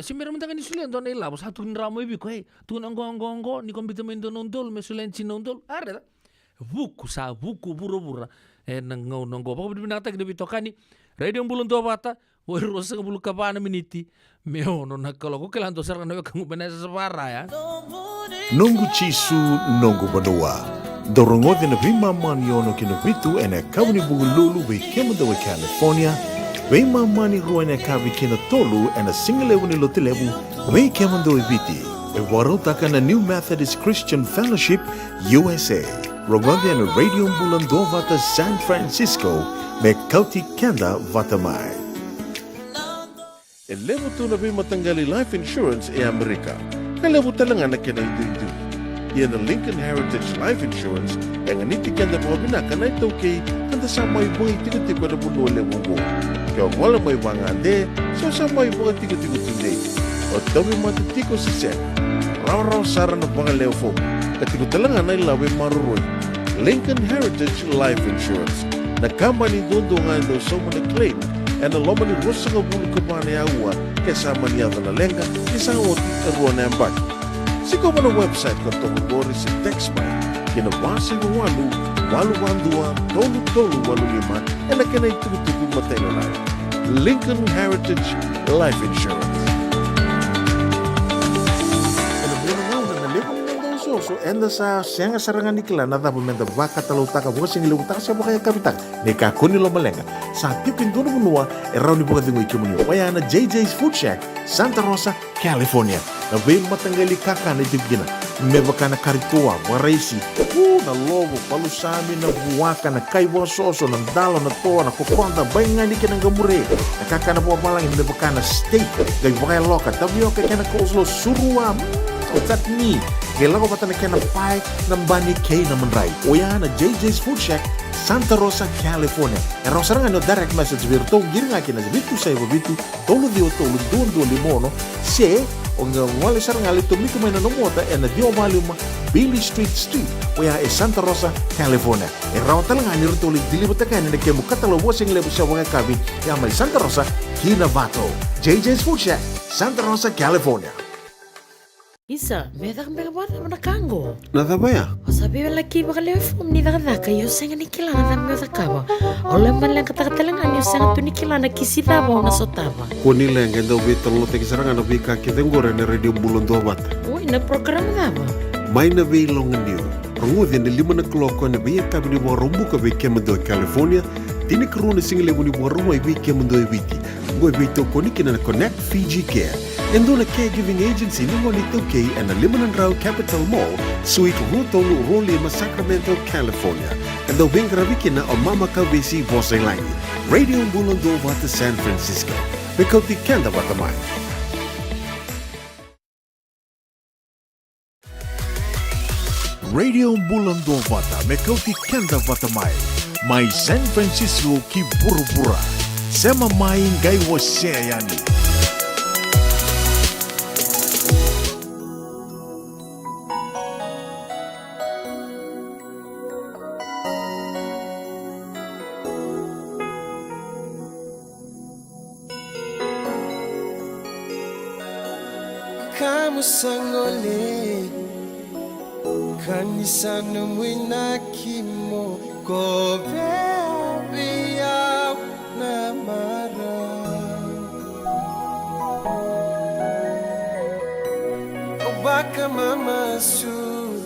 si meron man ni sulen don ila bos hatun ramo ibi ko tun anggo ni kompita men don ondol me sulen chinondol are buku buru-buru nanggo pa binata gde bitokani radio bulun do bata wo rosa bulu kapana miniti meono nakalo ko kelanto sarana we kangu benesa separa ya Nungu chisu nungu banua dorongo de na bima man yono kino bitu ene kabuni bugululu we kemo de California Weima mani ruane kabi kina tolu and a single level lotilebu we kemando ibiti e warotaka na New Methodist Christian Fellowship USA Rogonde and Radio Bulando Vata San Francisco me kauti kenda vatamai e levo tu na bima tangali life insurance e Amerika ka levo talanga na kina itu Yan ang Lincoln Heritage Life Insurance ang aniti kanda po binaka na ito kay kanda sa may buhay tigo-tigo na bulo lewo Kaya wala may bangande, so sa may buhay tigo-tigo tunday. O dawi matitiko si Sen. Raw-raw sara na bangalew fo. Katigo talaga na ilawi maruroy. Lincoln Heritage Life Insurance. Nagkamba ni Dondo nga ito sa mga claim. And aloma ni Rosa nga bulo ka pa na yawa kasama niya na lenga isang oti karuan na yung bag. Sigaw mo na website ko ito magori si TextBuy. Kinabasa yung walu-wandua, tolu-tolu-walu-lima, and na kanay tugu-tugu matay na lang. Lincoln Heritage Life Insurance. So enda sa senga sarangan nikla na dapat menda baka talutaka buka sing ilutaka sa buka kapitak ni kakuni lo malenga sa tipin dono munua eraw ni buka dingo ikimuni waya na JJ's Food Shack Santa Rosa California na bayin matanggali kaka na itibgina mebaka na karitua waraisi na lobo palusami na buwaka na kaiwa soso na dalo na toa na kukonda bayin nga ni kinang gamure na kaka na buwa malang mebaka na steak gay buka loka tabiyo kaya na kauslo surua otat ni Kailangan ko na kaya na pie ng bani kay na manray. O yan na JJ's Food Shack, Santa Rosa, California. E raw sarang direct message virto, giri nga kina bitu sa iba bitu, tolo dio tolo doon limono, se, o nga wali sarang alito mito may nanomota, e na dio maluma, Billy Street. O yan Santa Rosa, California. E raw talaga nirito ulit dilibot na kaya na kaya mukatalo wasing lebo sa mga kabi, yan may Santa Rosa, Kinavato. JJ's Food Shack, Santa Rosa, California. Isa, meda kang beka na kango. Nada ba ya? O sabi wala ki baka lefom ni daka kayo senga ni kilana na meda kawa. O lemban lang katakatalangan yung senga tu ni kilana kisita ba o nasotaba. Kuni lang ganda ubita lo teki sarang ano bika kitengore na radio bulon dobat. Uy, na program na ba? May na bay longan niyo. Rungod yan 5 na bay tabi ni mga rumbu ka bay kemendo California. Tini karuna single ni mga rumay bay kemendo ibiti. Ngoy bay to koni kina na Connect Fiji Care. Endo na caregiving agency ni Juanito K and the Limanan Rao Capital Mall, Suite Rutolo Rolima, Sacramento, California. And the Wingravikina o Mama Kawesi Bosay Langi. Radio Bulando Vata San Francisco. Bikoti Kenda Vatamay. Radio Bulando Vata, Mekauti Kenda Vatamay. May San Francisco ki Burubura. Sema maing gay wasayani. Sangole kanisa numwina kimo ko bebia na mara obaka mama su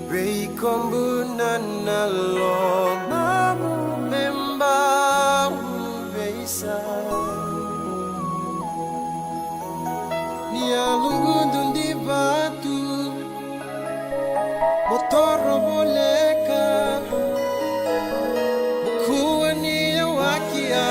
break kombunan nalong mamu membang beisa Nia lungundun di batu motor boleka bukuan ni wakia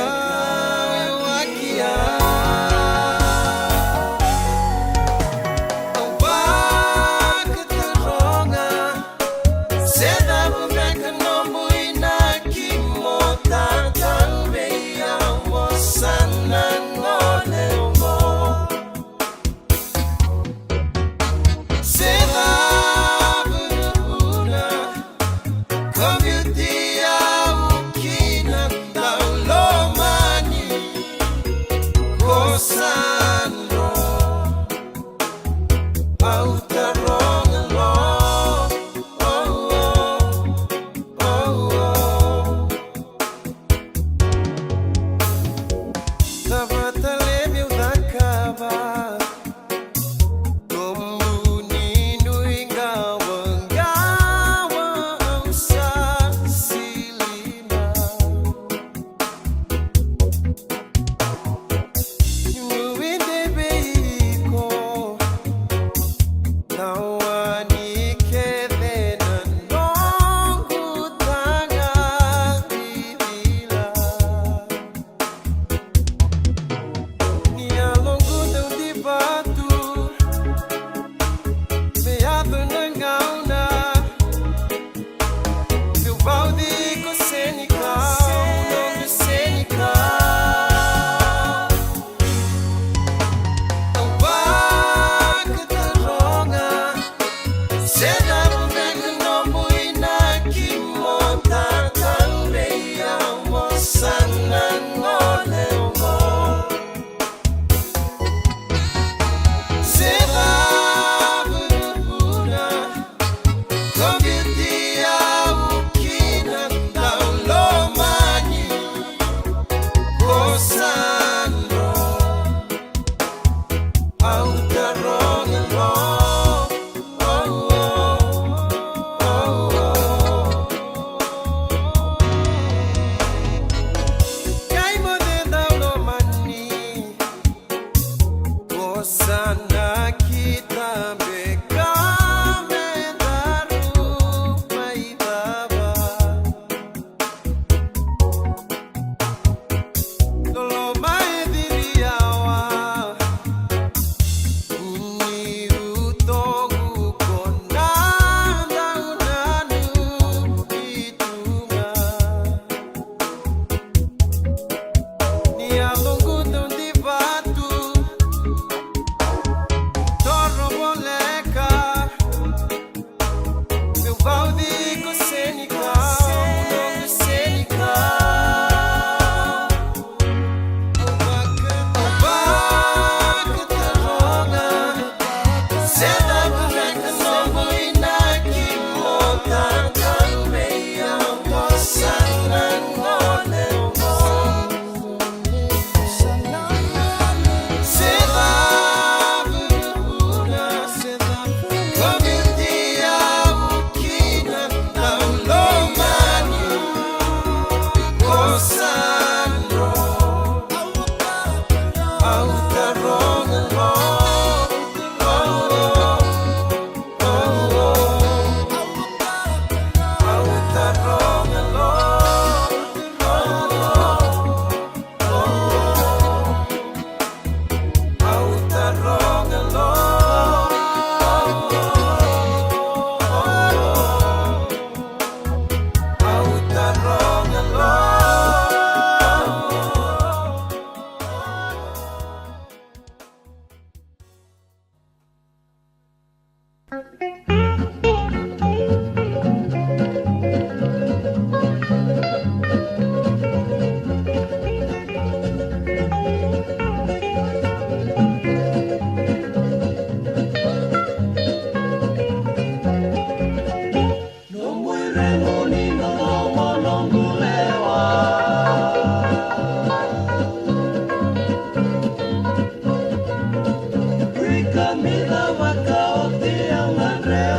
Camila Macao te amaré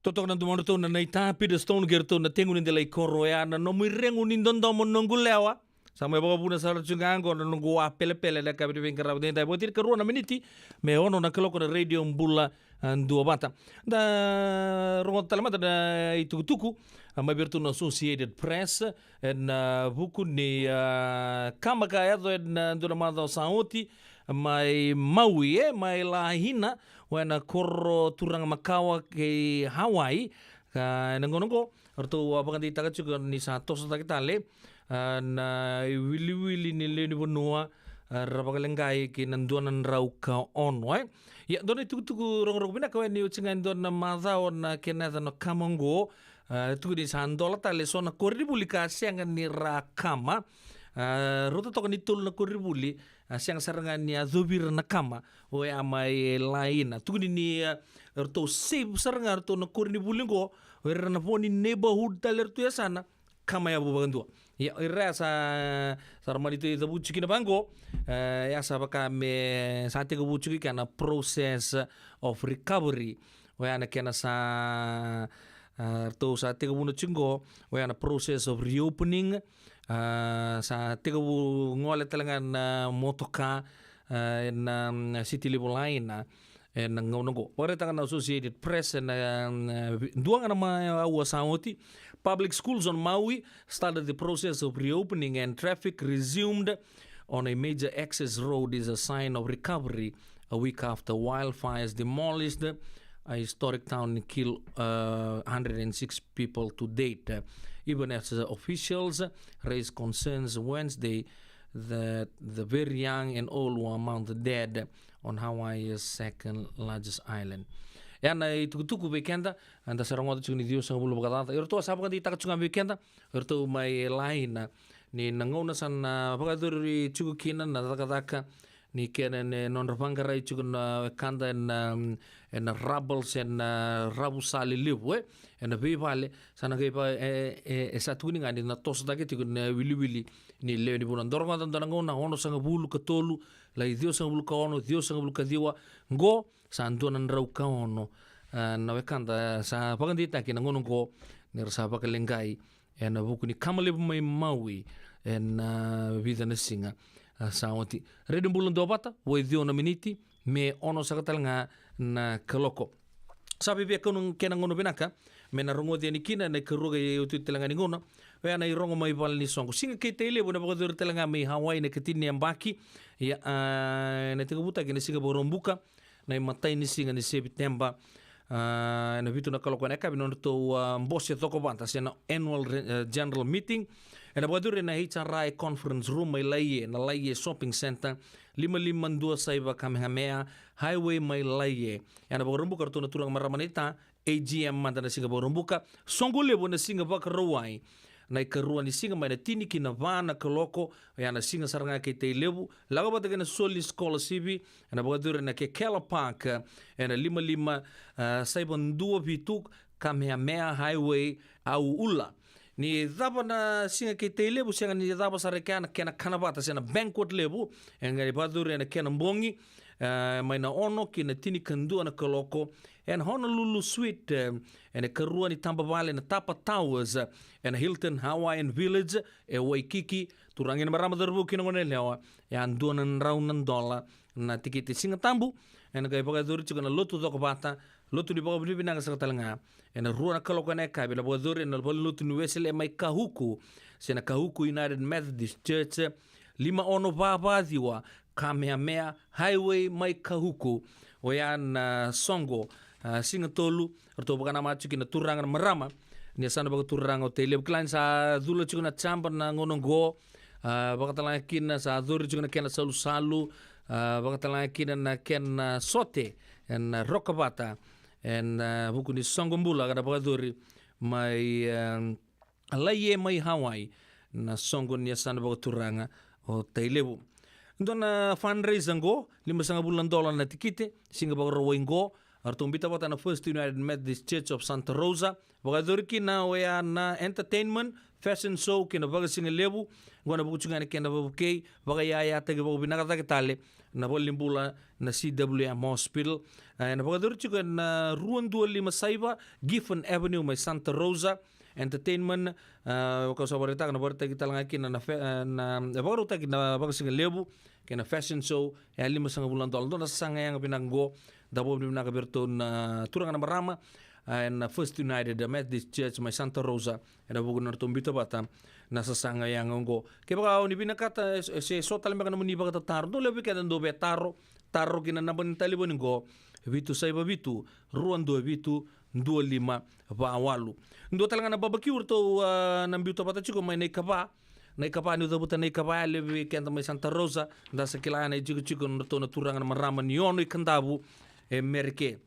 Totok na tumano to na naitapi da stone gerto na tengu ni delay koroya na no mirengu ni ndondo mo nongu lewa. Sama baba puna sa chungango na nongu wa pele pele da kabiri ben karab den dai botir karuan na miniti me ono na keloko na radio mbula dua bata. Da rongot talamata da itukutuku ma bertu na Associated Press na buku ni kama kaya do na dona mada sauti mai maui mai lahina wana koro turang makawa ke Hawaii ka nangonongo orto apakan di takat juga ni satu sota kitale na wili ni le ni bonua rapakalengkai ki nanduan rau ka onwai ya don itu rong bina ka ni ucingan don na maza on kenata no kamongo tu di sandola tale sona korri publikasi yang ni rakama rota to ni tul na korri buli siang sarangan ni azubir na kama o amai lain tu ni to save sarangan to na korni bulingo wer na poni neighborhood taler tu ya sana kama ya bubandu ya ira sa sarmani tu da buciki na bango ya sa baka me sate ko buciki kana process of recovery o ya na kana sa to sa te ko buno chingo o ya na process of reopening sa tiga bu ngole talangan motoka na city level lain na ngongo ore tangan Associated Press na duang na ma sauti public schools on Maui started the process of reopening and traffic resumed on a major access road is a sign of recovery a week after wildfires demolished a historic town and killed 106 people to date. Even as officials raised concerns Wednesday that the very young and old were among the dead on Hawaii's second largest island. Yan ay tukutuku weekenda anda sarang watu chuni Dios ang bulu bakatata. Irto asap kan di takat chunga weekenda irto may lain ni nangona san bakaduri chuku kinan na takataka ni kenen non rapangara chukun kanda en rabbles en rabusali liwe en bivale sana kaipa esatuni ngani na tos dake tikun wili ni le ni bunan dornga dan ngona ono sanga bulu katolu la Dios sanga bulu ka ono Dios sanga bulu ka diwa ngo santuan rau ka ono na wekanda sa pagandita kinangono ko nersaba kalengai ena buku ni kamale mai maui ena vida na singa saoti redem bulan do bata wo dio na miniti me ono sakatalanga na kaloko sabi be kanung kena ngono benaka mena rongo dia nikina na keruga ye utu telanga ni ngono we ana irongo mai bal ni songo singa ke tele bona ba dur telanga mai Hawaii na ketini ambaki ya na te buta ke singa borombuka na matai ni singa ni September na vitu na kaloko na kabi no to mbosia toko banta sena annual general meeting ena badur na HRI conference room mai laie na laie shopping center 552 saiba Kamehameha highway mai laie ena borombuka to na turang maramanita AGM manda na singa borombuka songo lebo na singa baka rawai na ikarua ni singa mai na tini kina vana kaloko ya na singa saranga ke te lebu laga bata kena soli scholarship na bagadure na ke Keller Park na 55 saiban 2 vituk Kamehameha highway au ula ni daba na singa ke te lebu singa ni daba sarekana kena kanabata sena banquet lebu ngari bagadure na kena mbongi mai na ono ki na tini kandua na kaloko en Honolulu Suite en karua ni Tampa Valley na Tapa Towers en Hilton Hawaiian Village Waikiki turangin marama darbu kina ngone lewa yan $200 na tikiti singa tambu en ga baga duri chukana lotu doko bata lotu ni baga bibi nanga sakatalanga en rua na kaloko na ka bila baga duri en lotu ni wesele mai Kahuku sena Kahuku United Methodist Church 5 baba diwa Kamehameha highway mai Kahuku o yan songo singa tolu orto baka ma chiki na turangan marama ni sana baka turang o tele klan sa dulu chiki na chamba na ngonongo baka tala kina sa duri chiki na kena salu baka tala kina na kena sote en rokabata en buku ni songo mbula kada baka duri mai laie mai Hawaii na songo ni sana baka turanga o tele Ndona fundraiser go $5 na tikite singa baga rawaingo artung bita bata na First United Methodist Church of Santa Rosa baga doriki na wea na entertainment fashion show kina baga singa lebu ngona buku chungana kena babuke baga ya tagi baga binaka tale na bolimbula na CWM Hospital na baga doriki na ruan 25 saiba Giffen Avenue mai Santa Rosa entertainment ko sa barita na barita kita lang kina na baru ta kina baga singa lebu kena fashion show ya $5 na sanga yang pinanggo dabo ni na kaberto na turangan marama na First United Methodist Church mai Santa Rosa na bugo na tumbito bata na sanga yang ngo ke baga ni binakata se so talimba kana muni baga tar do lebi kada do betaro taro kina na ban talibon ngo vitu saiba vitu ruan do vitu 25 ba awalu ndo talanga na barbecue to na biuto bata chiko mai nei kapa ni udabuta nei kapa lebi kenta mai Santa Rosa da sakilana chiko no to na turanga marama ni ono ikandabu merke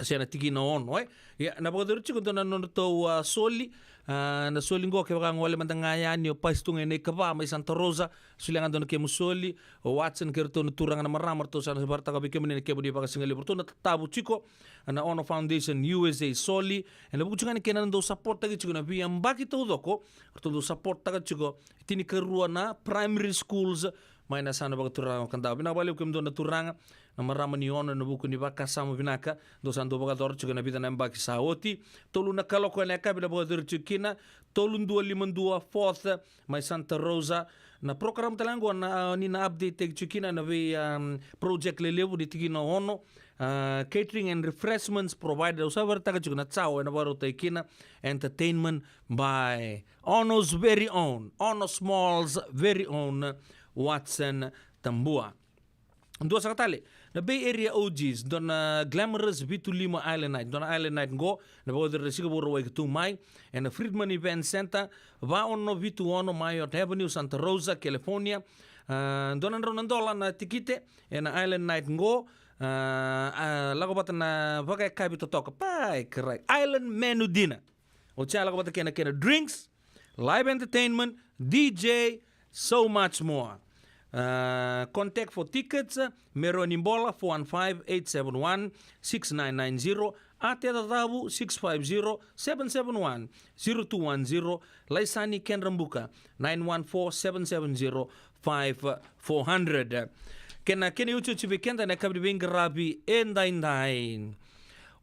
sena tiki na ono ya na bagador chiko to na no to soli na soli ngo ke bang wale mandanga ya ni paistunga nei kapa mai Santa Rosa sulianga don ke musoli o Watson ke to na turanga marama to sana barta ka bikemene ke budi baka singali to na tabu chiko na Ono Foundation USA soli na buku chingani kenan do support tagi chiko na biam baki to doko to do support taga chiko tini kerua na primary schools mai na sana baga turanga kanda bina bali kem do na turanga na marama ni ono na buku ni baka sama binaka do sando baga dor chiko na bida na baki saoti tolu na kaloko na ka bila baga dor chikina tolu 252 4th mai Santa Rosa na program talango na ni na update chikina na we project le levu di tigina ono catering and refreshments provided usa verta ka na chao na baro taikina entertainment by Ono's very own Ono Small's very own Watson Tambua Dua sakatali na Bay Area OGs don glamorous Vitulima Island Night don Island Night go na bago der siga boro wa tu mai and the Friedman Event Center va ono Vitu ono Marriott Avenue Santa Rosa California don $100 na tikite and Island Night go lago bata na vaga kabi to toka pai krai Island menu dinner o cha lago bata kena drinks live entertainment DJ so much more contact for tickets Meronimbola 415-871-6990 Atea Tabu 650-771-0210 Laisani Ken Rambuka 914-770-5400 Kena kene uchu chibikenda na kabri bengi rabi endaindain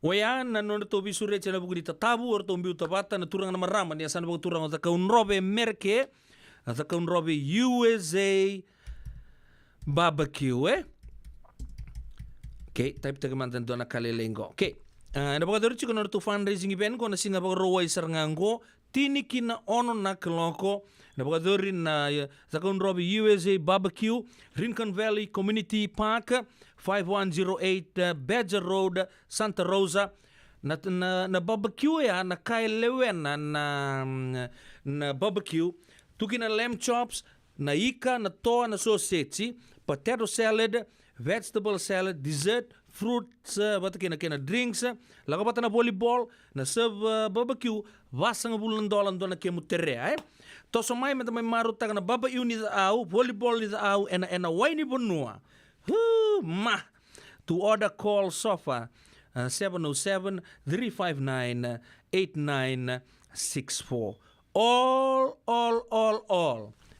Wayan na non to bisure chena buku di tatabu or to mbiu tabata na turang na marama ni asan buku turang ta kaun robe merke ta kaun robe USA barbecue Okay, type taga mantan doa na kalelengo. Okay. Na baga dori chiko na to fundraising event ko na singa baga rowa isarangango tiniki na ono na keloko na baga dori na ta kaun robe USA barbecue Rincon Valley Community Park 5108 Badger Road, Santa Rosa. Na barbecue na kailewen na barbecue. Tuki na lamb chops, na ika, na toa, na sausage, potato salad, vegetable salad, dessert, fruits, kena drinks, laga bata na volleyball, na serve barbecue, wasang bulan dolan doon na kemu tere. To so mai meta mai maruta na barbecue ni au, volleyball ni au, ena wine ni bonua. To order, call SOFA 707-359-8964. All.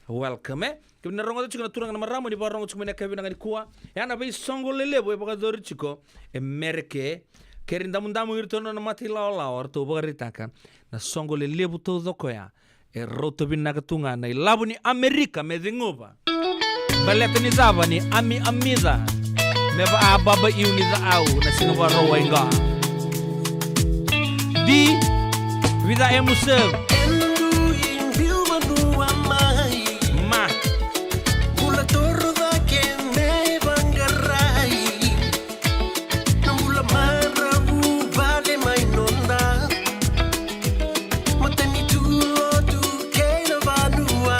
Welcome, Kami na rongo chiko na turang na maramo ni ba rongo chiko na kabi na kuwa. Yana ba songo lele boy baga dori chiko merke kerin damu irtono na mati la or to baritaka na songo lele buto dokoya. Roto bin nagatunga na ilabu ni Amerika medingoba. Baleta ni zaba ni amiza. Meba ababa iu ni za au na singawa rowa inga. Di vida emusel. Ma. Mula torro da que me bangarai. Na mula marabu vale mai nonda. Matani tu tu que na vanua.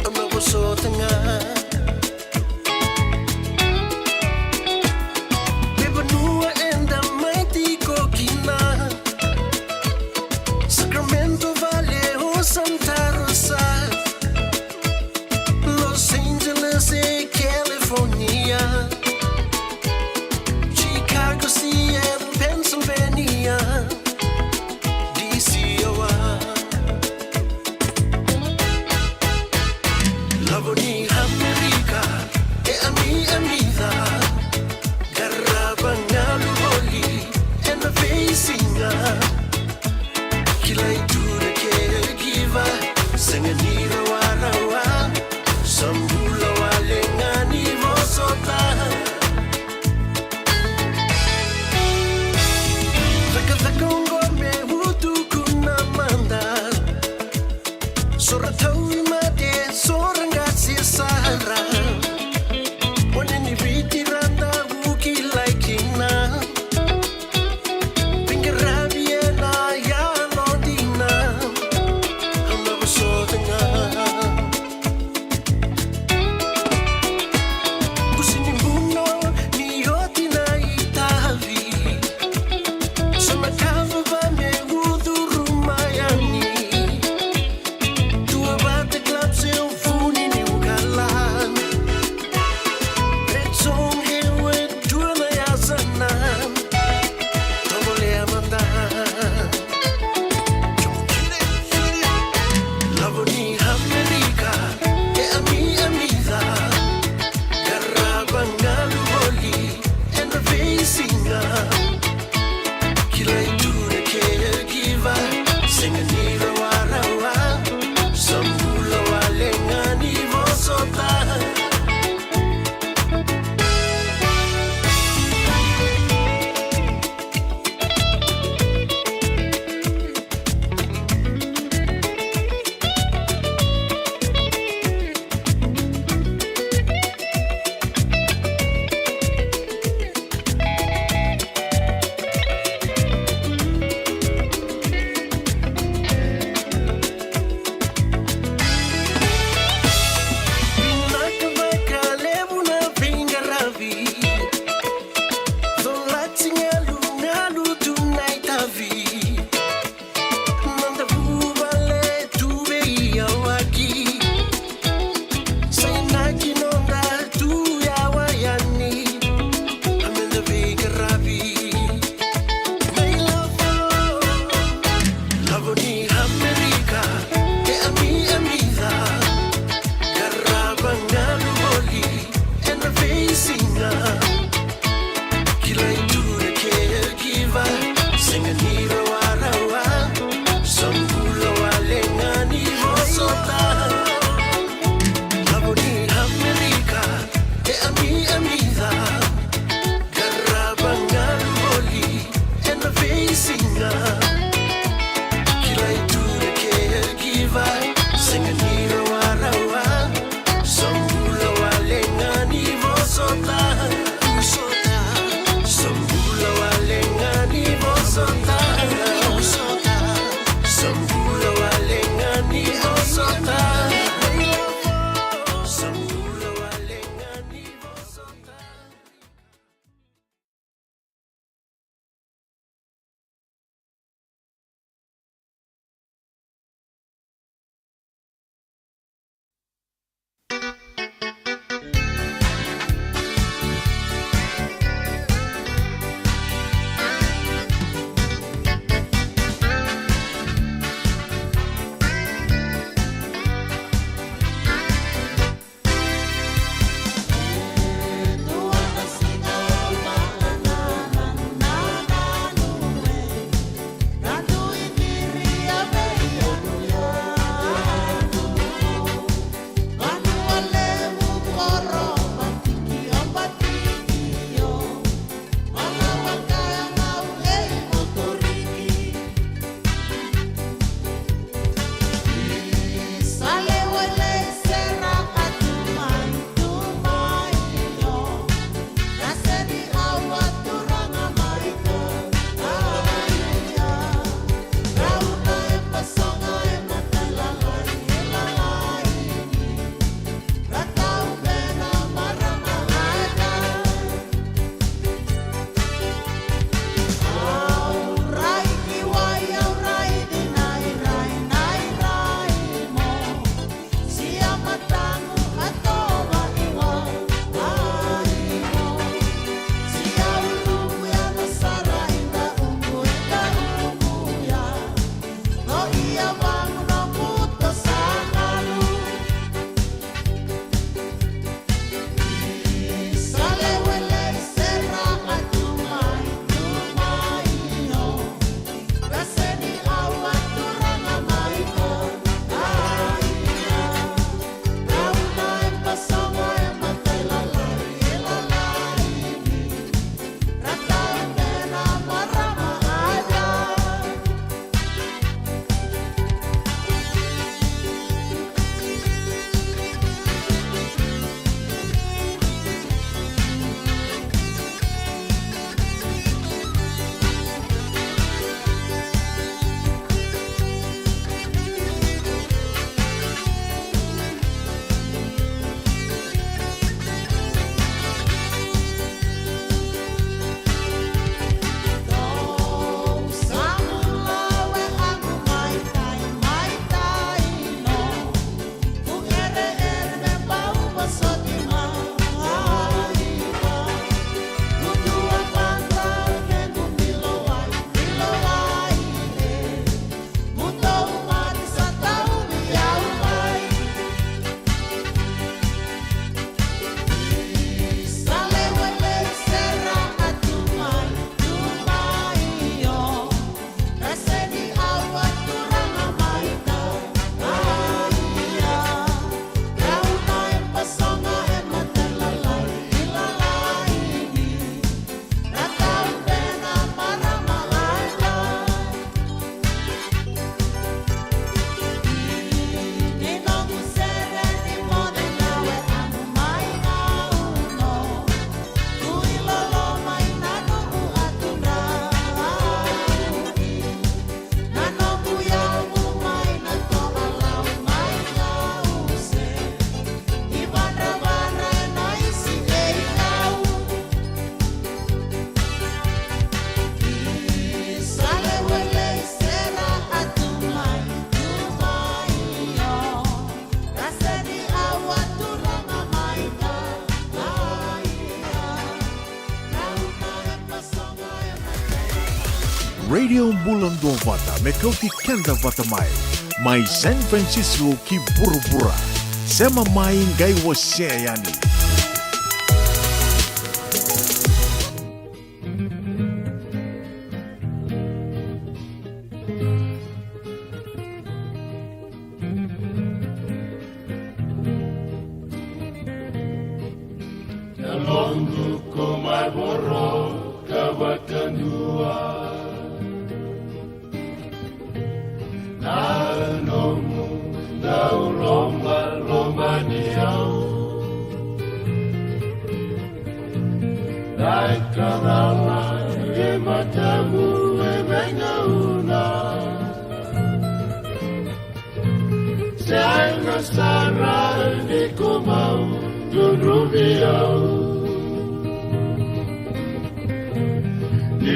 Ama boso tengah. Sacramento Valley o Santa Rosa, Los Angeles e California, Chicago, Seattle, Pennsylvania, DC, Lavoni America e amida, Garabanga Luli e na Vesinga. Kilai tura ke giva senganira warawa sambula wale ngani vosota Taka kongo me hutu kuna manda Soratau imate sorangasi sahara Waneni viti rata wuki laikina Pinggir rabiena ya londina I'm never so tengah Sambula walengani vosota Sambula walengani vosota Radio Bulan Dovata mekauti kenda vata mai San Francisco ki burubura sema mai ngai wase yani. sarani ko mau durubiau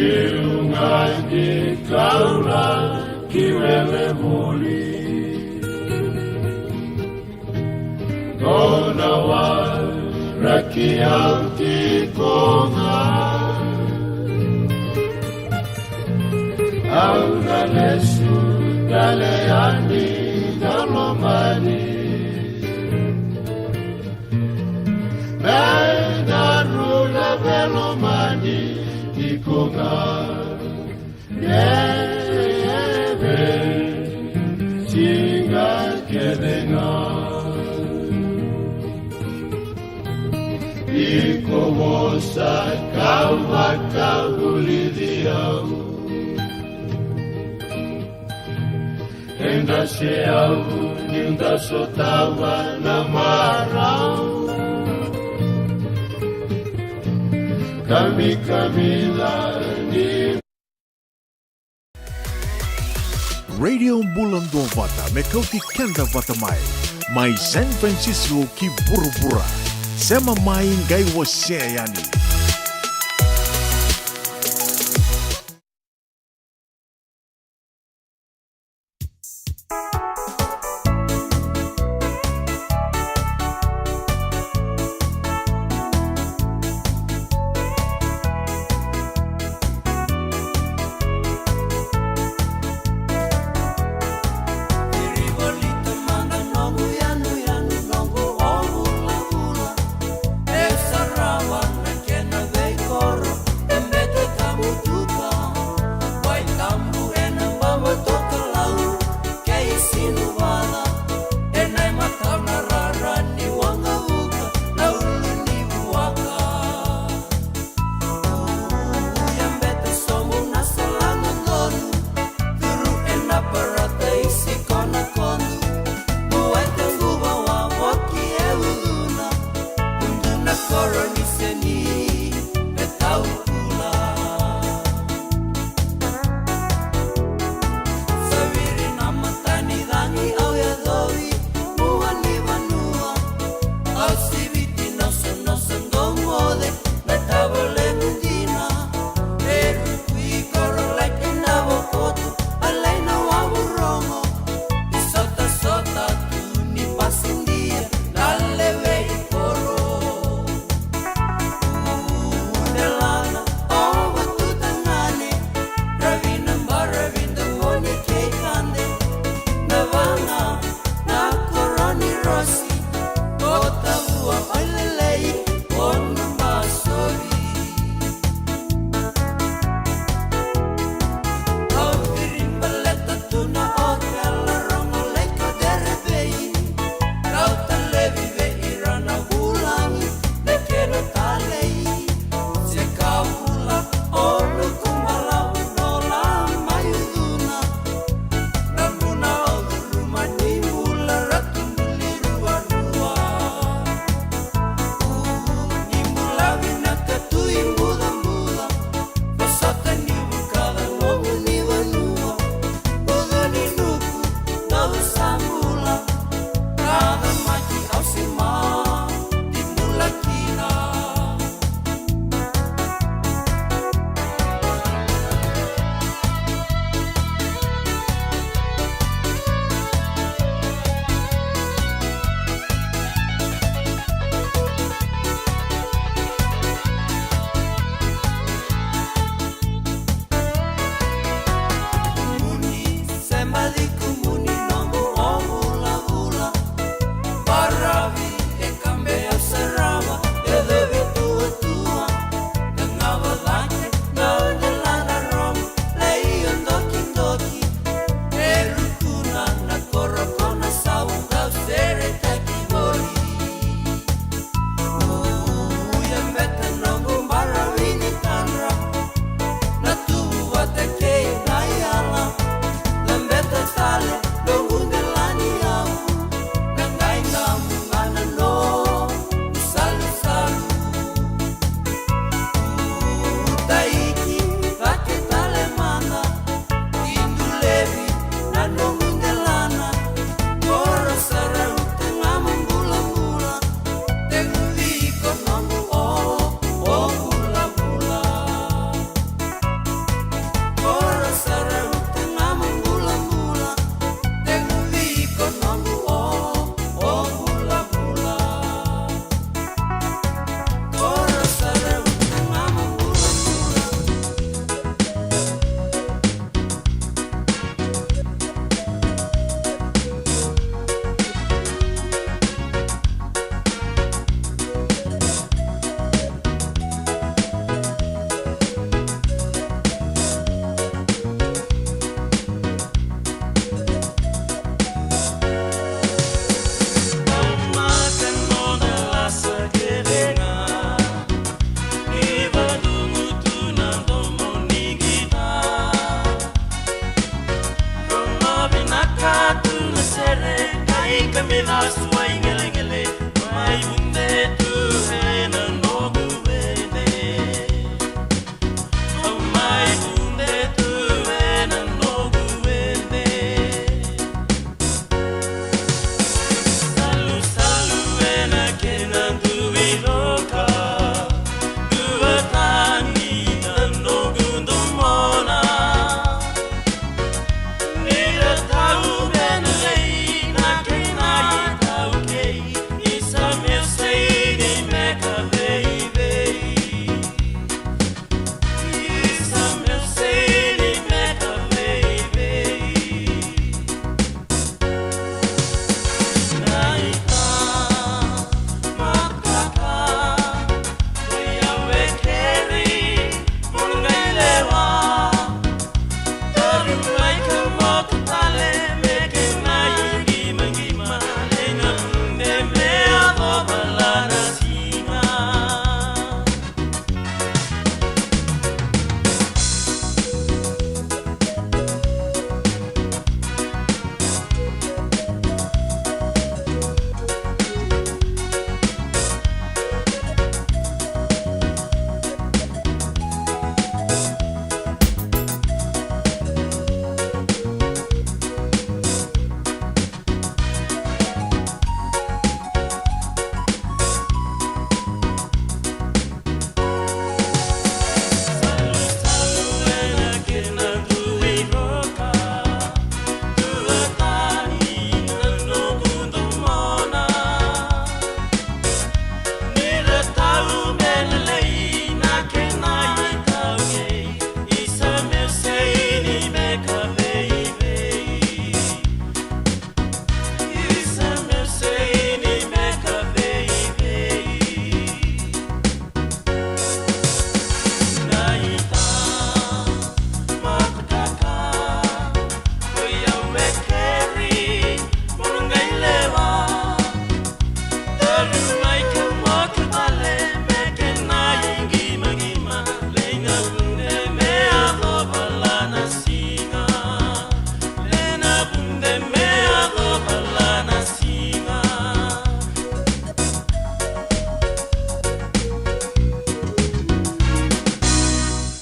Ilungai kaula kiwele muli Kona wa raki auti konga Auna lesu daleani dalomani Darula velomani ikonga Neve singa kedenga Iko mosa kawa kaulidiau Enda seau ninda sotawa na marau Kami lani Radio Bulan Dua Vata Mekauti Kenda Vata Mai San Francisco ki Burubura Sema main gai waseayani Esa rawan que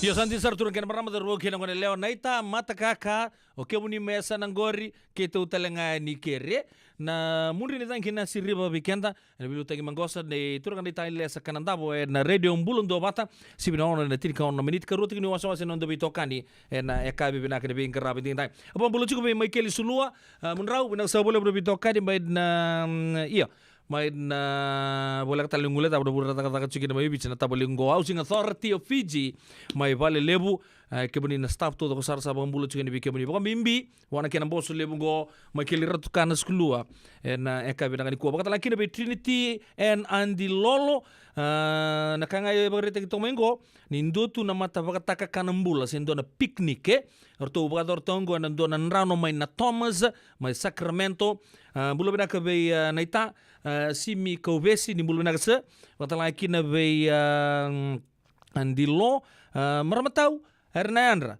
Io santi sartura kena marama da roke na leo naita mata kaka o ke muni mesa nangori ke tu telenga ni kere na muri ni tanki na siriba weekenda na bilu tagi mangosa ne turkan di taile sa kanandabo na radio mbulun do bata sibina ona na tirka ona minit ka ruti ni wasa wasa no do bitokani na eka bibina ke bin karabi tin tai apa bulu chuko be Michael Sulua munrau bina sa boleh bitokani by na iya may na boleh kata lingule tapi boleh kata cuci na may bicara tapi linggo housing authority of Fiji may vale lebu kebuni na staff tu ko sar sabang bulu cuci ni kebuni pokok mimbi wana kena bosu lebu go may keliratu kana skulua na eka binang ni kuwa kata lagi na be Trinity and Andy Lolo na kangay berita kita mengo nindo tu na mata pakataka kanambula sendo na picnic orto bugador tongo na ndo na rano may na Thomas may Sacramento bulu binaka be naita simi kauvesi ni bulu nagse watala kina be andilo maramatau Hernandra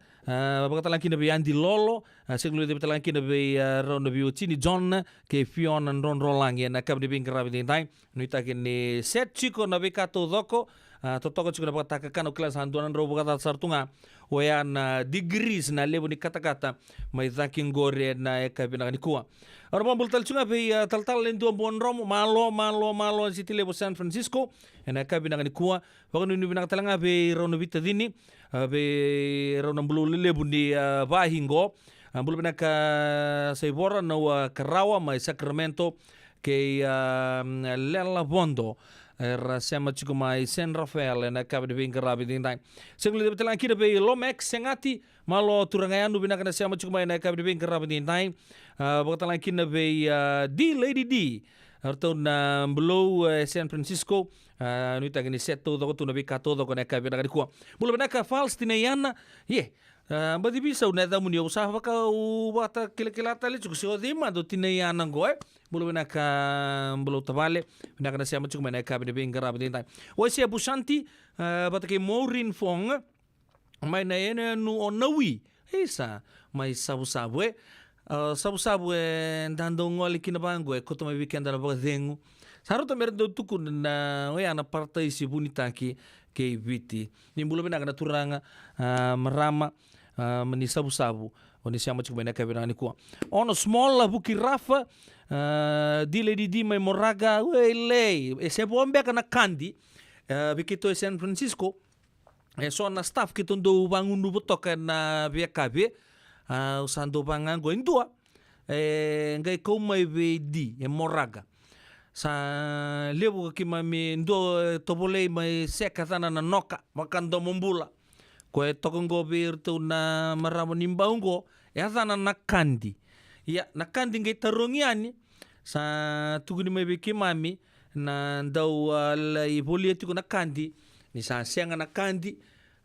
watala kina be andilolo seglu de watala kina be ron biuti ni John ke Fion and Ron Rolang na kab de bin grabe din time nuita kini set chico na be kato doko totoko chico na pataka kano kelas handuan ro bukata sartunga wayan degrees na lebu ni kata-kata may thanking gore na eka binakanikuwa. Ora bang bultal chunga be tal lendo bon rom malo city level San Francisco na eka binakanikuwa wakanu ni binakatalanga be rono vita dini be rono bulu lebu ni bahingo bulu binaka saibora na Karawa may Sacramento ke Lela Bondo Rasema chico mai San Rafael na kabe de bin karabi din time seglu de betelan kida be Lomex sengati malo turangayanu binaka na sema chico mai na kabe de bin karabi din time betelan kida be D Lady D arto na below San Francisco nuita gini seto do tu na be kato do na kabe na kuwa bulo binaka false tinayana ye badi bisa una da munio usaha ka wata kila tali cukup sio dima do tinayana goe bulu binaka bulu tabale binaka na siya cukup mana kabe de bingara bidin time wasi Abu Shanti batake Maureen Fong mai na ene nu onawi isa mai sabu sabu-sabu ndandong ngoli kinabango koto mai weekend na bagadengu. Sarota merdo tuku na na partai si bunitaki ke viti. Nimbulo bina kana turanga marama meni sabu-sabu. Oni siamo cik bina kabina ni kuwa. Ono small la buki rafa dile di mai moraga wele. Se bombe kana kandi bikito San Francisco. So na staff kito ndo bangun nubutok na BKB. Usando bangango indua. Ngai kau mai di moraga. Sa lebu kimami ndo tobole mai sekatana na noka makando mumbula. Koe tokongo birtu na maramo nimbaungo thana nakandi. Ya nakandi ngai tarungiani sa tuguni mai bikimami na ndau la ipolietiku nakandi ni sa sianga nakandi.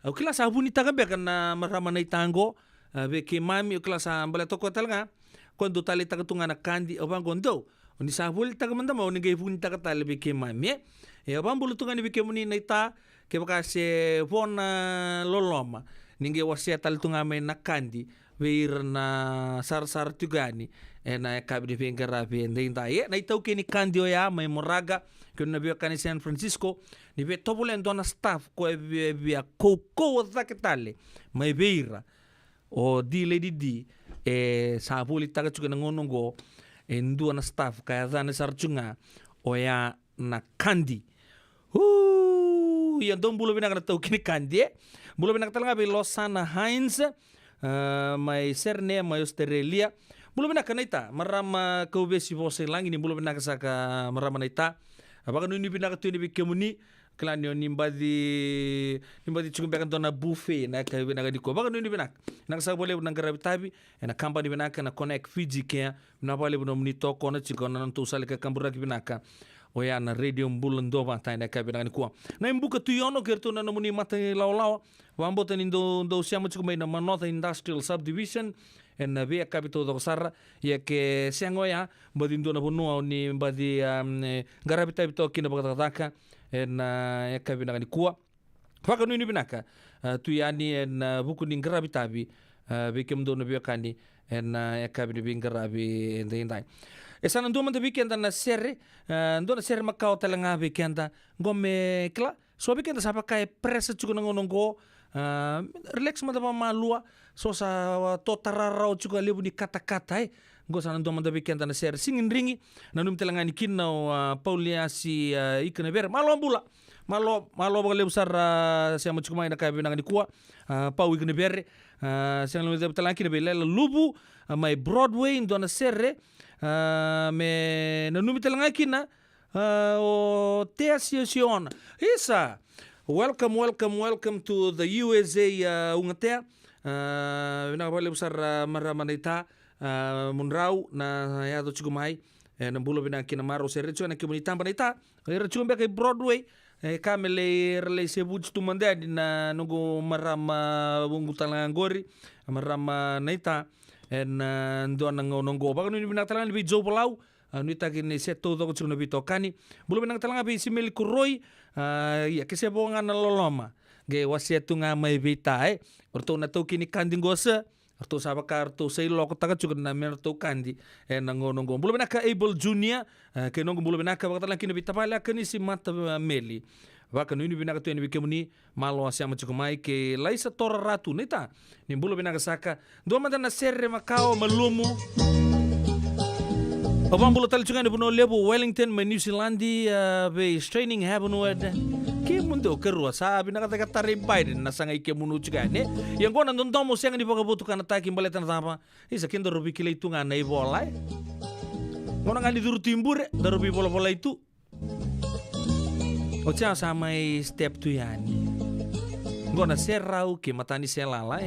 Ukila sa buni tagabeka na marama na itango bikimami ukila sa mbale toko talanga quando tali tagatunga nakandi obango ndo. Oni sa buli tagamandama oni ngai buni tagatali bikimami. Ya bambulu tungani bikimuni na ita ke baka se vona loloma ninge wasia tal tunga mai nakandi veir na sar tugani na kabri vengara be ndinda ye na itau ke ni kandi oya mai moraga ke na be kani San Francisco ni be tobulen dona staff ko be ko zaketale mai veira o di lady di sa boli taga chuga ngonongo ndu na staff ka zana sarchunga oya nakandi yang dong bulu bina kana tau kini kandi bulu bina katala ngabe Losana Hines mai serne mai Australia bulu bina kana ita marama kau besi vose langi ni bulu bina kasaka marama na ita abaga nuni bina katu ni bikemuni klanio nimbadi chukumbe kan dona buffet na ka bina gadiko abaga nuni bina na kasaka bole na garabi tabi na company bina kana Connect Fiji ke na bole bino muni to kona chikona nantu sale ka kambura bina ka oya na radio mbulan do bata na kabina ni kuwa na imbuka tu yono kerto na nomuni mata law wambota ni do siamo chuko mai na Manotha Industrial Subdivision en na be kapito do sarra ya ke siangoya badi ndo na bonua ni badi garabita bito kina bakataka en ya kabina ni kuwa faka nuni binaka tu yani en buku ni garabita bi be kemdo no be kani en ya kabina bi garabi ndai sana ndo manda weekend na serre ndo na serre makau talanga weekend ngome kla so weekend sa pakai pressa chuko ngonongo relax manda malua so sa to tararau chuko lebu ni kata-kata ngo sana ndo manda weekend na serre singin ringi na num talanga ni kinna Paulia si ikna ber malo ba lebu sar siamo chuko mai na kai binanga ni kuwa pau ikna ber siang lebu talanga ni bela lubu mai Broadway ndo na serre me nanumi talanga kina o te association isa welcome to the USA ungatea na bale besar maramanita munrau na ya do chugumai na bulo bina kina maro serrecho na komunita banita recho mbeka Broadway kamele rele sebuj tu mandadi na nugo marama bungu talanga ngori marama naita en ndo nongo baga ni bina talanga bi jo bolau ni tagini seto do ko bi tokani bulu bina talanga bi simil kuroi ya ke se bonga na loloma ge wasietu nga mai bita orto na to kini kandi ngosa orto sabakar to sei loko taga chuga na mer to kandi nongo bulu bina ka Able Junior ke nongo bulu bina ka baga talanga kini bita pala kani si mata meli Waka nuni binaka tu ni bikemuni malo asiama chukumai ke laisa tora ratu nita ni bulu binaka saka do manda na serre makao malumu obang bulu tali chunga ni buno lebu Wellington me New Zealandi be training habunu ed ke mundo kerua sa binaka taka tari Biden na sanga ike munu chuga ne yang gona ndondomo siang ni boga butu kana taki mbaletan tapa isa kendo rubi kile itu ngana ibolai ngona ngani duru timbur darubi bola-bola itu o tia sama step tu yani ngona serau ke matani selala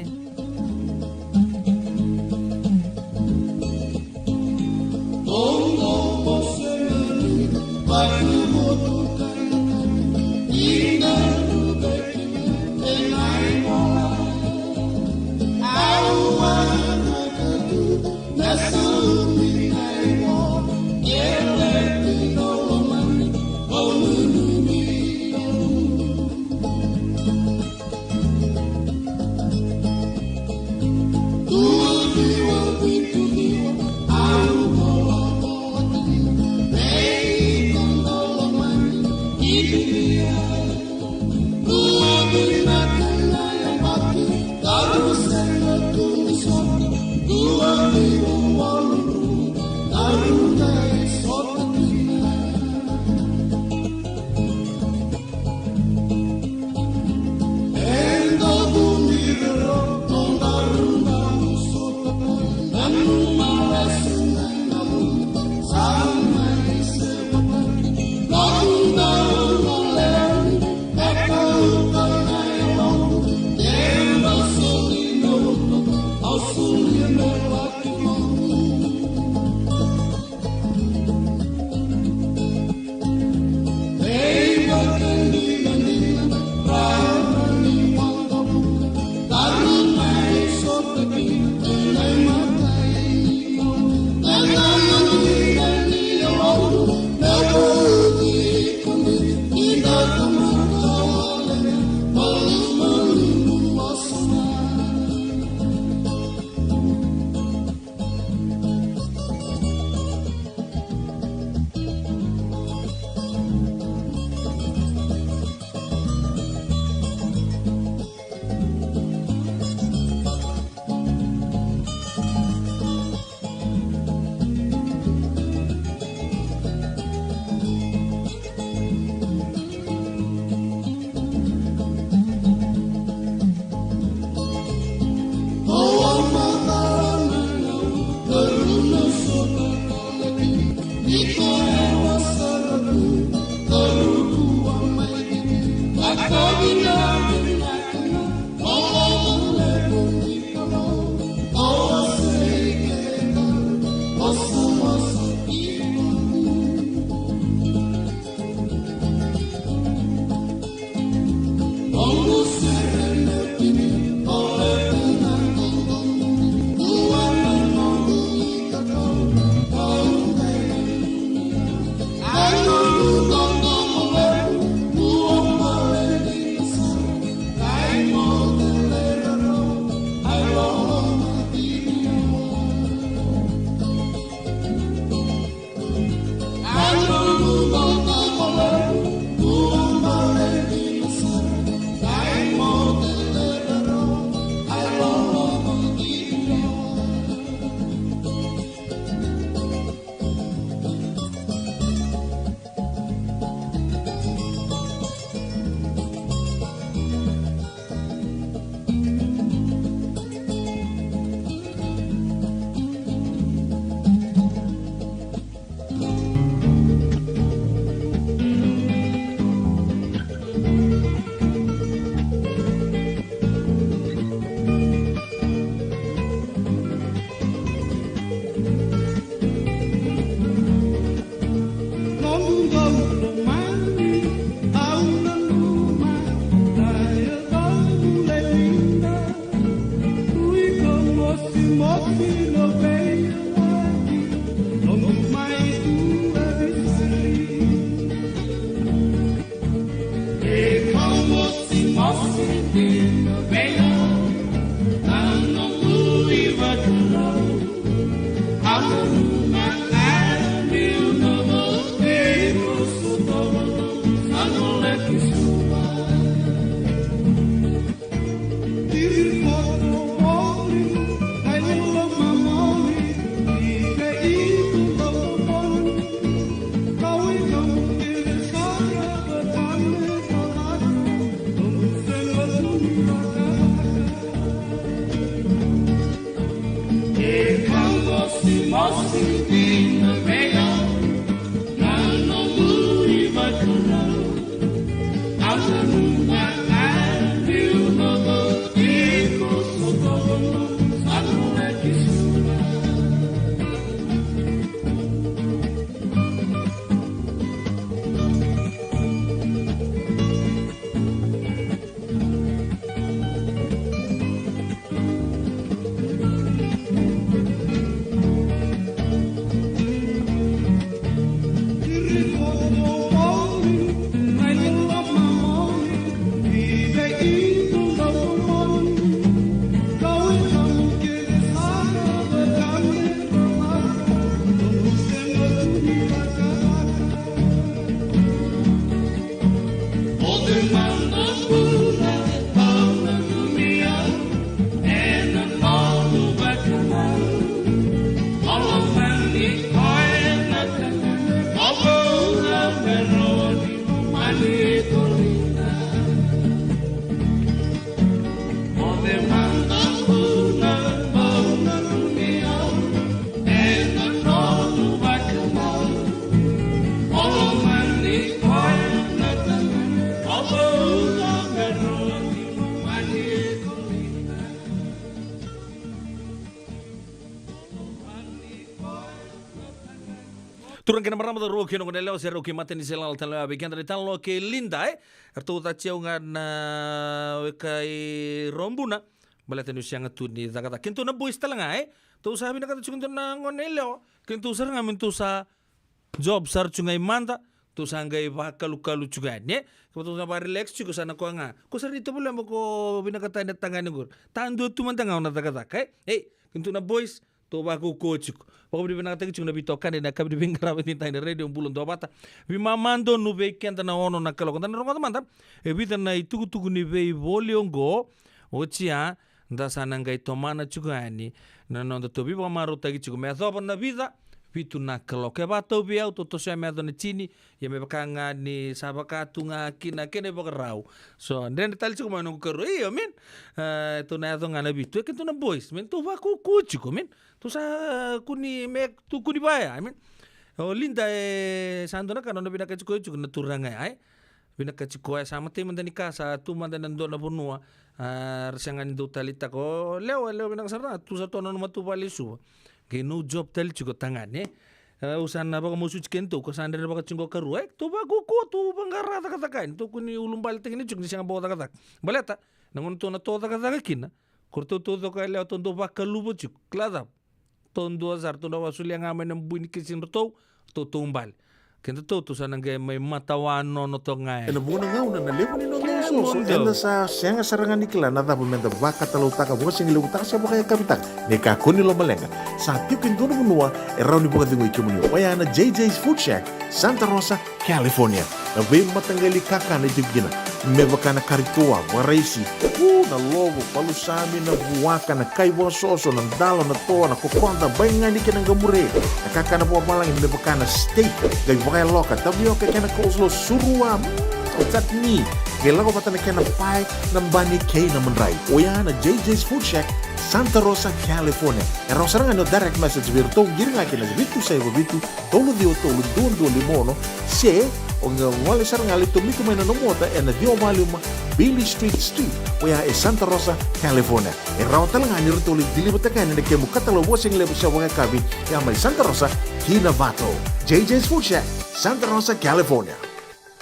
Turang kena marama ro kino kena leo sero ki mateni selal talo abiganda de talo ke linda artu ta cheu ngana kai rombuna balate nu sianga tu ni zakata kintu na boys talanga tu sabi na kata chungun na ngonelo kintu sar ngamin tu sa job sar chungai manda tu sangai ba kalu kalu juga ne ko tu ba relax chuko sana ko nga ko sar itu boleh mo ko binakata na tangani gur tandu tu mantanga na zakata kai kintu na boys to ba ko coach ko bi na tagi chuna bito kan na kabri bingara ba tinta na radio bulun do bata bi mamando no be kenta na ono na kalo kan rongo manda e bi na itu tu ni be voliongo ochia nda sana ngai tomana chugani na no to bi ba maro tagi chugo me so na vida vitu na kalo ke ba to bi auto to se me do na chini ye me bakanga ni sabaka tunga kina kene ba rau so den tal chugo ma no ko ro i men to na do ngana bitu ke to na boys men to ba ku chugo men tu sa kuni me tu kuni baya I mean linda sandona kan no binaka chiko chiko na turanga binaka chiko sama te mandani kasa tu mandana ndona bonua rasangan do talita ko leo binaka sarna tu sa tono no matu bali su ke no job tal chiko tangane usan na baka musuch kento ko sandere baka chingo karu to ba ko to bangara takatakan to kuni ulumbal tingini chuk ni sanga bota katak baleta nangon to na to takatakin kurto to ka le to do baka lubo chuk klada ton 2000 to na wasuli nga may nang buini kisin to tumbal kento to sanang may matawan no to nga Ena muna ngauna na levo ni no so ena sa senga sarangan nikla na dapat menda baka talau taka buka sing ilu taka siapa kaya kapitak ne ka kuni lo malenga sa tiukin dono menua erau ni buka dingo ikimuni waya na JJ's Food Shack Santa Rosa California na be matanggali kaka na jibgina me baka na karitua waraisi na logo palu sami na buwaka na kaiwa soso na dalo na toa na kokonda bainga ni kinang gamure na kaka na buwa malang me baka na steak gai baka loka tabi oke kena coleslaw surua chutney gela ko pata na kena pie na bani kay na manray oya na JJ's Food Shack Santa Rosa California era saranga no direct message virtual giringa kina bitu sai bitu tolo dio tolo don limono se onga wale saranga lito miku mena no mota ena dio maluma Billy Street oya e Santa Rosa California era talanga ni rutoli dili botaka ni kemu katalo bosing lebo sa wanga kabi ya mai Santa Rosa Kinavato JJ's Food Shack Santa Rosa California.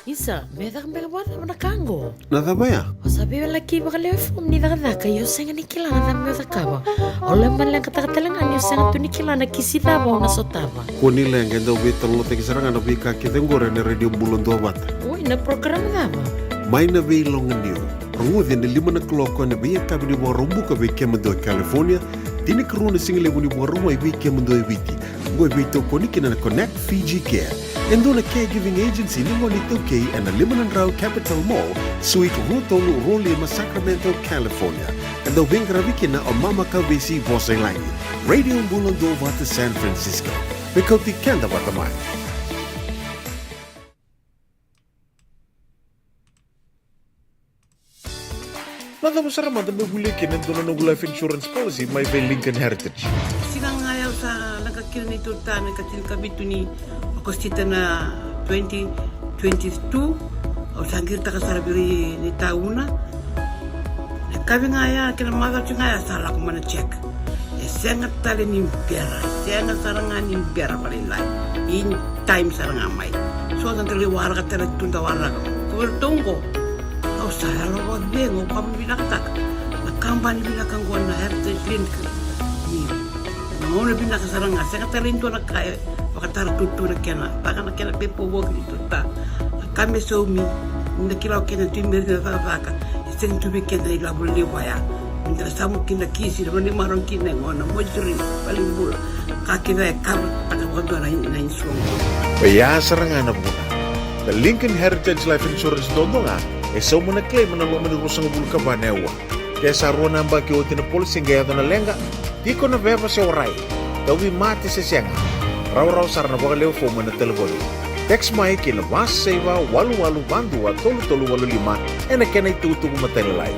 Isa, meda kang bela buat na kango. Nada baya? O sabi wala kiba ka lefom ni daga kayo senga ni kilana na meda kaba. Ole man lang katakatalang anyo senga tu ni kilana kisita ba na sotaba. Kuni lang endo betul lo tegi sarang ano bika kita ngore ne radio bulon dobat. Uy, na program na ba? May na be long ndio. Rungu din 5 o'clock na be kabi ni bo rumbu ka be kemdo California. Tini krone single bu ni bo rumo be kemdo eviti. Go be to koni kina na Connect Fiji Care. Endo na caregiving agency ni mo nito kay and Liman Rao Capital Mall, Suite Rutolo Rolima, Sacramento, California. Endo vingravikin na o Mama Kawisi Voselani. Radio Bulando Vata San Francisco. Mikoti Kenda Vatamay. Nada mo sarama da may hulikin ang doon ng life insurance policy may by Lincoln Heritage. Silang ayaw sa nagkakil ni Turta, nagkakil kabito ni Akostita na 2022 o sangir ta kasarabiri ni tauna. Nagkabi nga ya, kinamagal siya nga ya, sala ko man check. Sengat tali ni pera, sengat sarangan ni pera palilay. In time sarangan may. So, ang kaliwara ka tala tunda wala ka. Kuwertong ko. Kau saya lo bengo kamu bilang tak na kampanye bilang gua na heritage link ni mau na bilang sarang saya kata lintu na kaya pakatara tutur kena takana kena pepo wog itu ta kami somi na kila kena timber na faka sen tu kena ila boleh waya ndra samu kina kisi na ni maron kina ngona mojuri paling bula kakina kam pada waktu na insuo Baya sarangan na muna. The Lincoln Heritage Life Insurance dodonga so mo na claim na lo manirusang bulu ka banewa. Kaya sa ruwan ang baki o tinapulsing gaya na lenga, di ko na beba sa oray. Dawi mati sa siyang. Raw sar na bakalew fo mo na telefoni. Text mai kila mas seva walu bandua tolu 85 na kenay tutu matalilay.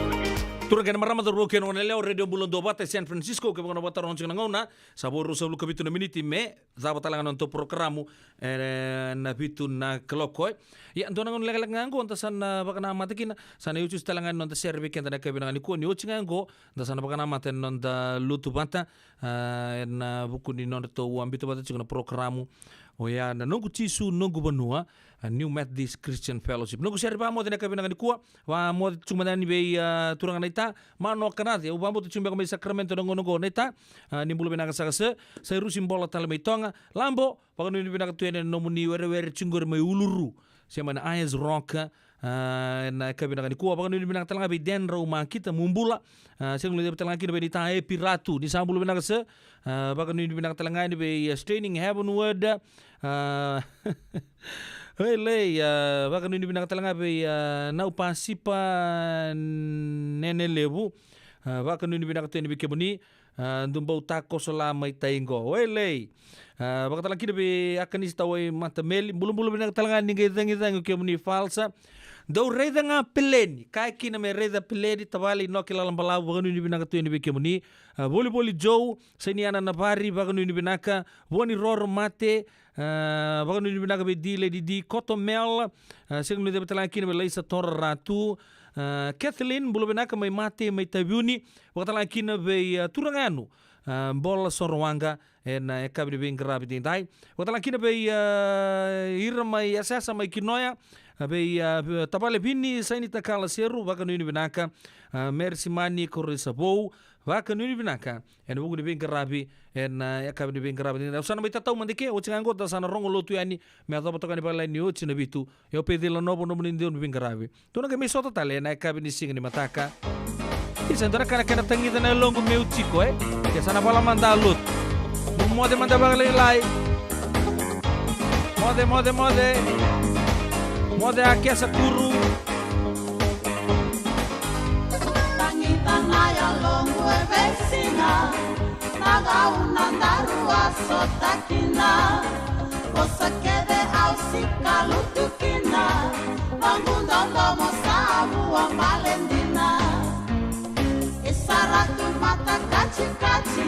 Turagan marama do roken on leo radio bulon do bata San Francisco ke bangna bata ron sing ngona sabor sa lu kabitu na minute me zaba talangan on to programu na bitu na klokoy ya ando ngon legal ngango on tasan baka na matakin sana yuchus talangan on ta serve ken na kabina ni ko ni uchi ngango da sana baka na maten on da lutu bata na buku ni non to ambitu bata chuna programu o ya na nongu tisu nongu banua New Methodist Christian Fellowship. Nongu serve mo tena kabina ni ko wa mo chuma ni be turangan ita mano kanat ya ubambo tu chumbe kami Sacramento nongo neta ni bulu benaka sakase sai rusim bola talme tonga lambo pakanu ni benaka tuene nomuni were chungur mai uluru siama na Ayers Rock na kabina ni ko pakanu ni benaka talanga be den roma kita mumbula sing le talanga kita be ni tae piratu ni sambulu benaka se pakanu ni benaka talanga ni be straining heavenward Hele baka nini binakatalanga be na upasipa nene lebu baka nini binakateni be kebuni dumbau tako selama itaingo hele baka talaki be akan istawai mata meli bulum binakatalanga ninga idang kebuni falsa do reda nga peleni kai kina me reda peleni tabali no kilalam balaw baka nini binakateni be kebuni boli jow seniana nabari baka nini binaka boni roro mate baka nini binaka be dile di kotomel sing nini betala kini be laisa tor ratu Kathleen bulu binaka may mate may tabuni baka tala kini be turanganu bola sorwanga na kabri bing grabi din dai watala kina be irma yasasa mai kinoya be tabale bini saini takala seru baka nuni binaka merci mani korisabou baka nuni binaka en bugu de bing grabi en kabri bing grabi din usana mai tatau mandike o tsingango da sana rongo lotu yani me ataba tokani pala ni o tsina bitu yo pedila nobo no munin dion bing grabi tuna ke me sota tale na kabri ni singa ni mataka isandara kana kana tangi na longo meu chico ke sana pala manda lut mode manda bagale lai mode aqui essa curu tangita na ya longo e vecina naga una darua sotakina você quer ao cicalutukina bangundo lomo sabu amalendina isaratu mata kachi kachi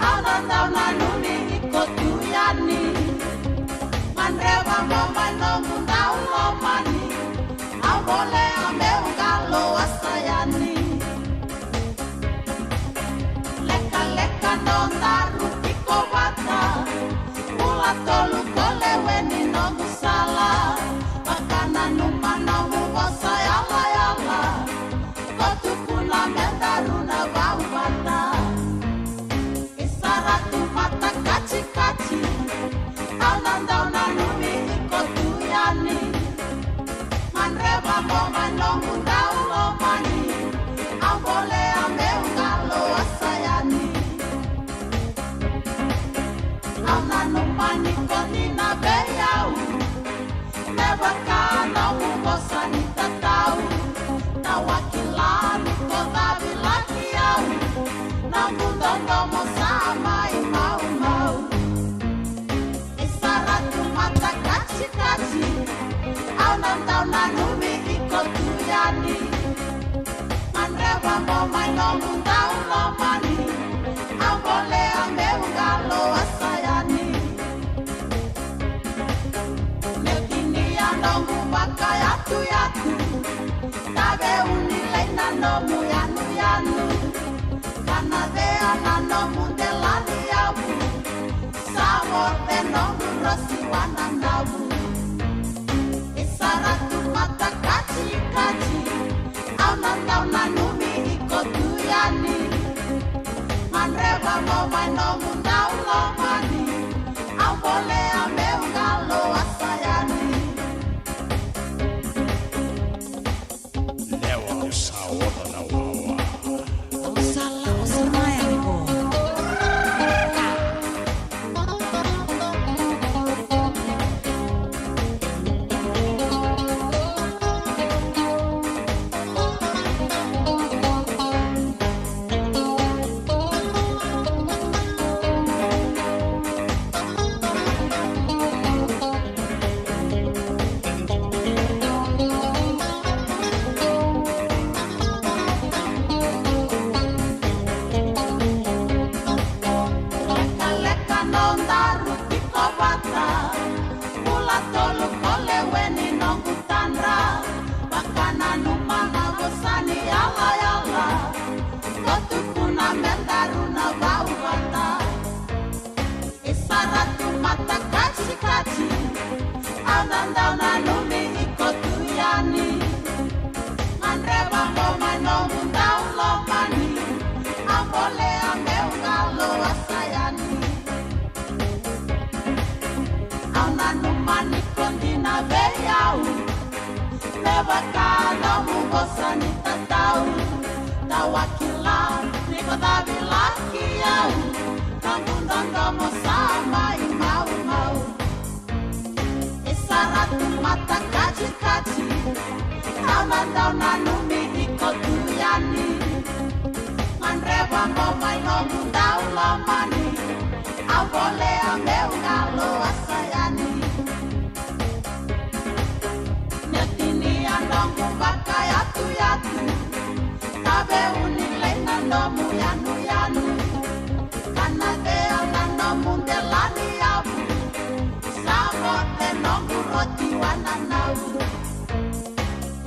Auna nuni ikotuyani Mandreva mama no munda ulomani Ambole ame ungalo asayani Leka leka nonda rutiko bata Mula tolu kole weni no gusala Makana numa no mubosa yala yala Kotukuna mendaruna bawata Saratu mata kachi kachi Auna numi ikotuyani Mandreva moma no munda ulomani Ambole ame ungalo asayani Auna numani konina beyau Nebaka no mubosa ni tatau Nawakilani kodabi laki au Nambundo mosama imau mau Isaratu mata kachi kachi Auna numi ikotuyani Mandreva moma no munda ulomani Ambole ame ungalo asayani Nekini ya nongu baka yatu yatu Tabe unilei na nomu yanu yanu Kanadea na nomu delani yabu Sabor de nomu rosi wananabu Isaratu mata kachi kachi Auna numi ikotuyani Mandreva moma nomu naulomani Ambole ame ungalo asayani Lewa sawoda na wawa Osala osamaya ribo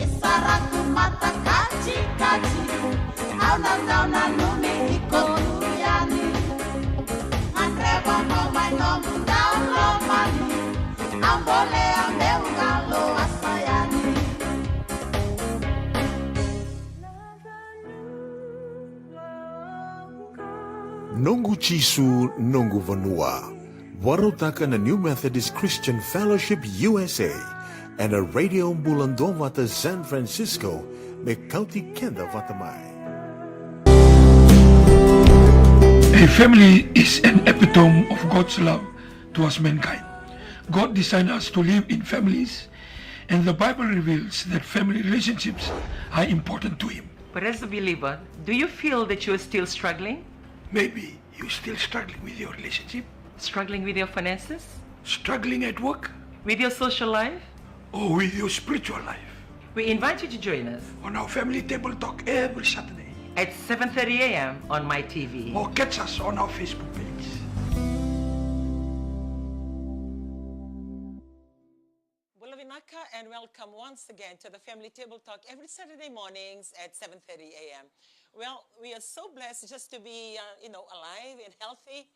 Isaratu mata kachi kachi Auna numi ikotuyani Chisu Nungu Vanua. Warutaka na New Methodist Christian Fellowship USA and a Radio Bulandovata San Francisco me County Kenda Vatamai. A family is an epitome of God's love towards mankind. God designed us to live in families, and the Bible reveals that family relationships are important to Him. But as a believer, do you feel that you are still struggling? Maybe you're still struggling with your relationship, Struggling with your finances? struggling at work, With your social life? or with your spiritual life. We invite you to join us On our Family Table Talk every Saturday, at 7:30 a.m. on my TV. or catch us on our Facebook page. Bulavinaka, and welcome once again to the Family Table Talk every Saturday mornings at 7:30 a.m. Well, we are so blessed just to be, alive and healthy.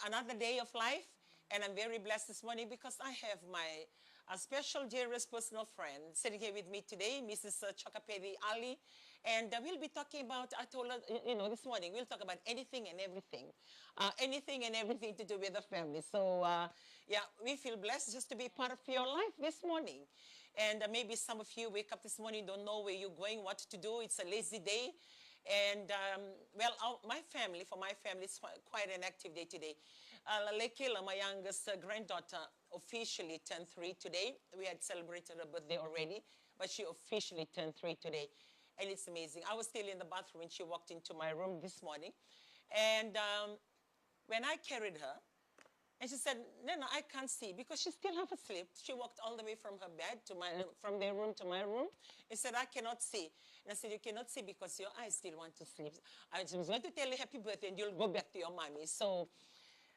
Another day of life, and I'm very blessed this morning because I have my special, dearest personal friend sitting here with me today, Mrs. Chokapedi Ali, and we'll be talking about, I told her, this morning, we'll talk about anything and everything to do with the family. So, we feel blessed just to be part of your life this morning. And maybe some of you wake up this morning, don't know where you're going, what to do. It's a lazy day. And, for my family, it's quite an active day today. Lekila, my youngest granddaughter, officially turned 3 today. We had celebrated her birthday already, but she officially turned 3 today. And it's amazing. I was still in the bathroom when she walked into my room this morning. And when I carried her, and she said, Nana, I can't see, because she's still half asleep. She walked all the way from her bed from their room to my room, and said, I cannot see. And I said, you cannot see because your eyes still want to sleep. I was going to tell you happy birthday, and you'll go back to your mommy. So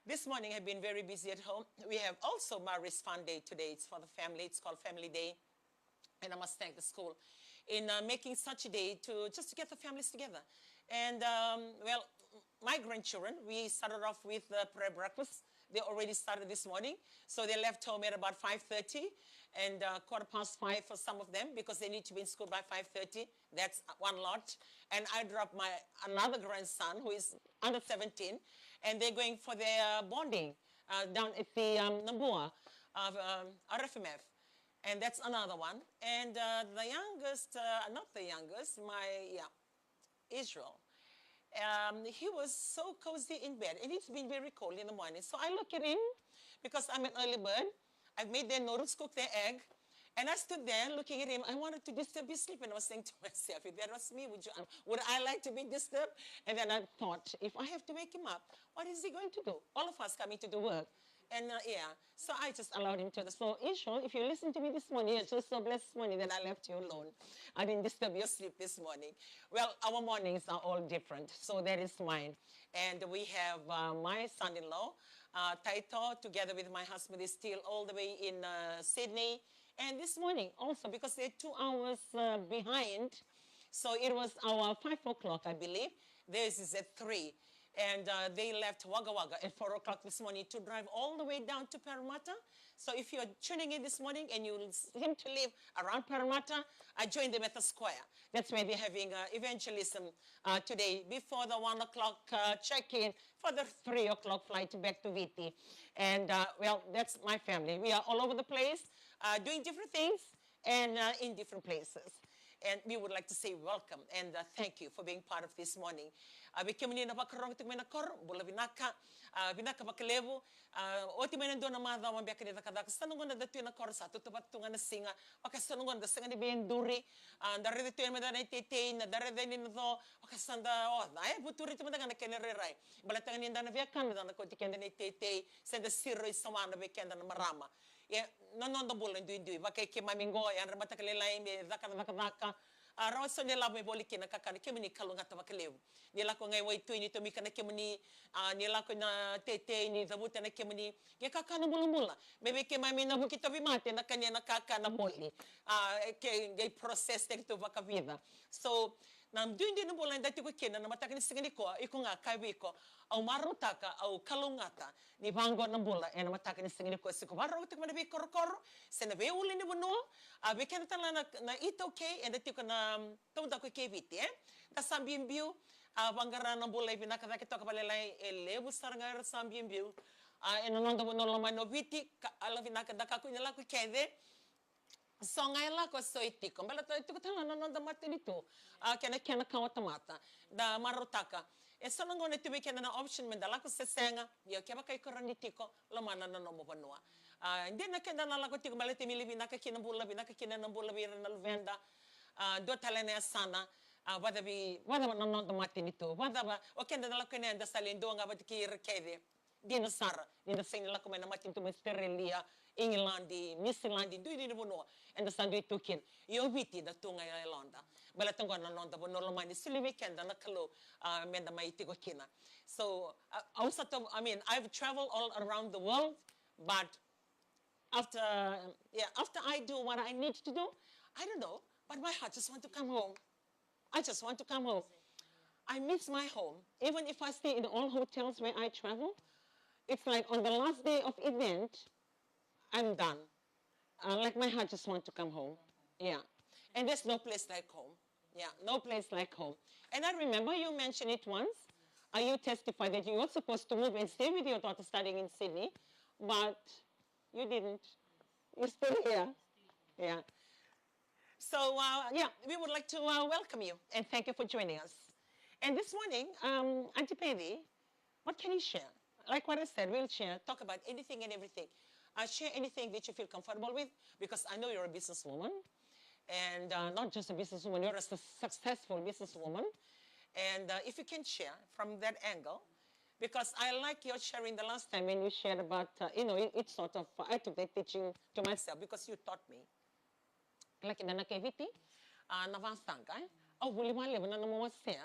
this morning I've been very busy at home. We have also Mary's Fun Day today. It's for the family. It's called Family Day. And I must thank the school in making such a day just to get the families together. And, my grandchildren, we started off with prayer breakfast. They already started this morning. So they left home at about 5:30 and 5:15 for some of them because they need to be in school by 5:30. That's one lot. And I dropped my another grandson who is under 17, and they're going for their bonding down at the Nambua of RFMF. And that's another one. And the youngest, not the youngest, Israel. He was so cozy in bed, and it's been very cold in the morning. So I look at him because I'm an early bird. I've made their noodles, cooked their egg, and I stood there looking at him. I wanted to disturb his sleep, and I was saying to myself, if that was me, would I like to be disturbed? And then I thought, if I have to wake him up, what is he going to do? All of us coming to do work. And so I just allowed him to. So Israel, if you listen to me this morning, you're just so blessed this morning that I left you alone. I didn't disturb your sleep this morning. Well, our mornings are all different, so that is mine. And we have my son-in-law, Taito, together with my husband, is still all the way in Sydney. And this morning also, because they're 2 hours behind, so it was our 5 o'clock, I believe. Theirs is at 3. And they left Wagga Wagga at 4 o'clock this morning to drive all the way down to Parramatta. So if you're tuning in this morning and you seem to live around Parramatta, I joined them at the square. That's where they're having evangelism today before the 1 o'clock check-in for the 3 o'clock flight back to Viti. And that's my family. We are all over the place doing different things and in different places. And we would like to say welcome and thank you for being part of this morning. Bikimini na bakarong tikmena kor bula vinaka bakalevu oti mena dona madha wa biakani takadaka sanungon na datu na kor sa tutupat tunga na singa okasanungon da singa ni benduri dare datu na meda na tete na dare deni no okasanda na buturi tumada na kenere rai balatangan ni dana viakan na ko tikenda ni tete senda siro isawana bekenda na marama. Non da bulan dui vakai ke mamingo yan ramata kalelai me daka raw so nila may bolikin na kakani kemini kalungata bakalew nila ko ngay way tuini to mika na kemini nila ko na tete ni zabuta na kemini ya kakana mula bebe ke mami na bukito bimate na kanya na kakana moli ke gay process to vaka vida. So nam duin din bulan dati ko kena na matakan singani ko iko nga kaibi ko au marutaka au kalungata ni bango na bula na matakan singani ko siko baro tak mana be kor sena be ulin ni buno be kena tala na it okay and dati ko na tawda ko kebiti da sambimbiu Bangara ng bulay pinakata kita kapalay lebu sarngar sambim biu. Enonon do no lama no viti ala vinaka da kaku nila ku kede. Songa ela ko soiti kombela to itu kutala non da matinito. Kena kawata mata da marotaka. Essa não gona tibi kena na option men dala ko sesenga yo keba kai koranitiko lo mana no mo banua. Ndi na kenda na la ko tiko malete mili binaka kina bula bira na venda. Do talene sana. Wada no da matinito. Wada o kenda na la ko nenda salendo nga batiki rekede. Dina sara dina sing la ko mena matinto Australia Englandi Missilandi do dina bono and sandu tukin yo viti da tunga ya Irlanda bala tunga na nonda bono lo mani sili weekend na kalo menda mai tigo kina so I've traveled all around the world but after I do what I need to do I don't know but my heart just want to come home I just want to come home I miss my home even if I stay in all hotels where I travel. It's like on the last day of event, I'm done. Like my heart just want to come home. Yeah. And there's no place like home. Yeah, no place like home. And I remember you mentioned it once. You testified that you were supposed to move and stay with your daughter studying in Sydney, but you didn't. You're still here. Yeah. So, we would like to welcome you and thank you for joining us. And this morning, Auntie Penny, what can you share? Like what I said, we'll share, talk about anything and everything. Share anything that you feel comfortable with, because I know you're a businesswoman, and not just a businesswoman, you're a successful businesswoman. And if you can share from that angle, because I like your sharing the last time when you shared about, it's sort of, I took that teaching to myself because you taught me. Like in the Nakeviti, Navansanga, oh, will you want to live in a more say?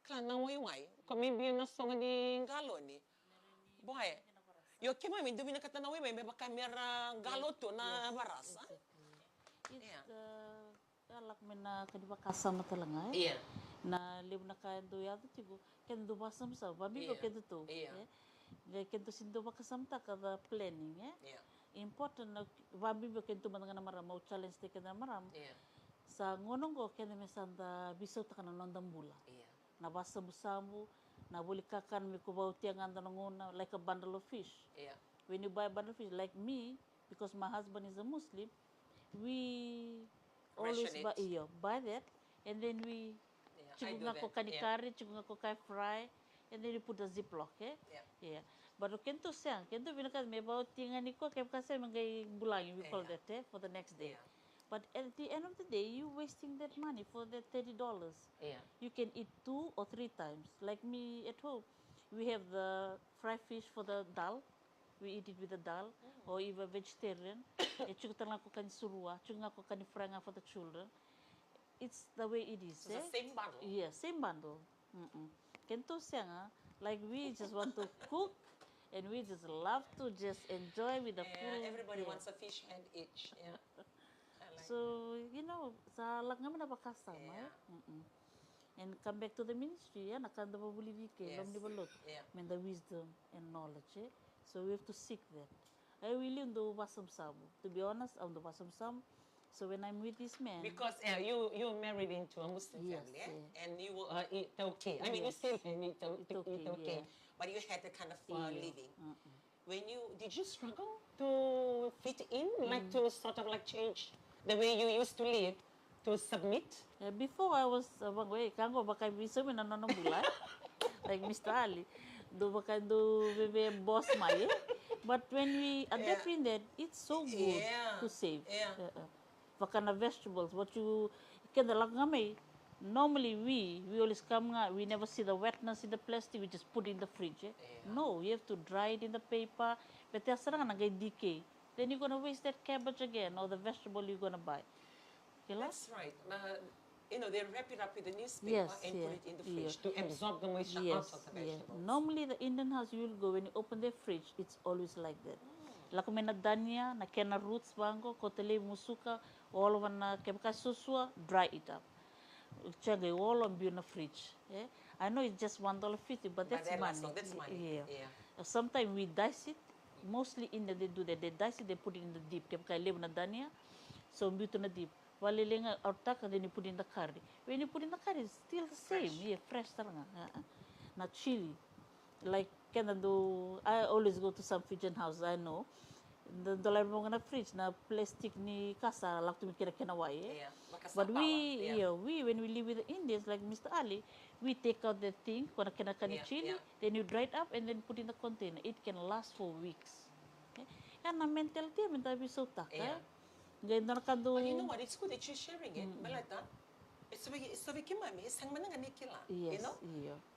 Clan, now why? Come in, be na song ni Galoni. Boy, yo kima min dumi na katanawi may kamera galoto na barasa. Alak mena kadiba kasama talanga eh. Iya. Na libu na kain do yato tigo ken do basam sa babi ko ken to. Iya. Ken to sindo ba kasam ta kada planning eh. Iya. Important na babi ko ken to man nga maram mau challenge te ken maram. Iya. Sa ngonong ko ken mesanda biso ta kana nondam bula. Iya. Na basamu na boleh kakan mi ko bautiang ngona like a bundle of fish. Yeah. When you buy a bundle of fish, like me, because my husband is a Muslim, we always buy that, and then we cukup ngako kani kari, cukup ngako kai fry, and then you put a ziplock, eh? Yeah. But kento siang, kento binakas me bautiang ani ko kaya kasi mangai bulang we call that for the next day. But at the end of the day, you're wasting that money for that $30. Yeah. You can eat 2 or 3 times. Like me at home, we have the fried fish for the dal. We eat it with the dal, or even vegetarian. Cukup lang ko kani surua, cukup ko kani fry for the children. It's the way it is. So the same bundle. Yeah, same bundle. Kento siang like we just want to cook. And we just love to just enjoy with the food. Everybody wants a fish head each. Yeah. So, sa lag naman napakasama. And come back to the ministry, nakanda pa buli ke, lom di balot. Men the wisdom and knowledge. So we have to seek that. I really do basam-sam. To be honest, I'm the basam-sam. So when I'm with this man. Because you married into a Muslim family, and you eat okay. I mean, you still can eat okay. But you had the kind of living. Did you struggle to fit in, like to sort of like change the way you used to live, to submit? Before I was kango bakay biso minanong bulan, like Mr. Ali, do bakay do bebe boss maye. But when we adapt in that, it's so good to save. Bakana vegetables, what you can the langame. Normally we always come, we never see the wetness in the plastic, we just put it in the fridge. No, you have to dry it in the paper. But there's decay. Then you're going to waste that cabbage again or the vegetable you're going to buy. That's right. They wrap it up with the newspaper and put it in the fridge to absorb the moisture out of the vegetables. Normally the Indian house you will go, when you open the fridge, it's always like that. Like na dania, na kena roots bango, kotele musuka, all of na kemka susua, dry it up. Changa all on in the fridge. I know it's just $1.50, but that's money. That's money. Sometimes we dice it. Mostly India they do that. They dice it, they put it in the deep. Kaya live na dania, so mbuto na deep. Walilinga ortak and then you put in the curry. When you put in the curry, it's still the same. Yeah, fresh taranga. Not chili. Like can do. I always go to some Fijian house. I know. The dollar mo na fridge na plastic ni kasa like to kira kinawai. Yeah, But we, yeah. we when we live with the Indians like Mr. Ali, we take out the thing, kung kina chili, then you dry it up and then put in the container. It can last for weeks. Yan ang mentality, mentality so taka. Ganyan na kado. But you know what? It's good that you're sharing it. Malata. It's so we can mami. It's hang manang anikila. You know.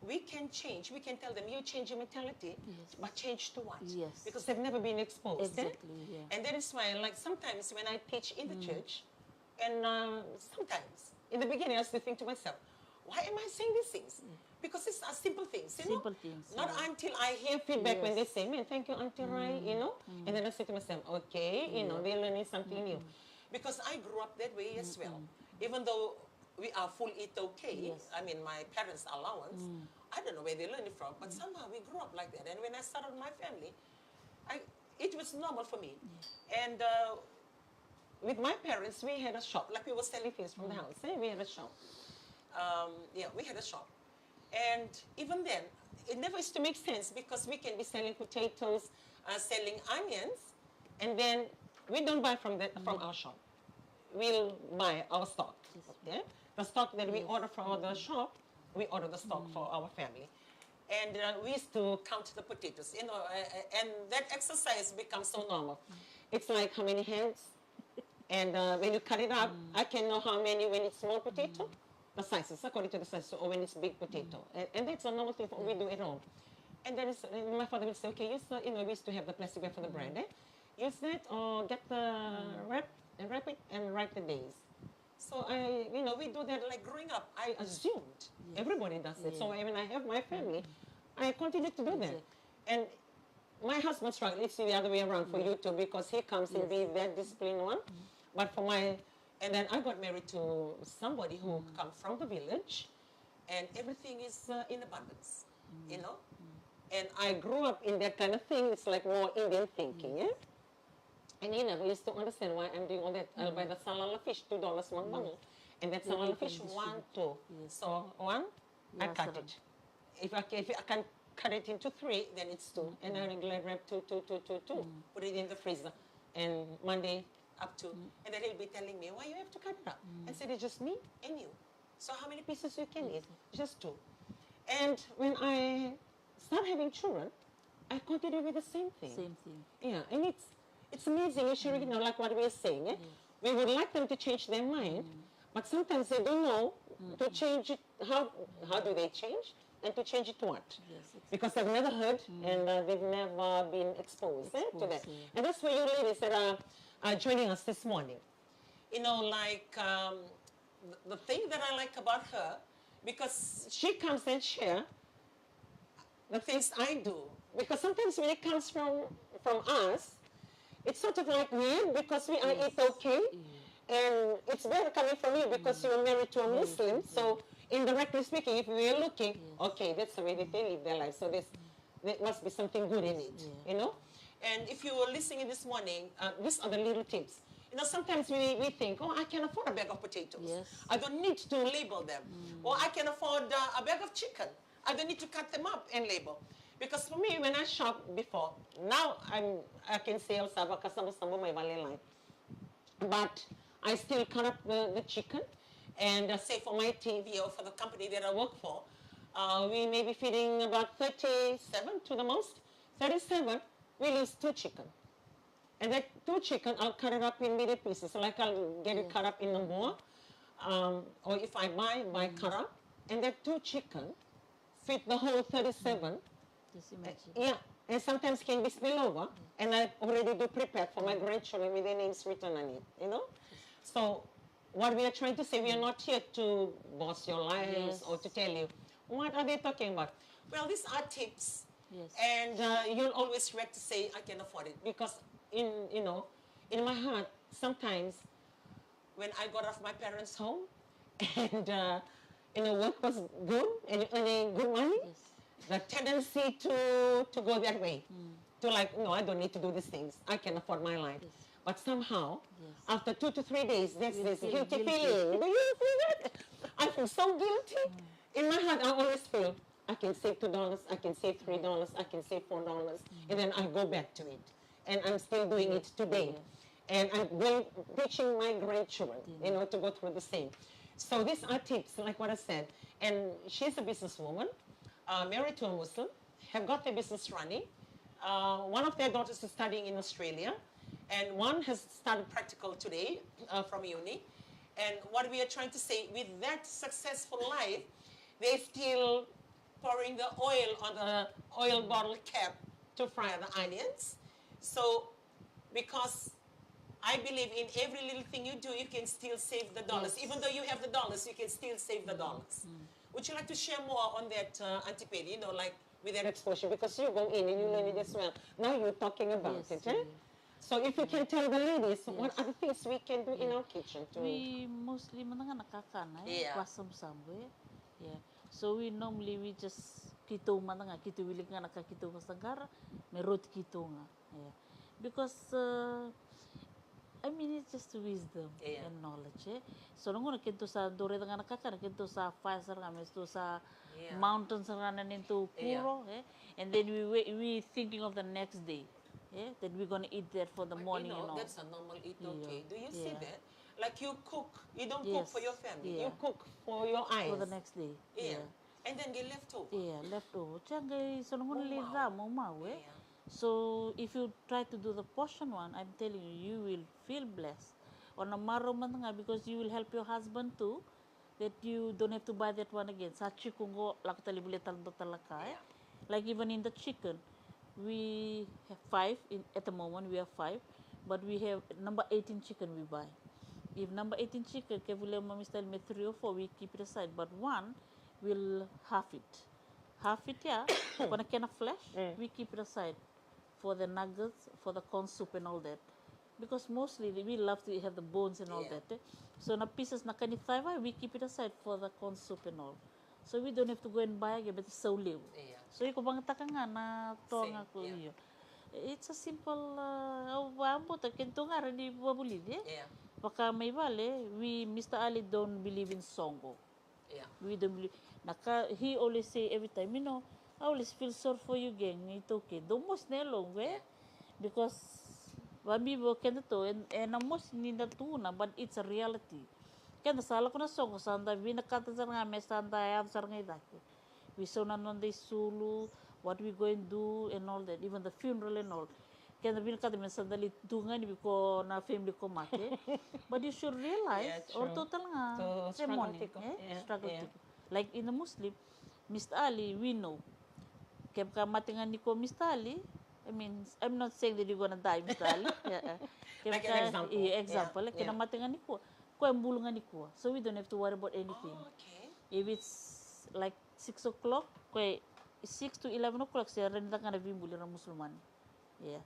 We can change. We can tell them you change your mentality, but change to what? Yes. Because they've never been exposed. Exactly. Yeah. And that is why, like sometimes when I teach in the church, and sometimes in the beginning I used to think to myself, why am I saying these things? Because it's simple things, you know? Simple things. Not until I hear feedback when they say, man, thank you, Auntie Rai, you know? And then I say to myself, okay, you know, they're learning something new. Because I grew up that way as well. Even though we are full eat okay, I mean, my parents' allowance, I don't know where they learned it from, but somehow we grew up like that. And when I started my family, it was normal for me. And with my parents, we had a shop, like we were selling things from the house. We had a shop. We had a shop. And even then, it never used to make sense because we can be selling potatoes, selling onions, and then we don't buy from our shop. We'll buy our stock. Okay? The stock that we order from the shop, we order the stock for our family. And we used to count the potatoes, you know, and that exercise becomes so normal. It's like how many hands, and when you cut it up, I can know how many when it's small potato, the sizes, according to the size, or when it's big potato. And that's a normal thing we do at home. And then my father would say, okay, use the, you know, we used to have the plastic bag for the bread, use that or get the wrap it and write the days. So we do that like growing up. I assumed everybody does it. So when I have my family, I continue to do that. And my husband struggled. It's the other way around for you too, because he comes and be that disciplined one. But and then I got married to somebody who comes from the village, and everything is in abundance, you know. And I grew up in that kind of thing. It's like more Indian thinking, yeah. And you never used to understand why I'm doing all that. I'll buy the salala fish, $2 one bundle. And that salala fish, 1, 2. So 1, I cut it. If I can cut it into 3, then it's 2. And I regularly wrap 2. Put it in the freezer. And Monday up to. And then he'll be telling me, why you have to cut it up? I said, it's just me and you. So how many pieces you can eat? Just 2. And when I start having children, I continue with the same thing. Same thing. Yeah, and it's amazing, you know, like what we are saying. We would like them to change their mind, but sometimes they don't know to change it. How do they change? And to change it to what? Because they've never heard and they've never been exposed to that. And that's why you ladies that are joining us this morning. You know, like the thing that I like about her, because she comes and shares the things I do. Because sometimes when it comes from us, it's sort of like weird because we are eat okay. And it's better coming from you because you're married to a Muslim. So indirectly speaking, if we are looking, okay, that's the way that they live their life. So there must be something good in it, you know? And if you were listening this morning, these are the little tips. You know, sometimes we think, oh, I can afford a bag of potatoes. I don't need to label them. Or I can afford a bag of chicken. I don't need to cut them up and label. Because for me, when I shop before, now I can say, but I still cut up the chicken. And say for my TV or for the company that I work for, we may be feeding about 37 to the most. 37, we lose 2 chicken. And that 2 chicken, I'll cut it up in medium pieces. So like I'll get it cut up in the more. Or if I buy cut up. And that 2 chicken fit the whole 37. Yeah, and sometimes can be spillover. And I already do prepare for my grandchildren with their names written on it, you know? So what we are trying to say, we are not here to boss your lives or to tell you, what are they talking about? Well, these are tips. And you'll always react to say, I can afford it. Because in my heart, sometimes when I got off my parents' home and work was good and earning good money, the tendency to go that way. To like, no, I don't need to do these things. I can afford my life. But somehow, Yes. after 2 to 3 days, there's You this feel guilty guilty. feeling. Do you feel that? I feel so guilty. In my heart, I always feel, I can save $2, I can save $3, I can save $4, and then I go back to it. And I'm still doing it today. And I'm teaching my grandchildren, to go through the same. So these are tips, like what I said. And she's a businesswoman, married to a Muslim, have got their business running. One of their daughters is studying in Australia, and one has started practical today from uni. And what we are trying to say, with that successful life, they're still pouring the oil on the oil bottle cap to fry the onions. So, because I believe in every little thing you do, you can still save the dollars. Yes. Even though you have the dollars, you can still save the dollars. Would you like to share more on that, Auntie Penny, like with that exposure? Because you go in and you learn it as well. Now you're talking about it, eh? So if you can tell the ladies, what are the things we can do in our kitchen to... We mostly mga nakakana, kwasam-sambo, yeah. So we just kito man nga, kito wilig nga nakakito sa gara, may rot kito nga, yeah. Because it's just wisdom and knowledge, eh. So nung kinto sa dore nga nakakana, kinto sa fire nga, kinto sa mountains nga naninto puro, eh. And then we thinking of the next day. Yeah, that we're going to eat that for the morning and all. That's a normal eat, okay. Do you see Yeah. that? Like you cook, you don't cook for your family. Yeah. You cook for your eyes. For the next day. Yeah. And then get leftover. Yeah, leftover. Tiyan so nung lida mo eh. So if you try to do the portion one, I'm telling you, you will feel blessed. On a maro man nga, because you will help your husband too, that you don't have to buy that one again. Sa chicken go, lako talibulitan do talaka, eh. Like even in the chicken, we have 5 at the moment. We have 5, but we have number 18 chicken we buy. If number 18 chicken, kevule mami style me 3 or 4, we keep it aside. But one, we'll half it. Half it, yeah. When a can of flesh, we keep it aside for the nuggets, for the corn soup and all that. Because mostly we love to have the bones and all that. Eh? So na pieces na kanithaiva, we keep it aside for the corn soup and all. So we don't have to go and buy again, but it's so live. So iko bang taka nga na to nga ko iyo. It's a simple ambo ta kento nga rin babuli di. Baka may vale, we Mr. Ali don't believe in songo. We don't believe. He always say every time, I always feel sorry for you, gang. It's okay. Domos nelong, because Babi bo kento to and amos ni natuna, but it's a reality. Kaya sala ko na songo sanda binakata sa nga mes sanda ay sa nga idaki. We saw na non they sulu, what we going to do and all that, even the funeral and all. Kaya binakata mes sanda li dungan ko na family ko mate. But you should realize or total nga ceremony, struggle. Like in the Muslim, Mr. Ali, we know. Kaya ka matingan ni ko Mr. Ali, I'm not saying that you're gonna die, Mr. Ali. Like an example. Example. Like kinamatingan ni ko. Kuembulungan ni ko. So we don't have to worry about anything. If it's like 6 o'clock, 6 to 11 o'clock, siya rin lang na bimbuli ng Musliman. Yeah.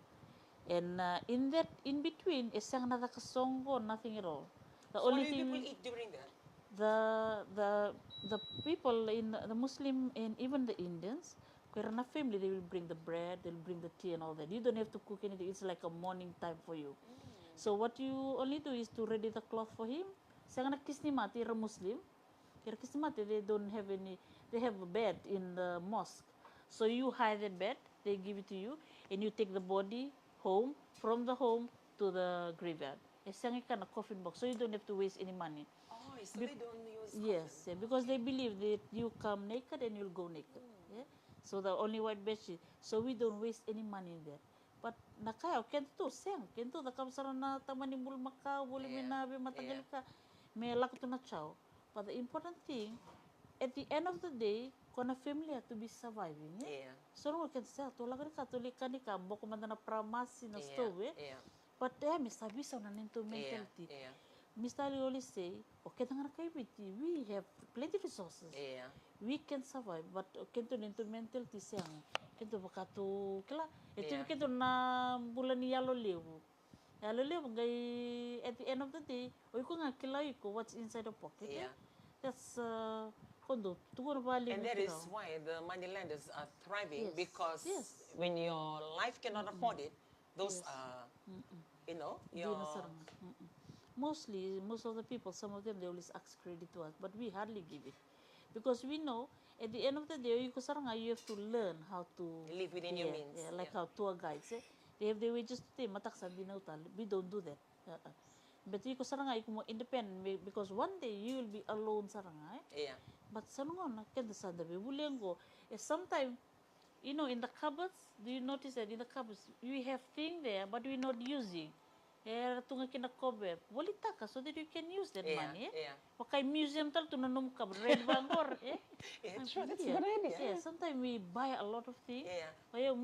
And in between, isang nakasonggo, nothing at all. The So only what do thing people eat during that? the people in the Muslim and even the Indians, kaya na family, they will bring the bread, they'll bring the tea and all that. You don't have to cook anything. It's like a morning time for you. So what you only do is to ready the cloth for him. Siya nga nakisnimati, you're a Muslim. You're kisnimati, they have a bed in the mosque. So you hide that bed, they give it to you, and you take the body home, from the home to the graveyard. Siya nga na coffin box, so you don't have to waste any money. Oh, so they don't use Yes, because they believe that you come naked and you'll go naked. Yeah? So the only white bedsheet. So we don't waste any money in there. But nakayaw, kento siyang, kento nakamsaran na tamanimul makaw, buli minabi matagal ka, may lakto na chow. But the important thing, at the end of the day, kung na family to be surviving, so no can say, tulad ka, tulikan ni ka, boko man na pramasi na stove, but may sabi sa naninto mentality. Mr. Ali always say, okay, na nga we have plenty of resources. We can survive, but kento nito mentality siyang, kento baka to, kila, ito kento na bulan ni yalo liw. Yalo liw, at the end of the day, oy ko nga kilay ko what's inside the pocket. That's kondo, tugur bali. And that is why the moneylenders are thriving, because when your life cannot afford it, those are you know, Di your... na saranga. Mostly, most of the people, some of them, they always ask credit to us, but we hardly give it. Because we know, at the end of the day, you have to learn how to... live within your means. Yeah, like how tour guides, they have their wages to take, mataksan din na utal. We don't do that. But you mo independent, because one day you will be alone saranga. Yeah. But sanungon, kenda sandabi, bulengo. Sometimes, you know, in the cupboards, do you notice that in the cupboards, we have things there, but we're not using. Tunga kina kobe, taka, so that you can use that money. Yeah. Pakai museum tal tu nanum cupboard, red bangor. Yeah, sure, that's a good idea. Yeah, sometimes we buy a lot of things. Yeah.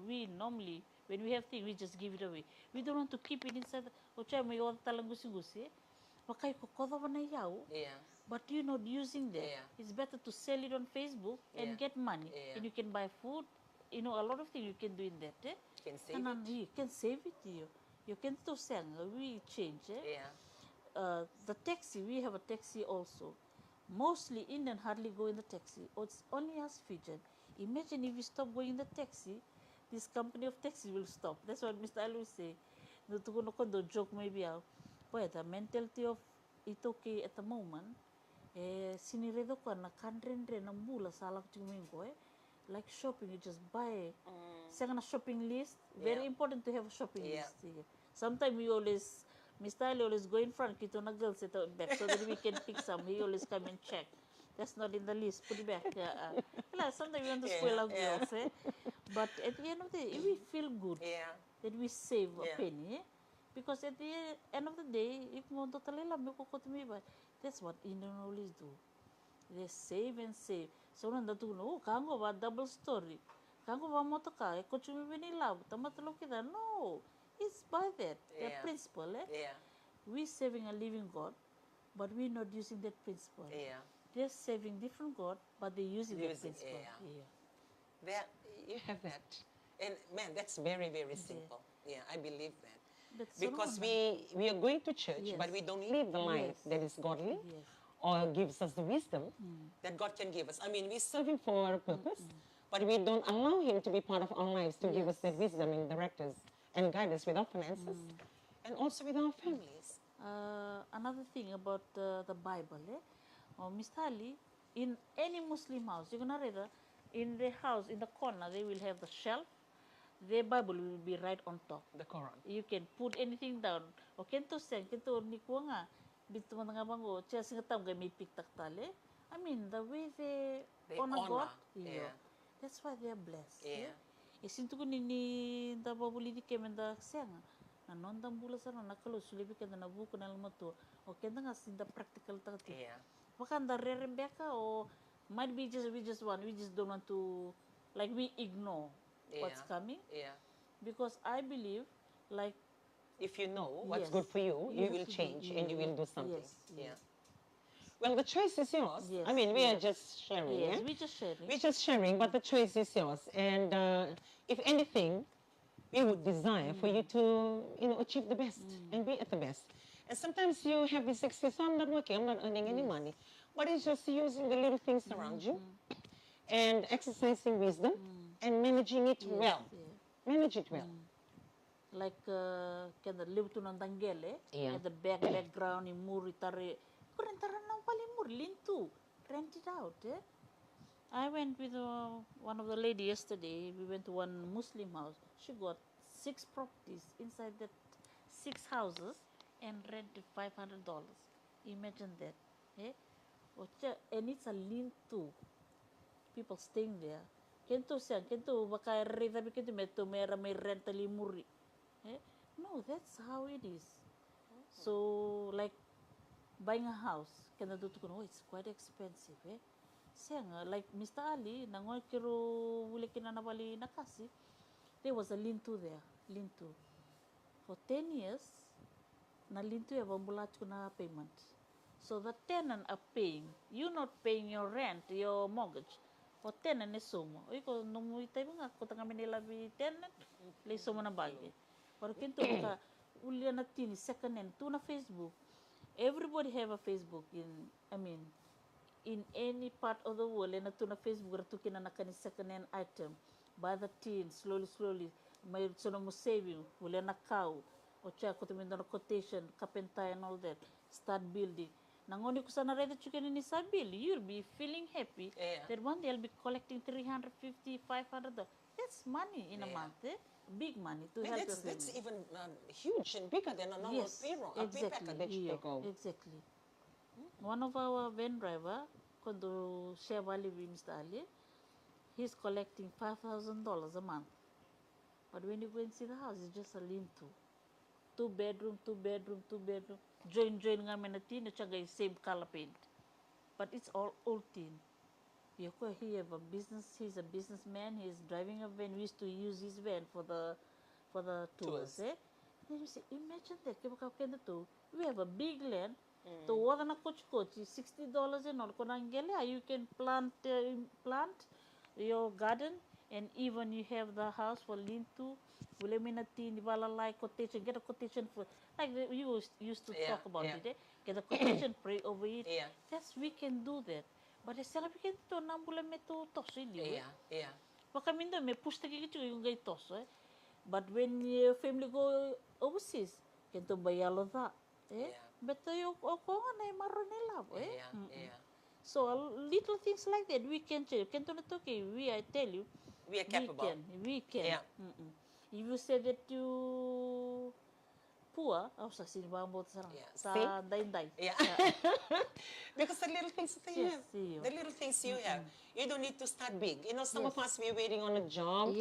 We normally, when we have things, we just give it away. We don't want to keep it inside. Ocha may yung talang gusi-gusi. Pakai ko kodo ba na yaw? Yeah. But you're not using that. Yeah. It's better to sell it on Facebook and get money. Yeah. And you can buy food. You know, a lot of things you can do in that. You can save and you can save it. You can do sell. We change. Yeah. The taxi, we have a taxi also. Mostly Indian hardly go in the taxi. It's only us Fijian. Imagine if we stop going in the taxi, this company of taxi will stop. That's what Mr. Always say. No joke maybe out. But the mentality of it okay at the moment. Siniredo ko na kanrenre ng bula sa alak tumingo like shopping, you just buy. Second shopping list, very important to have a shopping list. Sometimes we always, Mr. Ali always go in front, kito na girls ito back so that we can pick some. He always come and check. That's not in the list. Put it back. Sometimes we want to spoil our girls. But at the end of the day, we feel good that we save a penny. Because at the end of the day, if mo totalila mo kukutumiba, that's what Indian always do. They save and save. So nanda tu no, kango ba double story. Kango ba mo to ka, kuchumi binila, tamatalo kita. No, it's by that the principle. We saving a living God, but we're not using that principle. They're saving different God, but they're using that principle. That you have that, and man, that's very very simple. Yeah, I believe that. Because we are going to church, but we don't live the life that is godly or gives us the wisdom that God can give us. I mean, we serve Him for a purpose, but we don't allow Him to be part of our lives to give us that wisdom and direct us and guide us with our finances and also with our families. Another thing about the Bible, Mr. Ali, in any Muslim house, you're gonna read in the house, in the corner, they will have the shelf. The Bible will be right on top. The Quran. You can put anything down. O kento sen, kento ni ko nga. Bito man nga bango, siya singatam may piktak tale. I mean, the way they honor God. That's why they are blessed. Isinto ko ni da babuli di kemenda senga. Nanondang bula sana nakalo sulibi kenda na buko na lumato. O kenda nga sinda practical takati. Makanda re-Rebecca or might be we just don't want to, like we ignore what's coming. Because I believe, like, if you know what's good for you, you will change and you will do something. Well, the choice is yours. I mean, we are just sharing. We're just sharing. We're just sharing, but the choice is yours. And if anything, we would desire for you to, achieve the best and be at the best. And sometimes you have this excuse, I'm not working, I'm not earning any money. But it's just using the little things around you and exercising wisdom and managing it well. Manage it well. Like, kaya live to ng tanggele, at the background, yung muri tari, kurentaran ng palimur, lintu, rent it out. I went with one of the lady yesterday, we went to one Muslim house. She got 6 properties inside that 6 houses and rented $500. Imagine that. And it's a lean-to. People staying there. Kento baka renta kento may rentali muri. No, that's how it is. So like buying a house, it's quite expensive. Like Mr. Ali, nangoy kiro wuli kinanabali nakasi. There was a lean-to there, lean-to. For 10 years, na lean-to bulat ko na payment. So the tenant are paying. You're not paying your rent, your mortgage. For tenant is sumo. Iko nung tayo nga kung kami nila bi tenant, lay sumo na bagi. Pero kinto ka uli na tini second hand to na Facebook. Everybody have a Facebook in any part of the world na to na Facebook to kinanakani second hand item. Buy the tin slowly. may sono mo saving, wala na cow, o siya ko tumindo na quotation, carpenter and all that, start building. Nangoni ko sa nareda chicken ni Sabil, you'll be feeling happy that one day I'll be collecting 350, 500. That's money in a month, big money to help your family. That's even huge and bigger than a normal payroll, a pay package. Exactly. One of our van driver, quando Sheva live in Mr. Ali, he's collecting $5,000 a month. But when you go and see the house, it's just a lean-to. 2 bedroom, 2 bedroom, 2 bedroom. Join nga menatin, at same color paint. But it's all old tin. He have a business. He's a businessman. He's driving a van. We used to use his van for the tours. Then you say, imagine that. We have a big land. To water na coach $60 and all. You can plant your garden, and even you have the house for lean-to. Quotation, get a quotation for, like you used to talk about it. Get a quotation, pray over it. Yes, we can do that. But I still we can do nambula me to toss in you. Pakamindo me push the gitu yung gay toss. But when your family go overseas, can to bayalo that. But you ko na maronela. So little things like that we can change. Can to okay, I tell you, we are capable. We can. If you say that you poor, sa dainday. Because the little things that you have, the little things you have, you don't need to start big. You know, some of us, we're waiting on a job,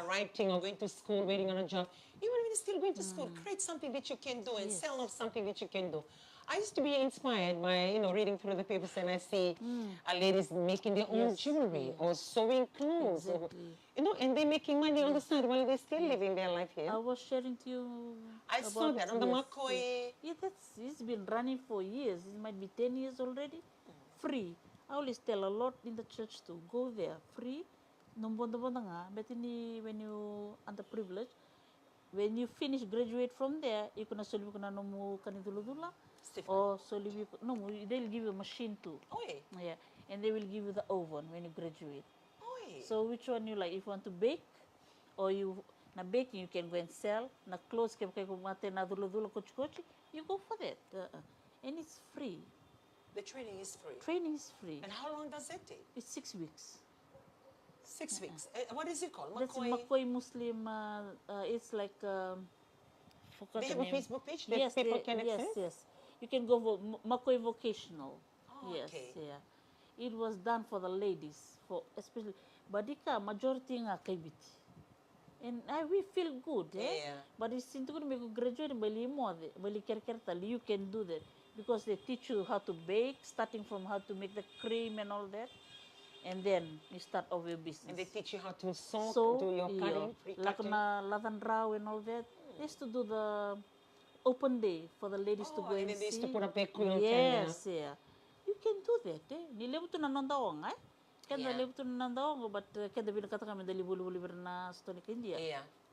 writing or going to school, waiting on a job. Even when you're still going to school, create something that you can do and sell off something that you can do. I used to be inspired by, reading through the papers, and I see ladies making their own jewelry or sewing clothes. Exactly. Or, and they're making money on the side while they're still living their life here. I was sharing to you. I saw that on the McCoy. Yeah, it's been running for years. It might be 10 years already. Free. I always tell a lot in the church to go there. Free. But when you underprivileged, when you finish, graduate from there, you can solve or they'll give you a machine too. Yeah, and they will give you the oven when you graduate. So which one you like? If you want to bake, or you na baking, you can go and sell. Na clothes you go for that, and it's free. The training is free. Training is free. And how long does that take? It's 6 weeks. 6 weeks. What is it called? That's McCoy Muslim. It's like. They have a Facebook page that people can access? Yes. You can go for McCoy Vocational. Okay. Yeah. It was done for the ladies, for especially. Badika majority nga kaibiti. And we feel good, But it's into good make graduate bali mo bali kerkertali. You can do that because they teach you how to bake, starting from how to make the cream and all that. And then you start off your business. And they teach you how to sew, do your cutting, pre-cutting. Latandraw and all that. They used to do the open day for the ladies to go and then they used see. to put up their quilt. Yes, You can do that, Nilebu to nanondaong, Can the live to nanondaong, but can the binakata kami dali bulu-bulu na Stonic India.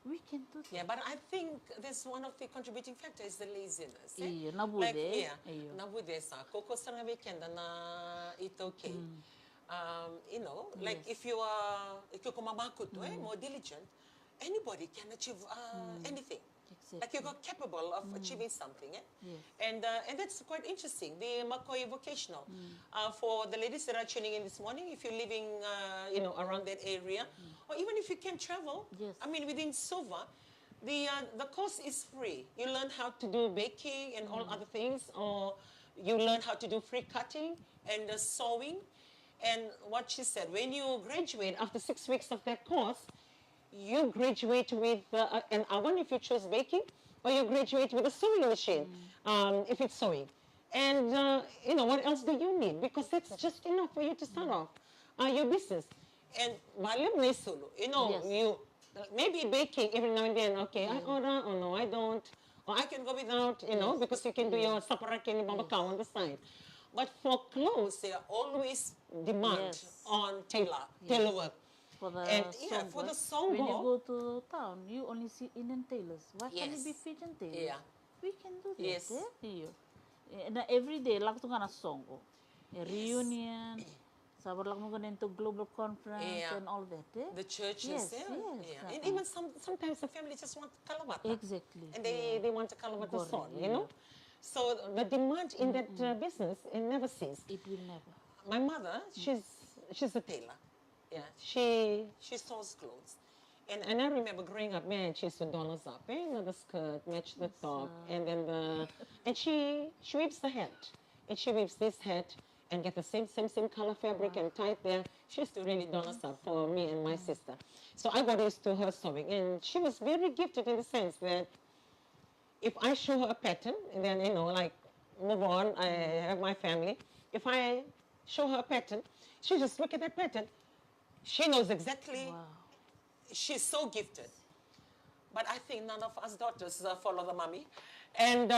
We can do that. Yeah, but I think this one of the contributing factors is the laziness. Nabude. Nabude sa. Koko sa nga weekend na ito okay. Like if you kumamakut, more diligent, anybody can achieve anything. Exactly. Like you're capable of achieving something. Yes. And that's quite interesting. The McCoy Vocational. For the ladies that are tuning in this morning, if you're living, around that area, or even if you can travel, I mean, within Suva, the course is free. You learn how to do baking and all other things, or you learn how to do free cutting and sewing. And what she said, when you graduate after 6 weeks of that course, you graduate with an oven if you choose baking, or you graduate with a sewing machine if it's sewing. And, what else do you need? Because that's just enough for you to start off your business. And you maybe baking every now and then, okay, I order, or no, I don't. Or I can go without, because you can do your saparaki and babakao on the side. But for clothes, there are always demand on tailor work. For the for the songbo. When you go to town, you only see Indian tailors. Why can't it be Fijian tailors? We can do that. Yes. And every day, like to gana songo, a reunion, Sabar lang mo ganun to global conference Yeah. and all that. Eh? The churches, Yes, yeah. yes. Yeah. And even sometimes the family just want kalamata. Exactly. And they want a kalamata Correct, son, yeah. you know? So the demand in that business, it never ceases. It will never. My mother, she's a tailor. Yeah, she sews clothes. And I remember growing up, man, she used to doll us up, the skirt, match the top, and then and she weaves the hat. And she weaves this hat and get the same color fabric and tie it there. She used to really doll us up for me and my sister. So I got used to her sewing. And she was very gifted in the sense that if I show her a pattern, and then, like, move on, I have my family. If I show her a pattern, she just look at that pattern. She knows exactly. Wow. She's so gifted. But I think none of us daughters follow the mommy. And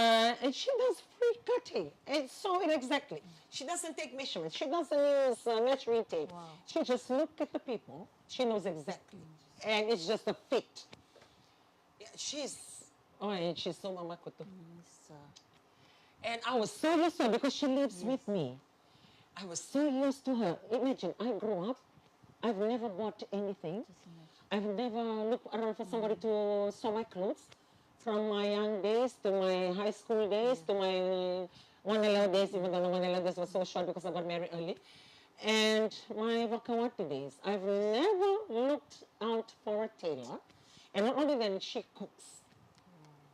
she does free cutting and sewing exactly. She doesn't take measurements. She doesn't use measuring tape. Wow. She just look at the people. She knows exactly. And it's just a fit. Yeah, she's so mama kutu. And I was so used to her because she lives with me. I was so used to her. Imagine, I grew up. I've never bought anything. I've never looked around for somebody to sew my clothes. From my young days to my high school days to my Wanelao days, even though the Wanelao days were so short because I got married early. And my Wakawati days. I've never looked out for a tailor. And not only that, she cooks.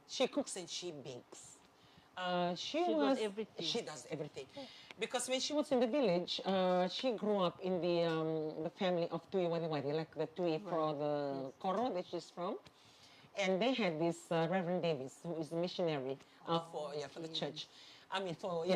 She cooks and she bakes. She does everything. She does everything. Because when she was in the village, she grew up in the family of Tui Wadiwadi, like the Tui for the Koro that she's from. And they had this Reverend Davis, who is a missionary for the church. I mean, for